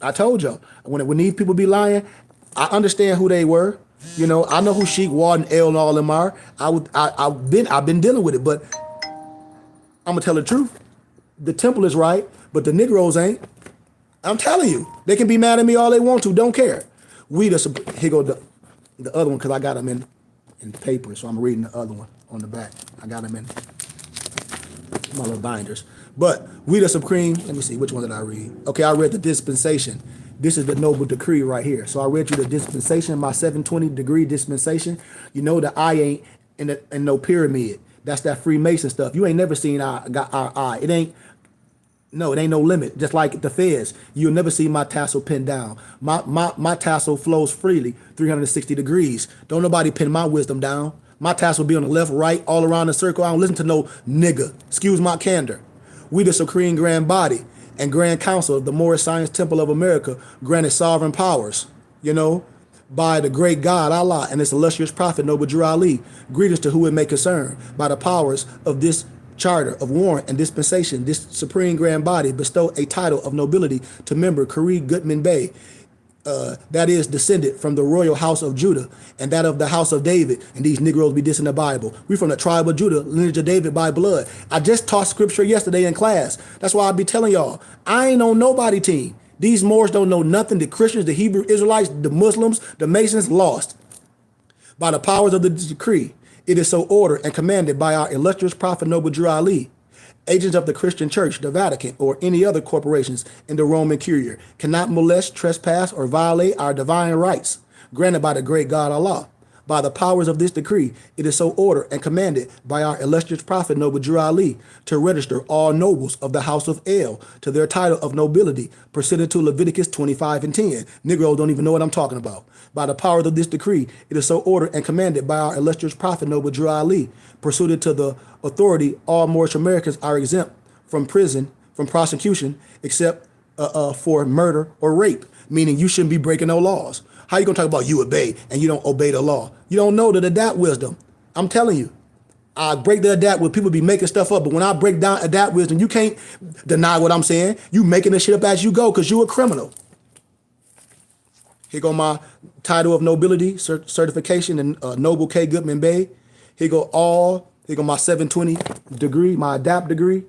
I told y'all, when these people be lying, I understand who they were. You know, I know who Sheik, Ward, and L and all them are. I've been dealing with it, but I'm gonna tell the truth. The temple is right, but the Negroes ain't. I'm telling you, they can be mad at me all they want to. Don't care. Here go the other one because I got them in paper, so I'm reading the other one on the back. I got them in my little binders. But we the supreme. Let me see, which one did I read? Okay, I read the dispensation. This is the noble decree right here. So I read you the dispensation, my 720-degree dispensation. You know the eye ain't in no pyramid. That's that Freemason stuff. You ain't never seen our eye. It ain't no limit. Just like the feds, you'll never see my tassel pinned down. My tassel flows freely, 360 degrees. Don't nobody pin my wisdom down. My tassel be on the left, right, all around the circle. I don't listen to no nigga. Excuse my candor. We the supreme grand body and grand council of the Moor Science Temple of America granted sovereign powers, you know, by the great God Allah and his illustrious prophet Noble Drew Ali. Greetings to who it may concern. By the powers of this charter of warrant and dispensation, this supreme grand body bestow a title of nobility to member Khari Goodman Bey, that is descended from the royal house of Judah and that of the house of David. And these Negroes be dissing the Bible. We from the tribe of Judah, lineage of David by blood. I just taught scripture yesterday in class. That's why I be telling y'all, I ain't on nobody team. These Moors don't know nothing. The Christians, the Hebrew Israelites, the Muslims, the Masons lost. By the powers of the decree, it is so ordered and commanded by our illustrious prophet Noble Drew Ali. Agents of the Christian Church, the Vatican, or any other corporations in the Roman Curia cannot molest, trespass, or violate our divine rights granted by the great God Allah. By the powers of this decree, it is so ordered and commanded by our illustrious prophet Noble Drew Ali to register all nobles of the house of El to their title of nobility, pursuant to Leviticus 25:10. Negroes don't even know what I'm talking about. By the powers of this decree, it is so ordered and commanded by our illustrious prophet Noble Drew Ali, pursuant to the authority, all Moorish Americans are exempt from prison, from prosecution, except for murder or rape, meaning you shouldn't be breaking no laws. How you gonna talk about you obey and you don't obey the law? You don't know the adapt wisdom. I'm telling you. I break the adapt with people be making stuff up, but when I break down adapt wisdom, you can't deny what I'm saying. You making this shit up as you go because you a criminal. Here go my title of nobility, certification, and Noble K. Goodman Bey. Here go my 720 degree, my adapt degree.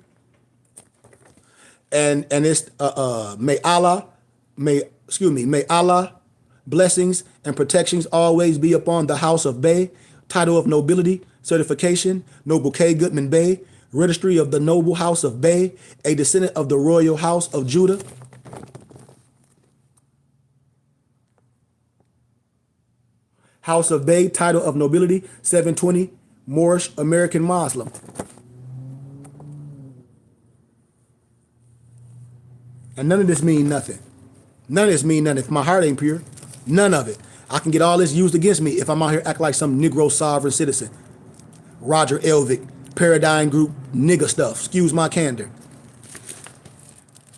And it's may Allah blessings and protections always be upon the house of Bey, title of nobility, certification, Noble K. Goodman Bey, registry of the noble house of Bey, a descendant of the royal house of Judah. House of Bey, title of nobility, 720, Moorish American Muslim. And none of this mean nothing. None of this mean nothing if my heart ain't pure. None of it. I can get all this used against me if I'm out here acting like some Negro sovereign citizen. Roger Elvick, Paradigm Group, nigga stuff. Excuse my candor.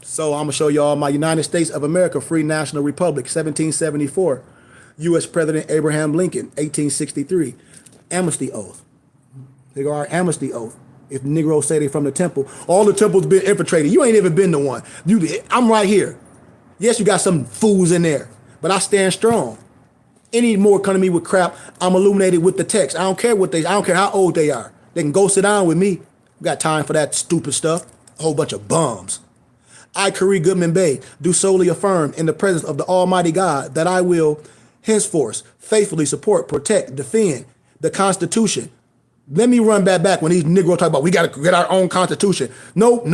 So I'm going to show y'all my United States of America Free National Republic, 1774. U.S. President Abraham Lincoln, 1863. Amnesty Oath. They go our amnesty oath. If Negroes say they from the temple, all the temples been infiltrated. You ain't even been to one. I'm right here. Yes, you got some fools in there, but I stand strong. Any more come to me with crap, I'm illuminated with the text. I don't care how old they are. They can go sit down with me. We got time for that stupid stuff. A whole bunch of bums. I, Khari Goodman Bey, do solely affirm in the presence of the Almighty God that I will henceforth faithfully support, protect, defend the Constitution. Let me run back when these Negroes talk about we got to get our own Constitution. Nope.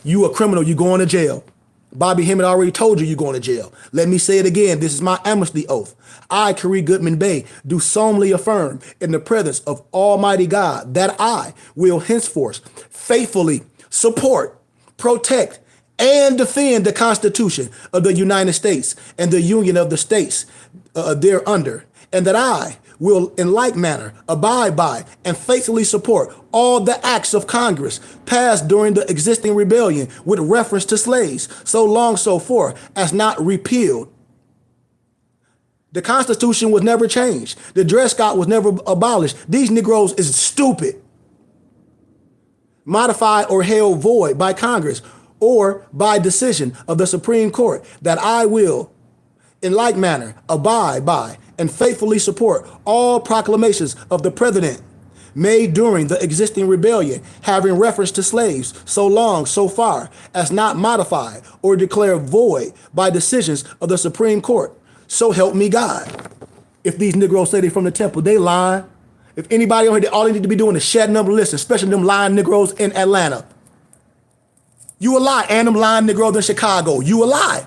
You a criminal. You going to jail. Bobby Hemmett already told you you're going to jail. Let me say it again. This is my amnesty oath. I, Khari Goodman Bey, do solemnly affirm in the presence of Almighty God that I will henceforth faithfully support, protect, and defend the Constitution of the United States and the Union of the States thereunder, and that I will in like manner abide by and faithfully support all the acts of Congress passed during the existing rebellion with reference to slaves, so long so forth as not repealed. The Constitution was never changed. The Dred Scott was never abolished. These Negroes is stupid. Modified or held void by Congress or by decision of the Supreme Court, that I will in like manner abide by and faithfully support all proclamations of the President made during the existing rebellion having reference to slaves, so long, so far as not modified or declared void by decisions of the Supreme Court. So help me God. If these Negroes say they from the temple, they lying. If anybody on here, all they need to be doing is shedding them, listen, especially them lying Negroes in Atlanta. You a lie, and them lying Negroes in Chicago. You a lie.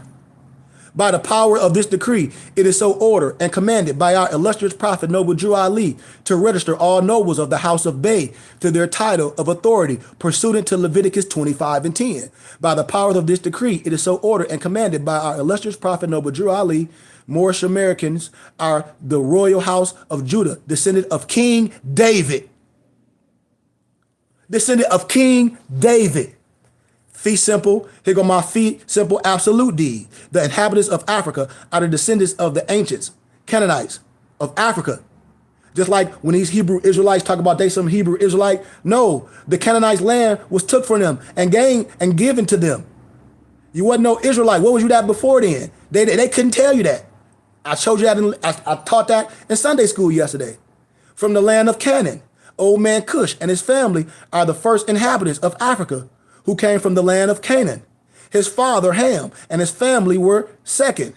By the power of this decree, it is so ordered and commanded by our illustrious prophet, Noble Drew Ali, to register all nobles of the house of Bey to their title of authority pursuant to Leviticus 25 and 10. By the power of this decree, it is so ordered and commanded by our illustrious prophet, Noble Drew Ali, Moorish Americans are the royal house of Judah, descendant of King David. Descendant of King David. Fee simple, here go my fee simple absolute deed. The inhabitants of Africa are the descendants of the ancients, Canaanites of Africa. Just like when these Hebrew Israelites talk about they some Hebrew Israelite, no, the Canaanites land was took from them and given to them. You wasn't no Israelite. What was you that before then? They couldn't tell you that. I showed you that, I taught that in Sunday school yesterday. From the land of Canaan, old man Cush and his family are the first inhabitants of Africa, who came from the land of Canaan. His father, Ham, and his family were second.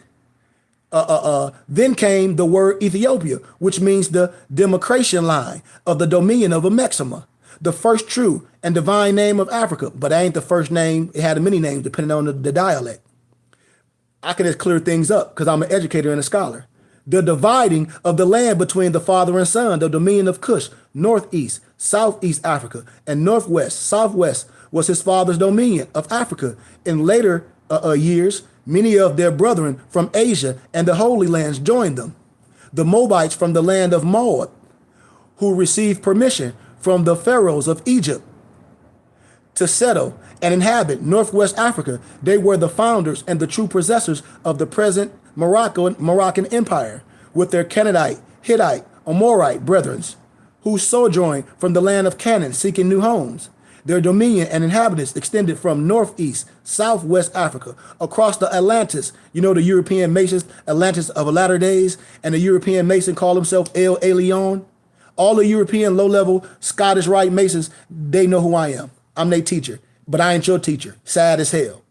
Then came the word Ethiopia, which means the demarcation line of the dominion of Amexima, the first true and divine name of Africa. But that ain't the first name. It had many names depending on the dialect. I can just clear things up because I'm an educator and a scholar. The dividing of the land between the father and son, the dominion of Cush, northeast, southeast Africa, and northwest, southwest, was his father's dominion of Africa. In later years, many of their brethren from Asia and the Holy Lands joined them. The Moabites from the land of Moab, who received permission from the pharaohs of Egypt to settle and inhabit northwest Africa, they were the founders and the true possessors of the present Moroccan Empire, with their Canaanite, Hittite, Amorite brethren, who sojourned from the land of Canaan seeking new homes. Their dominion and inhabitants extended from northeast, southwest Africa, across the Atlantis. You know the European Masons, Atlantis of latter days, and the European Mason call himself El Elyon. All the European low-level Scottish Rite Masons, they know who I am. I'm their teacher, but I ain't your teacher. Sad as hell.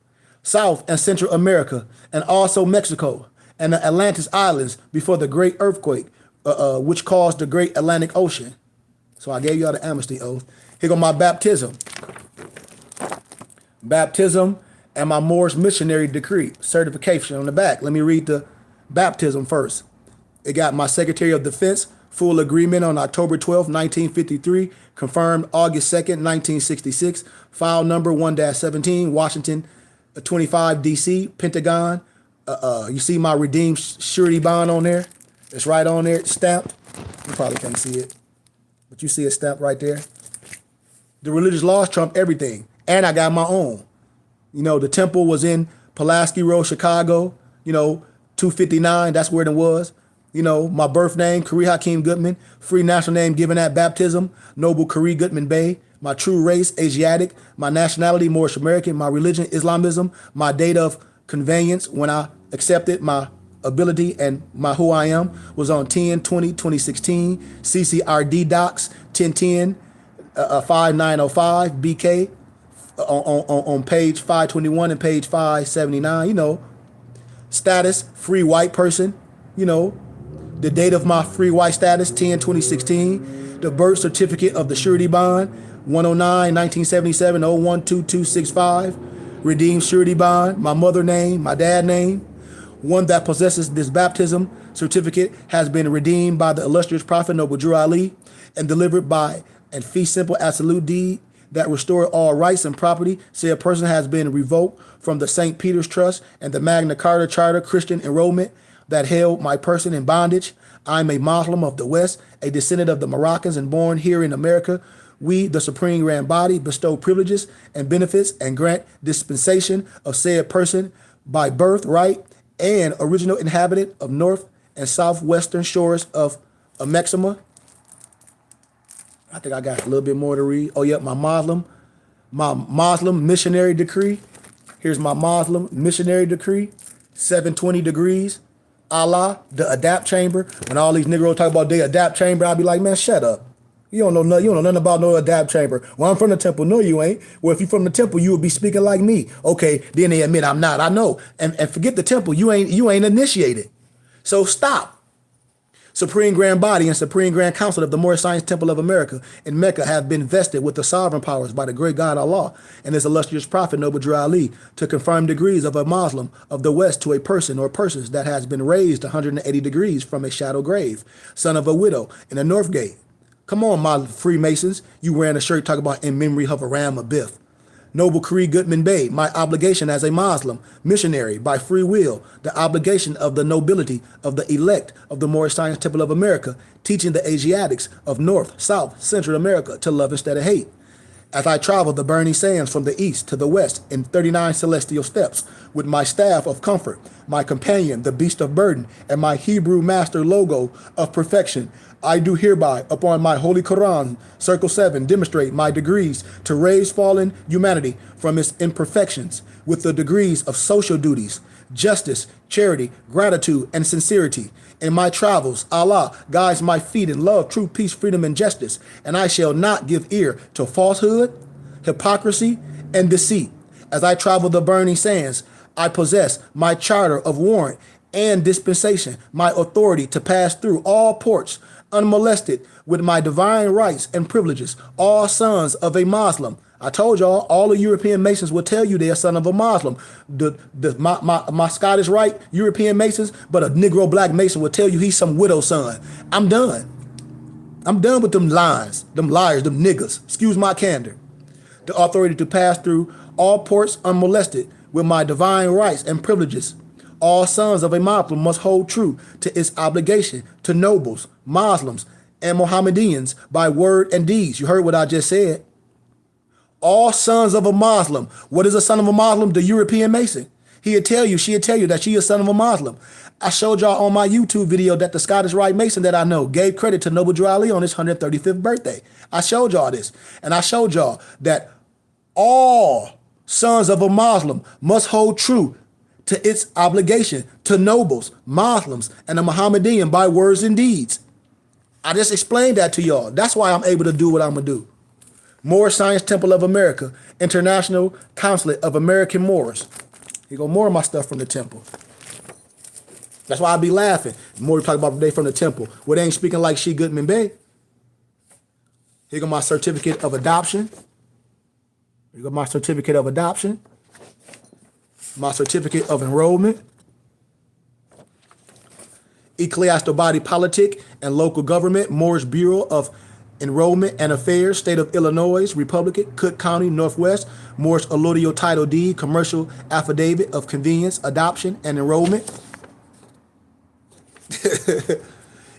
South and Central America, and also Mexico, and the Atlantis Islands before the great earthquake, which caused the great Atlantic Ocean. So I gave y'all the amnesty oath. Here go my baptism. Baptism and my Moorish missionary decree, certification on the back. Let me read the baptism first. It got my Secretary of Defense, full agreement on October 12, 1953, confirmed August 2nd, 1966, file number 1-17, Washington 25 DC, Pentagon. You see my redeemed surety bond on there? It's right on there, it's stamped. You probably can't see it, but you see it stamped right there. The religious laws trump everything. And I got my own. You know, the temple was in Pulaski Road, Chicago, 259, that's where it was. My birth name, Kari Hakeem Goodman, free national name given at baptism, Noble Kari Goodman Bey. My true race, Asiatic. My nationality, Moorish American. My religion, Islamism. My date of conveyance when I accepted my ability and my who I am was on 10/20/2016. CCRD docs 1010 5905 BK on page 521 and page 579. Status, free white person. The date of my free white status, 10/2016. The birth certificate of the surety bond, 109/1977 redeemed surety bond. My mother name, my dad name. One that possesses this baptism certificate has been redeemed by the illustrious prophet Noble Drew Ali and delivered by and fee simple absolute deed that restore all rights and property. Say a person has been revoked from the St. Peter's Trust and the Magna Carta Charter Christian enrollment that held my person in bondage. I'm a Muslim of the West, a descendant of the Moroccans and born here in America. We, the Supreme Grand Body, bestow privileges and benefits and grant dispensation of said person by birth, right, and original inhabitant of north and southwestern shores of Amexima. I think I got a little bit more to read. Oh, yep, my Muslim missionary decree. Here's my Muslim missionary decree. 720 degrees. Allah, the adapt chamber. When all these Negroes talk about the adapt chamber, I'll be like, man, shut up. You don't know nothing about no adapt chamber. Well, I'm from the temple. No, you ain't. Well, if you're from the temple, you would be speaking like me. Okay, then they admit I'm not. I know. And forget the temple. You ain't initiated. So stop. Supreme Grand Body and Supreme Grand Council of the Moor Science Temple of America in Mecca have been vested with the sovereign powers by the great God Allah and his illustrious prophet Noble Drew Ali to confirm degrees of a Muslim of the West to a person or persons that has been raised 180 degrees from a shadow grave, son of a widow in the North Gate. Come on, my Freemasons. You wearing a shirt talking about in memory of a Ram Abiff. Noble Khari Goodman Bey, my obligation as a Muslim missionary by free will, the obligation of the nobility of the elect of the Moorish Science Temple of America, teaching the Asiatics of North, South, Central America to love instead of hate. As I travel the burning sands from the east to the west in 39 celestial steps, with my staff of comfort, my companion, the beast of burden, and my Hebrew master logo of perfection, I do hereby, upon my holy Quran, Circle 7, demonstrate my degrees to raise fallen humanity from its imperfections with the degrees of social duties, justice, charity, gratitude, and sincerity. In my travels, Allah guides my feet in love, truth, peace, freedom, and justice, and I shall not give ear to falsehood, hypocrisy, and deceit. As I travel the burning sands, I possess my charter of warrant and dispensation, my authority to pass through all ports unmolested with my divine rights and privileges, all sons of a Muslim. I told y'all, all the European Masons will tell you they're son of a Muslim. My Scottish Rite European Masons, but a Negro Black Mason will tell you he's some widow son. I'm done. I'm done with them lies, them liars, them niggas. Excuse my candor. The authority to pass through all ports unmolested with my divine rights and privileges. All sons of a Muslim must hold true to its obligation to nobles, Muslims, and Mohammedans by word and deeds. You heard what I just said. All sons of a Muslim. What is a son of a Muslim? The European Mason. She'll tell you that she is a son of a Muslim. I showed y'all on my YouTube video that the Scottish Rite Mason that I know gave credit to Noble Drew Ali on his 135th birthday. I showed y'all this. And I showed y'all that all sons of a Muslim must hold true to its obligation to nobles, Muslims, and the Mohammedan by words and deeds. I just explained that to y'all. That's why I'm able to do what I'm going to do. Moor Science Temple of America, International Consulate of American Moors. Here go more of my stuff from the temple. That's why I be laughing. More talk about they from the temple. Well, they ain't speaking like she Goodman Bey. Here go my certificate of adoption. Here go my certificate of adoption. My certificate of enrollment. Ecclesiastical Body Politic and Local Government, Moorish Bureau of Enrollment and Affairs, State of Illinois, Republican, Cook County, Northwest, Moorish Allodial Title Deed, Commercial Affidavit of Convenience, Adoption, and Enrollment.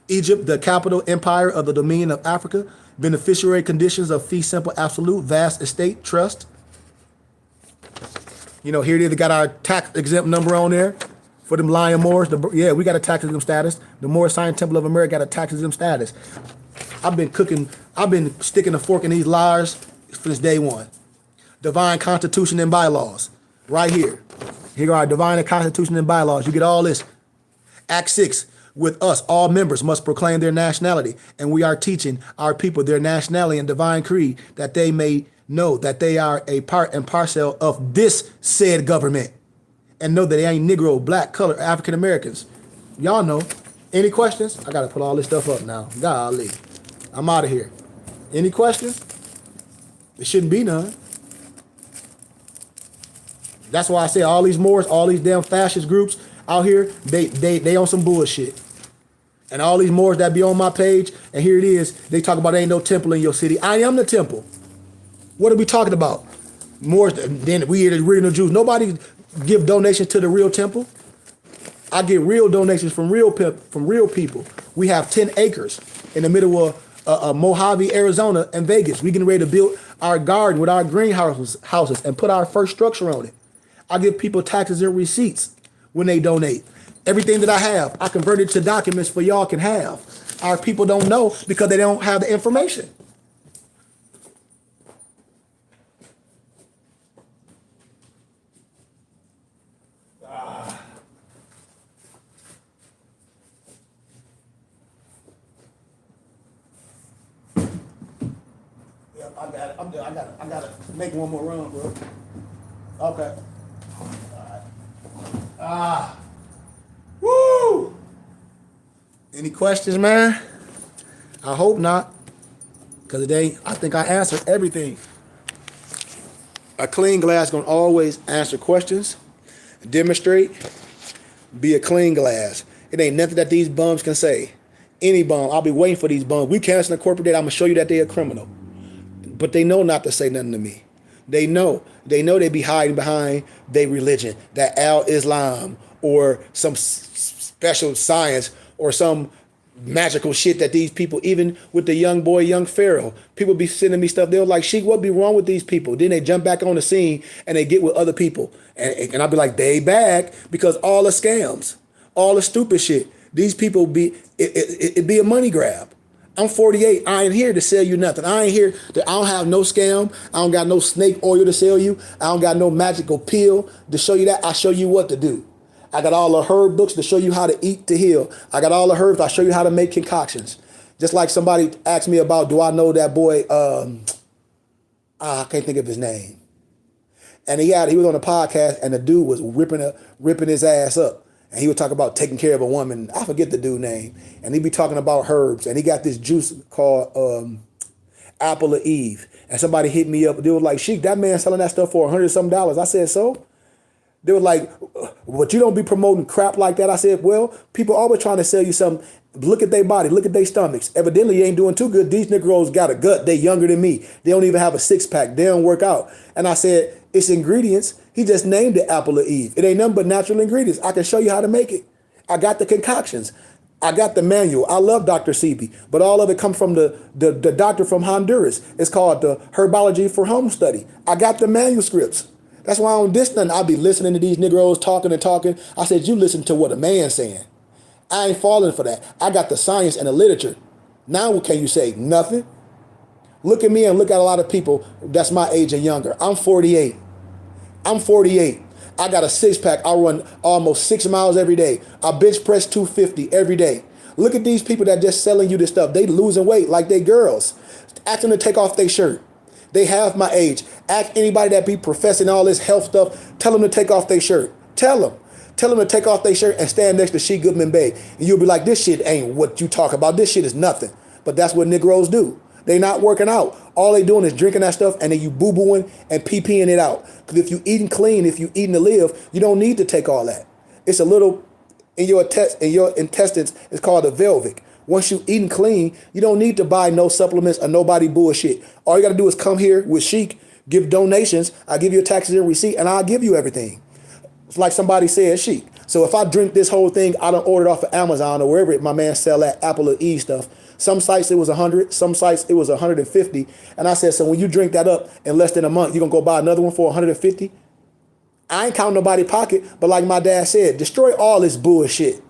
Egypt, the capital empire of the Dominion of Africa, beneficiary conditions of fee simple absolute, vast estate, trust. You know, here it is, they got our tax exempt number on there for them lion Moors. Yeah, we got a tax exempt status. The Moor Science Temple of America got a tax exempt status. I've been sticking a fork in these liars since day one. Divine Constitution and bylaws, right here. Here are our Divine Constitution and bylaws. You get all this. Act 6, with us, all members must proclaim their nationality, and we are teaching our people their nationality and divine creed, that they may know that they are a part and parcel of this said government, and know that they ain't Negro, black, color, African Americans. Y'all know. Any questions? I gotta put all this stuff up now. Golly. I'm out of here. Any questions? There shouldn't be none. That's why I say all these Moors, all these damn fascist groups out here, they on some bullshit. And all these Moors that be on my page, and here it is, they talk about ain't no temple in your city. I am the temple. What are we talking about? Moors, then we are the original Jews. Nobody give donations to the real temple. I get real donations from real people. We have 10 acres in the middle of Mojave, Arizona, and Vegas. We getting ready to build our garden with our greenhouses and put our first structure on it. I give people taxes and receipts when they donate. Everything that I have, I convert it to documents for y'all can have. Our people don't know because they don't have the information. I got it. I gotta make one more run, bro. Okay. Woo! Any questions, man? I hope not. Because today, I think I answered everything. A clean glass gonna always answer questions, demonstrate, be a clean glass. It ain't nothing that these bums can say. Any bum, I'll be waiting for these bums. We cancel the corporate date, I'm gonna show you that they're a criminal. But they know not to say nothing to me. They know they be hiding behind their religion, that Al-Islam or some special science or some magical shit that these people, even with the young boy, young Pharaoh, people be sending me stuff. They're like, Sheik, what be wrong with these people? Then they jump back on the scene and they get with other people. And I'll be like, they back because all the scams, all the stupid shit. These people it be a money grab. I'm 48. I ain't here to sell you nothing. I don't have no scam. I don't got no snake oil to sell you. I don't got no magical pill to show you that. I show you what to do. I got all the herb books to show you how to eat to heal. I got all the herbs. I show you how to make concoctions. Just like somebody asked me about, do I know that boy? I can't think of his name. And he was on a podcast, and the dude was ripping his ass up. And he would talk about taking care of a woman. I forget the dude's name. And he'd be talking about herbs. And he got this juice called Apple of Eve. And somebody hit me up. They were like, Sheik, that man selling that stuff for $100-something. I said, so? They were like, but you don't be promoting crap like that. I said, well, people always trying to sell you something. Look at their body. Look at their stomachs. Evidently, you ain't doing too good. These Negroes got a gut. They younger than me. They don't even have a six-pack. They don't work out. And I said, it's ingredients. He just named it Apple of Eve. It ain't nothing but natural ingredients. I can show you how to make it. I got the concoctions. I got the manual. I love Dr. Sebi, but all of it comes from the doctor from Honduras. It's called the Herbology for Home Study. I got the manuscripts. That's why I don't diss nothing. I'll be listening to these Negroes talking and talking. I said, you listen to what a man's saying. I ain't falling for that. I got the science and the literature. Now what can you say? Nothing. Look at me and look at a lot of people that's my age and younger. I'm 48. I got a six-pack. I run almost 6 miles every day. I bench press 250 every day. Look at these people that just selling you this stuff. They losing weight like they girls. Ask them to take off their shirt. They have my age. Ask anybody that be professing all this health stuff. Tell them to take off their shirt. Tell them to take off their shirt and stand next to Sheik Goodman Bey. And you'll be like, this shit ain't what you talk about. This shit is nothing. But that's what Negroes do. They not working out. All they doing is drinking that stuff and then you boo-booing and pee-peeing it out. Because if you eating clean, if you eating to live, you don't need to take all that. It's a little in your intestines. It's called a velvic. Once you eating clean, you don't need to buy no supplements or nobody bullshit. All you got to do is come here with Sheik, give donations. I'll give you a taxes and receipt and I'll give you everything. It's like somebody said, Sheik. So if I drink this whole thing, I don't order it off of Amazon or wherever my man sell that Apple of Eve stuff. Some sites it was 100, some sites it was 150. And I said, so when you drink that up in less than a month, you're going to go buy another one for 150? I ain't counting nobody's pocket, but like my dad said, destroy all this bullshit.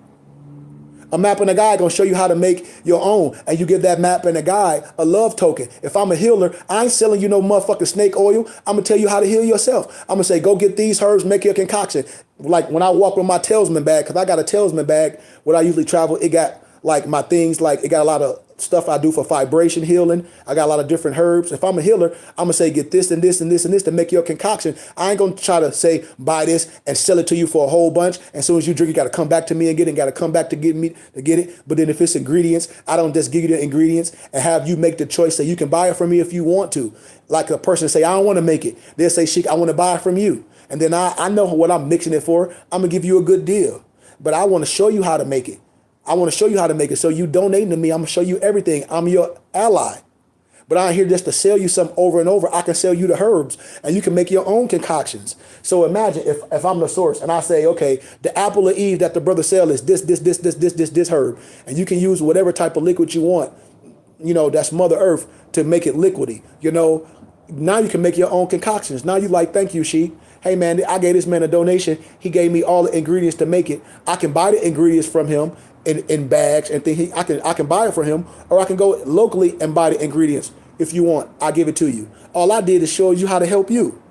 A map and a guide gonna show you how to make your own, and you give that map and a guide a love token. If I'm a healer, I ain't selling you no motherfucking snake oil. I'm gonna tell you how to heal yourself. I'm gonna say, go get these herbs, make your concoction. Like when I walk with my talisman bag, because I got a talisman bag where I usually travel, it got like my things, like it got a lot of stuff I do for vibration healing. I got a lot of different herbs. If I'm a healer, I'm gonna say get this and this and this and this to make your concoction. I ain't gonna try to say buy this and sell it to you for a whole bunch. As soon as you drink, you gotta come back to me and get it. Gotta come back to get me to get it. But then if it's ingredients, I don't just give you the ingredients and have you make the choice so you can buy it from me if you want to. Like a person say, I don't want to make it. They'll say, Sheik, I want to buy it from you. And then I know what I'm mixing it for. I'm gonna give you a good deal. But I want to show you how to make it. I want to show you how to make it. So you donating to me, I'm going to show you everything. I'm your ally. But I'm here just to sell you something over and over. I can sell you the herbs, and you can make your own concoctions. So imagine if I'm the source and I say, okay, the apple of Eve that the brother sell is this herb, and you can use whatever type of liquid you want. That's Mother Earth to make it liquidy. Now you can make your own concoctions. Now you like, thank you, Sheik. Hey man, I gave this man a donation. He gave me all the ingredients to make it. I can buy the ingredients from him in bags and think I can buy it from him, or I can go locally and buy the ingredients. If you want, I give it to you. All I did is show you how to help you.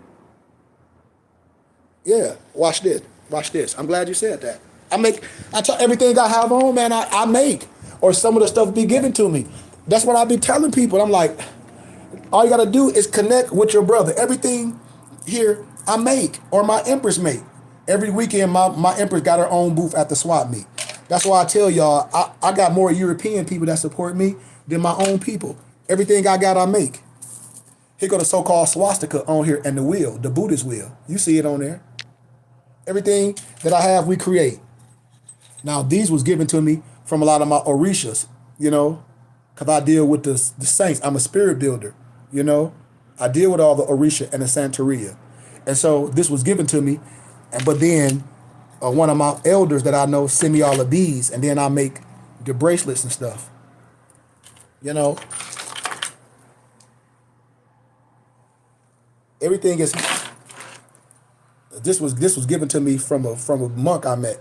Yeah, watch this. Watch this. I'm glad you said that. I tell everything I have on, man, I make. Or some of the stuff be given to me. That's what I be telling people. I'm like, all you gotta do is connect with your brother. Everything here I make, or my Empress make. Every weekend my Empress got her own booth at the swap meet. That's why I tell y'all, I got more European people that support me than my own people. Everything I got, I make. Here go the so-called swastika on here and the wheel, the Buddhist wheel. You see it on there. Everything that I have, we create. Now, these was given to me from a lot of my Orishas, because I deal with the saints. I'm a spirit builder, I deal with all the Orisha and the Santeria. And so this was given to me, but then one of my elders that I know send me all of these, and then I make the bracelets and stuff. Everything is. This was given to me from a monk I met.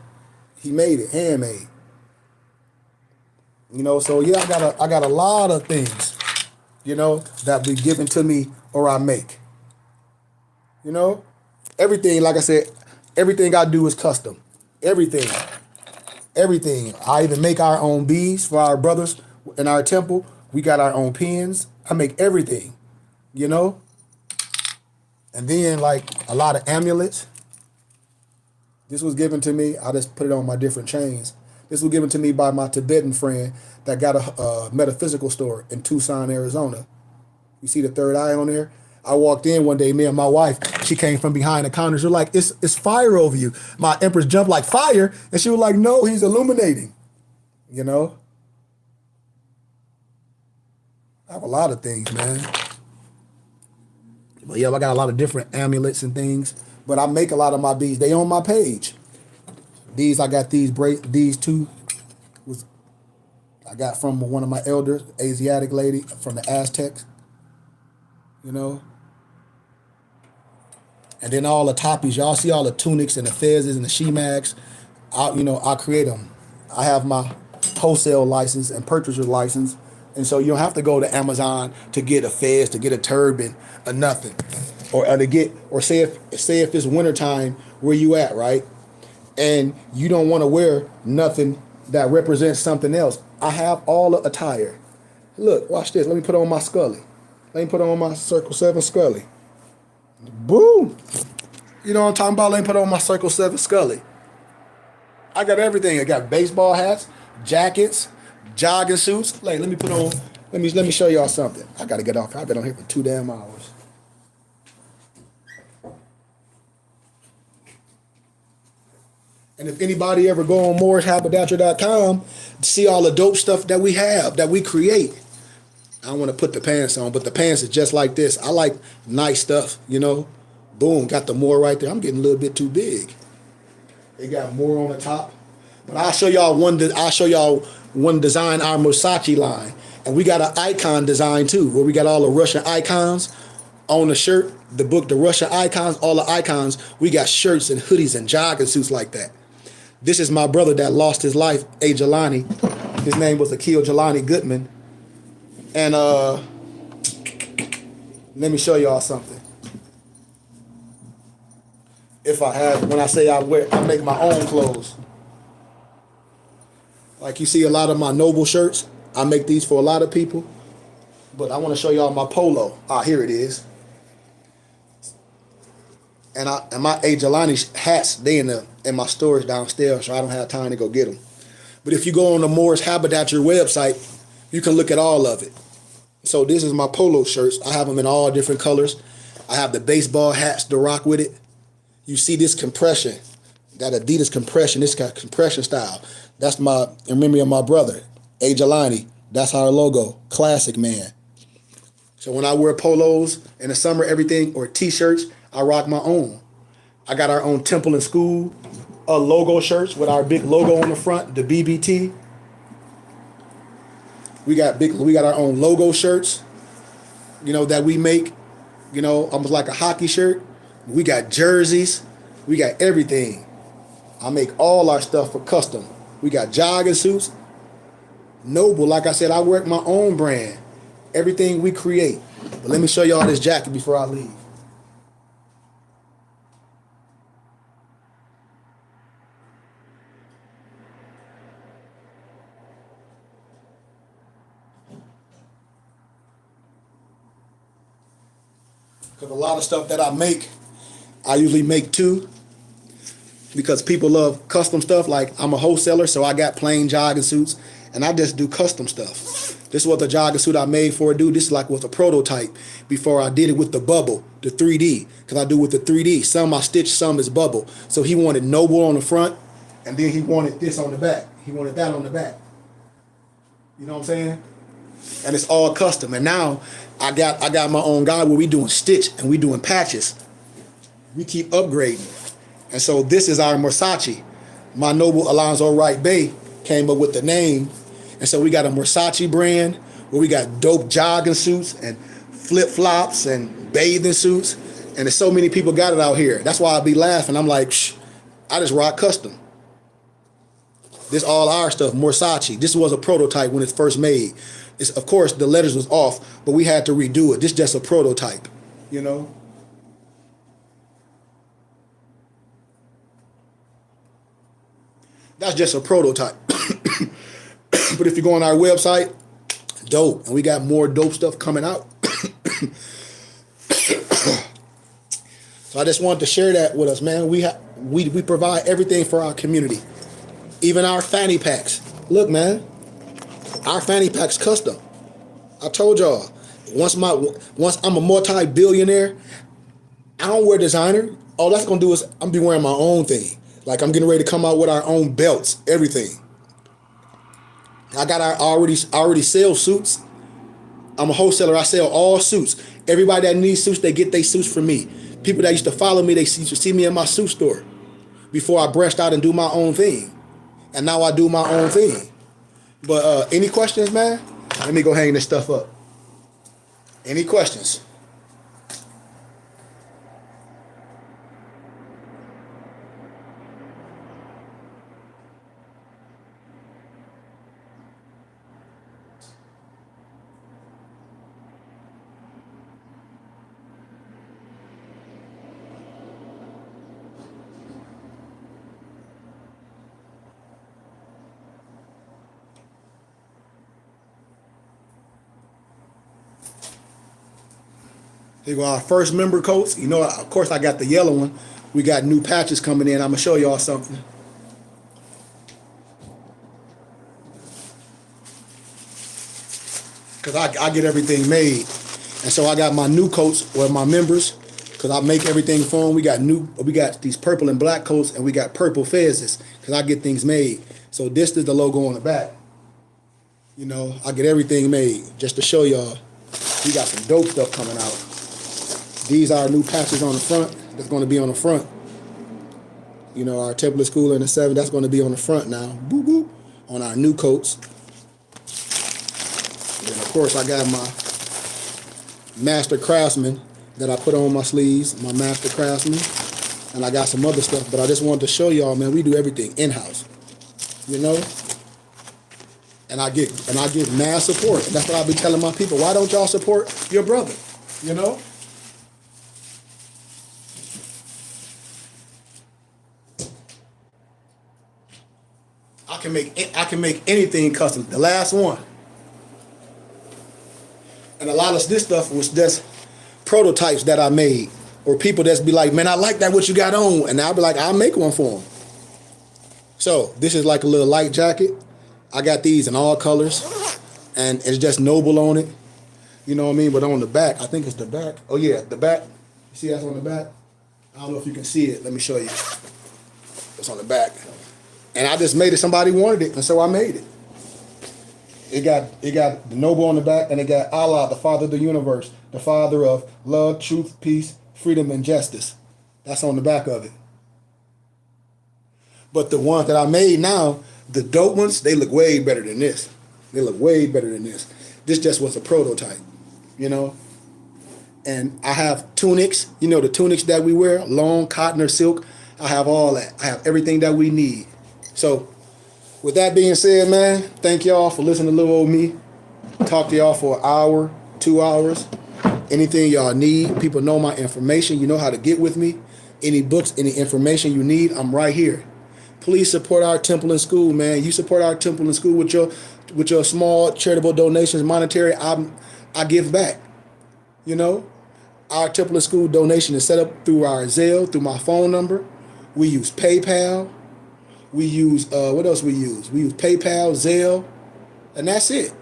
He made it handmade. So yeah, I got a lot of things, that be given to me or I make. Everything, like I said, everything I do is custom. Everything. I even make our own beads for our brothers in our temple. We got our own pins. I make everything, And then like a lot of amulets. This was given to me. I just put it on my different chains. This was given to me by my Tibetan friend that got a metaphysical store in Tucson, Arizona. You see the third eye on there? I walked in one day, me and my wife, she came from behind the counter. She was like, it's fire over you. My Empress jumped like fire. And she was like, no, he's illuminating. I have a lot of things, man. But yeah, I got a lot of different amulets and things. But I make a lot of my beads. They on my page. I got these two. I got from one of my elders, Asiatic lady from the Aztecs. And then all the toppies. Y'all see all the tunics and the fezzes and the shemags. I create them. I have my wholesale license and purchaser license. And so you don't have to go to Amazon to get a fez, to get a turban, or nothing. Or say if it's wintertime where you at, right? And you don't want to wear nothing that represents something else. I have all the attire. Look, watch this. Let me put on my Scully. Let me put on my Circle 7 Scully. Boom. You know what I'm talking about? Let me put on my Circle 7 Scully. I got everything. I got baseball hats, jackets, jogging suits. Like, let me show y'all something. I gotta get off. I've been on here for 2 damn hours. And if anybody ever go on moorshaberdasher.com to see all the dope stuff that we have, that we create. I don't want to put the pants on, but the pants is just like this. I like nice stuff, Boom, got the Moor right there. I'm getting a little bit too big. They got Moor on the top. But I'll show y'all one design, our Musashi line. And we got an icon design too, where we got all the Russian icons on the shirt. The book, the Russian icons, all the icons. We got shirts and hoodies and jogging suits like that. This is my brother that lost his life, A. Jelani. His name was Akil Jelani Goodman. And let me show y'all something. When I say I make my own clothes. Like you see a lot of my Noble shirts. I make these for a lot of people. But I want to show y'all my polo. Here it is. And my A. Jelani hats, they in my storage downstairs, so I don't have time to go get them. But if you go on the Moor's Haberdasher website, you can look at all of it. So this is my polo shirts. I have them in all different colors. I have the baseball hats to rock with it. You see this compression, that Adidas compression, this got compression style. That's in memory of my brother, A. Jelani. That's our logo, classic man. So when I wear polos in the summer, everything, or t-shirts, I rock my own. I got our own Temple and School logo shirts with our big logo on the front, the BBT. We got our own logo shirts, that we make, almost like a hockey shirt. We got jerseys. We got everything. I make all our stuff for custom. We got jogging suits. Noble, like I said, I work my own brand. Everything we create. But let me show y'all this jacket before I leave. Because a lot of stuff that I make, I usually make too. Because people love custom stuff. Like, I'm a wholesaler, so I got plain jogging suits, and I just do custom stuff. This was the jogging suit I made for a dude. This was a prototype before I did it with the bubble, the 3D. Because I do with the 3D. Some I stitch, some is bubble. So he wanted Noble on the front, and then he wanted this on the back. He wanted that on the back. You know what I'm saying? And it's all custom. And now I got my own guy where we doing stitch and we doing patches. We keep upgrading. And so this is our Versace. My Noble Alonzo Wright Bay came up with the name. And so we got a Versace brand where we got dope jogging suits and flip-flops and bathing suits. And there's so many people got it out here. That's why I be laughing. I'm like, shh, I just rock custom. This all our stuff, Versace. This was a prototype when it's first made. Of course, the letters was off, but we had to redo it. This is just a prototype, That's just a prototype. But if you go on our website, dope. And we got more dope stuff coming out. So I just wanted to share that with us, man. We provide everything for our community. Even our fanny packs. Look, man. Our fanny pack's custom. I told y'all. Once I'm a multi-billionaire, I don't wear designer. All that's gonna do is I'm be wearing my own thing. Like, I'm getting ready to come out with our own belts, everything. I already sell suits. I'm a wholesaler. I sell all suits. Everybody that needs suits, they get their suits from me. People that used to follow me, they used to see me in my suit store before I branched out and do my own thing. And now I do my own thing. But any questions, man? Let me go hang this stuff up. Any questions? Here go our first member coats. Of course, I got the yellow one. We got new patches coming in. I'm going to show y'all something. Because I get everything made. And so I got my new coats, or my members, because I make everything for them. We got these purple and black coats, and we got purple fezzes, because I get things made. So this is the logo on the back. I get everything made. Just to show y'all, we got some dope stuff coming out. These are new patches on the front. That's going to be on the front. Our Temple School in the 7, that's going to be on the front now. Boop, boop. On our new coats. And then, of course, I got my Master Craftsman that I put on my sleeves, my Master Craftsman. And I got some other stuff, but I just wanted to show y'all, man, we do everything in-house. And I get mad support. And that's what I be telling my people. Why don't y'all support your brother? I can make anything custom. The last one. And a lot of this stuff was just prototypes that I made. Or people that's be like, man, I like that what you got on. And I'll be like, I'll make one for them. So this is like a little light jacket. I got these in all colors. And it's just Noble on it. You know what I mean? But on the back, I think it's the back. Oh yeah, the back. You see that's on the back? I don't know if you can see it. Let me show you. It's on the back. And I just made it. Somebody wanted it, and so I made it. It got the noble on the back, and it got Allah, the Father of the universe, the Father of love, truth, peace, freedom, and justice. That's on the back of it. But the ones that I made now, the dope ones, they look way better than this. They look way better than this. This just was a prototype, you know? And I have tunics, you know, the tunics that we wear, long cotton or silk. I have all that. I have everything that we need. So, with that being said, man, thank y'all for listening to little old me. Talk to y'all for an hour, 2 hours. Anything y'all need, people know my information. You know how to get with me. Any books, any information you need, I'm right here. Please support our temple and school, man. You support our temple and school with your small charitable donations, monetary. I give back. You know, our temple and school donation is set up through our Zelle, through my phone number. We use PayPal. We use, what else we use? We use PayPal, Zelle, and that's it.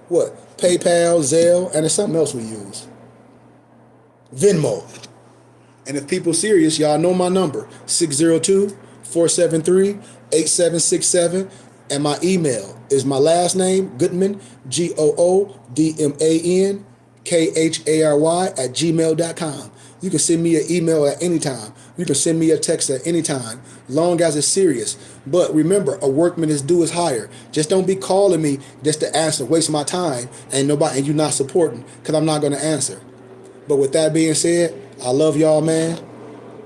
What? PayPal, Zelle, and there's something else we use. Venmo. And if people serious, y'all know my number, 602-473-8767. And my email is my last name, Goodman, GOODMAN, KHARY @gmail.com. You can send me an email at any time. You can send me a text at any time, long as it's serious. But remember, a workman is due his hire. Just don't be calling me just to answer, waste my time, and you not supporting, because I'm not going to answer. But with that being said, I love y'all, man.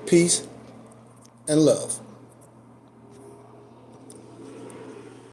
Peace and love.